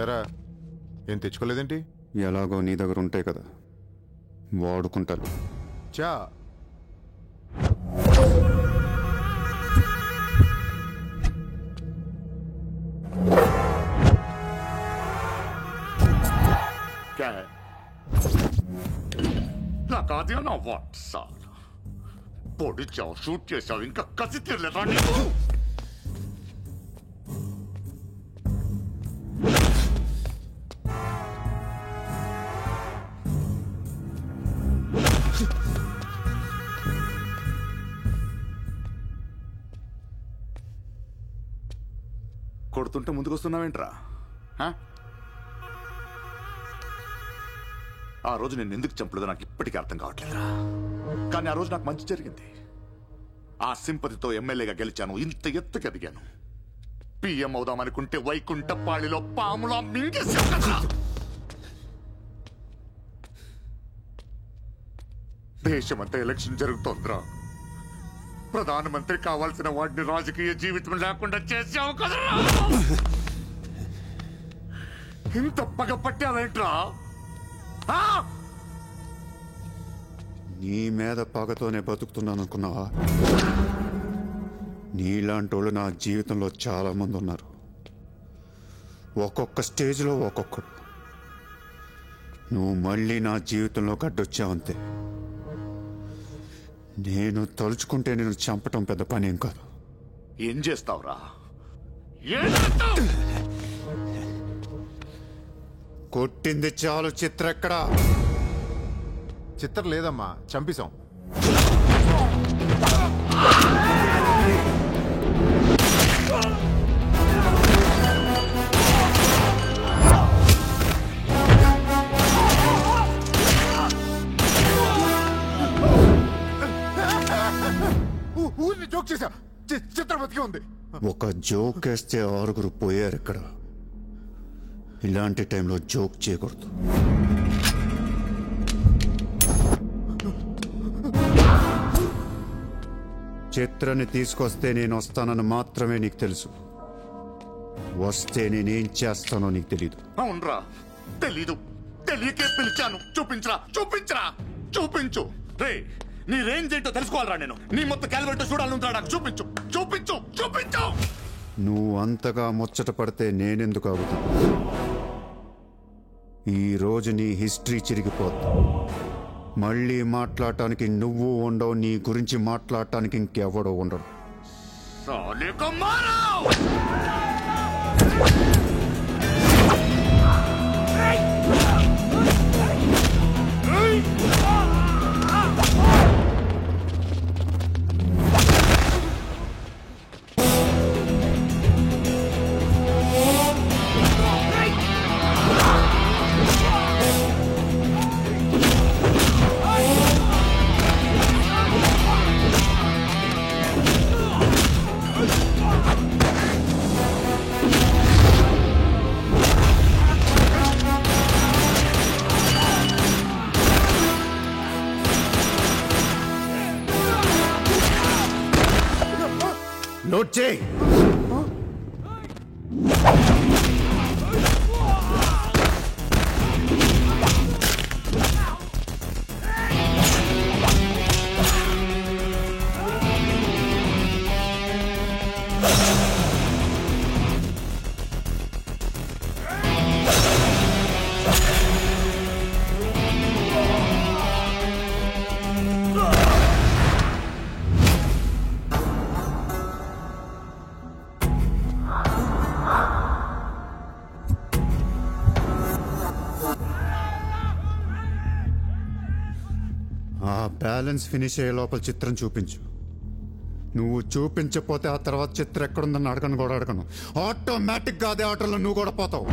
ఎరా ఏం తెచ్చుకోలేదేంటి? ఎలాగో నీ దగ్గర ఉంటాయి కదా, వాడుకుంటాను. చా నాకు అదే నా వాట్ సార్ పొడిచావు, షూట్ చేసావు, ఇంకా కసి తీరలేదా నీకు? కొడుతుంటే ముందుకొస్తున్నావేంట్రా? ఆ రోజు నేను ఎందుకు చంపలేదో నాకు ఇప్పటికీ అర్థం కావట్లేదురా. కానీ ఆ రోజు నాకు మంచి జరిగింది. ఆ సింపతితో ఎమ్మెల్యేగా గెలిచాను, ఇంత ఎత్తుకి ఎదిగాను. పిఎం అవుదామనుకుంటే వైకుంఠపాళిలో పాములా మింగేసావు కదా. దేశమంతా ఎలక్షన్ జరుగుతోందిరా. ప్రధానమంత్రి కావాల్సిన వాడిని రాజకీయ జీవితం లేకుండా చేసావు కదా. ఇంత పగ పట్టావేంట్రా? నీ మీద పగతోనే బతుకుతున్నాను అనుకున్నావా? నీలాంటి వాళ్ళు నా జీవితంలో చాలా మంది ఉన్నారు. ఒక్కొక్క స్టేజ్లో ఒక్కొక్కడు. నువ్వు మళ్ళీ నా జీవితంలో గడ్డొచ్చావంతే. నేను తలుచుకుంటే నేను చంపటం పెద్ద పని ఏం కాదు. ఏం చేస్తావురా? కొట్టింది చాలు. చిత్ర ఎక్కడా? చిత్ర లేదమ్మా, చంపేశాం. ఊరిని జోక్ చేశా. చిత్ర బతికి ఉంది. ఒక జోక్ వేస్తే 6 పోయారు ఇక్కడ. ఇలాంటి టైంలో జోక్ చేయకూడదు. చిత్రని తీసుకొస్తే నేను వస్తానని మాత్రమే నీకు తెలుసు. వస్తే నేనేం చేస్తానో నీకు తెలీదు. అవునరా, తెలీదు. తెలియకే పిలిచాను. చూపించరా, చూపించరా, చూపించు. రే, నీ రేంజ్ ఏంటో తెలుసుకోవాలరా నేను. నీ మొత్తం క్యాలిబర్ చూడాలనుంటా. నాకు చూపించు, చూపించు, చూపించు. నువ్వు అంతగా ముచ్చట పడితే నేనెందుకు అవుతా? ఈ రోజు నీ హిస్టరీ చిరిగిపోద్ది. మళ్ళీ మాట్లాడటానికి నువ్వు ఉండవు, నీ గురించి మాట్లాడటానికి ఇంకెవడో ఉండడు. చేయి. బ్యాలెన్స్ ఫినిష్ అయ్యే లోపల చిత్రం చూపించు. నువ్వు చూపించకపోతే ఆ తర్వాత చిత్రం ఎక్కడుందని అడగను కూడా అడగను. ఆటోమేటిక్గా అదే ఆటోలో నువ్వు కూడా పోతావు.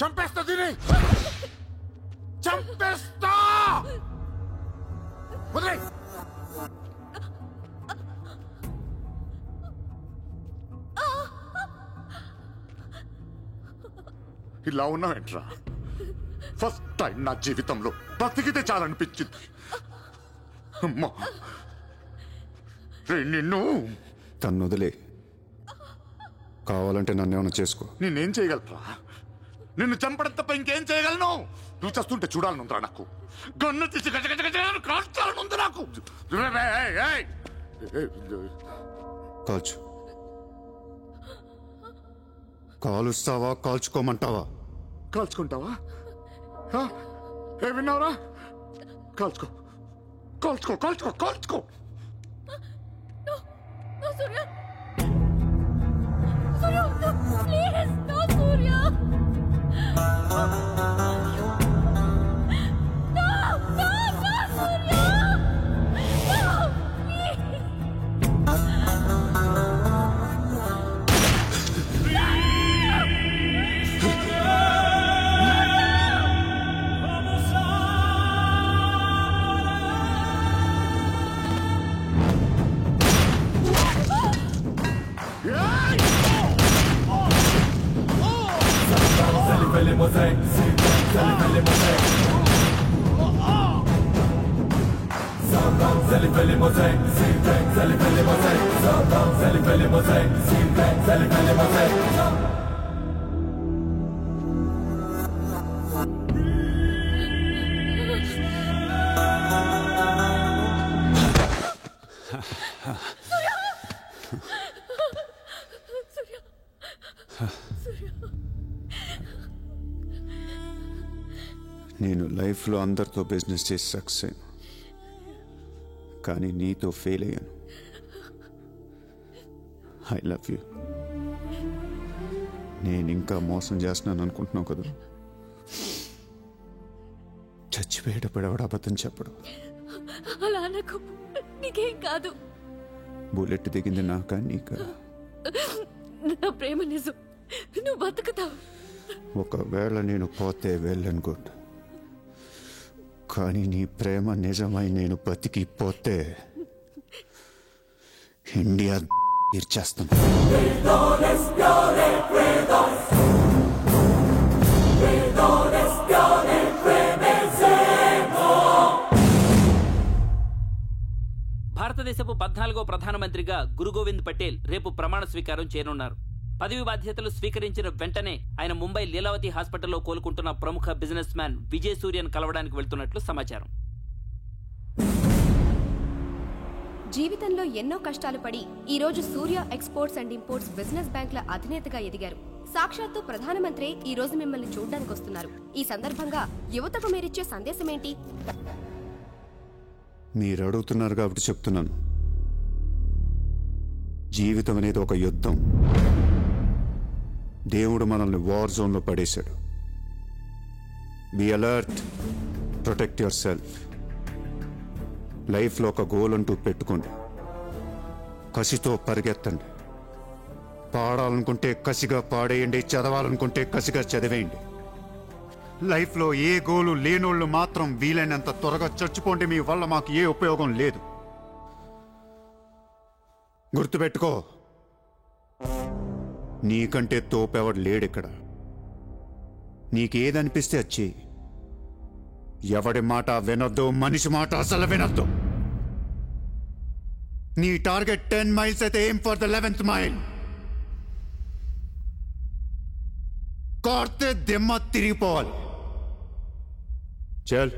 చంపేస్తా దీని, చంపేస్తా. వదిలేయ్. ఇలా ఉన్నావేంట్రా? ఫస్ట్ టైం నా జీవితంలో బ్రతికితే చాలనిపించింది. అమ్మా నిన్ను తను వదిలే. కావాలంటే నన్ను ఏమైనా చేసుకో. నేనేం చేయగలరా? నిన్ను చంపడం తప్ప ఇంకేం చేయగలను? నువ్వు చేస్తుంటే చూడాలనుందిరా నాకు. గన్ను తీసి కాల్చాలనుంది నాకు. కాల్చు. కాలుస్తావా కాల్చుకోమంటావా? కాల్చుకుంటావా? ఏ విన్నావురా? కాల్చుకో కాల్చుకో కాల్చుకో కాల్చుకో. సూర్య, సూర్య, ప్లీజ్ నో సూర్య. నేను లైఫ్లో అందరితో బిజినెస్ చేసి సక్సెస్ అయ్యాను, కానీ నీతో ఫెయిల్ అయ్యాను. I love you. నేను ఇంకా మోసం చేస్తున్నాను అనుకుంటున్నావు కదా? చచ్చిపోయేటప్పుడు ఎవడ అబద్ధం చెప్పడు. అలా నాకు నీకేం కాదు. బుల్లెట్ దిగింది నాకా నీకా? నా ప్రేమ నిజం, నువ్వు బతుకుతావు. ఒకవేళ నేను పోతే వెళ్ళను గుడ్, కానీ నీ ప్రేమ నిజమై నేను బతికిపోతే ఇండియా తీర్చేస్తాను. భారతదేశపు 14వ ప్రధానమంత్రిగా గురు గోవింద్ పటేల్ రేపు ప్రమాణ స్వీకారం చేయనున్నారు. పదవి బాధ్యతలు స్వీకరించిన వెంటనే ఆయన ముంబై లీలావతి హాస్పిటల్లో కోలుకుంటున్న ప్రముఖ బిజినెస్ మ్యాన్ విజయ్ సూర్యన్ కలవడానికి వెళ్తున్నట్లు సమాచారం. జీవితంలో ఎన్నో కష్టాలు పడి ఈ రోజు సూర్య ఎక్స్పోర్ట్స్ అండ్ ఇంపోర్ట్స్ బిజినెస్ బ్యాంక్ల అధినేతగా ఎదిగారు. సాక్షాత్తు ప్రధానమంత్రి ఈ రోజు మిమ్మల్ని చూడ్డానికి వస్తున్నారు. ఈ సందర్భంగా యువతకు మీరిచ్చే సందేశం ఏంటి? మీరు అడుగుతున్నారు కాబట్టి చెప్తున్నాను. జీవితం అనేది ఒక యుద్ధం. దేవుడు మనల్ని వార్ జోన్లో పడేశాడు. Be alert, protect your self. లైఫ్లో ఒక గోల్ అంటూ పెట్టుకోండి. కసితో పరిగెత్తండి. పాడాలనుకుంటే కసిగా పాడేయండి, చదవాలనుకుంటే కసిగా చదివేయండి. లైఫ్లో ఏ గోలు లేనోళ్ళు మాత్రం వీలైనంత త్వరగా చచ్చిపోండి. మీ వల్ల మాకు ఏ ఉపయోగం లేదు. గుర్తుపెట్టుకో, నీకంటే తోపెవడు లేడిక్కడ. నీకేదనిపిస్తే వచ్చి ఎవడి మాట వినొద్దు, మనిషి మాట అసలు వినొద్దు. నీ టార్గెట్ 10 మైల్స్ అయితే aim for the 11th mile. కార్తే దిమ్మ తిరిగిపోవాలి. చల్.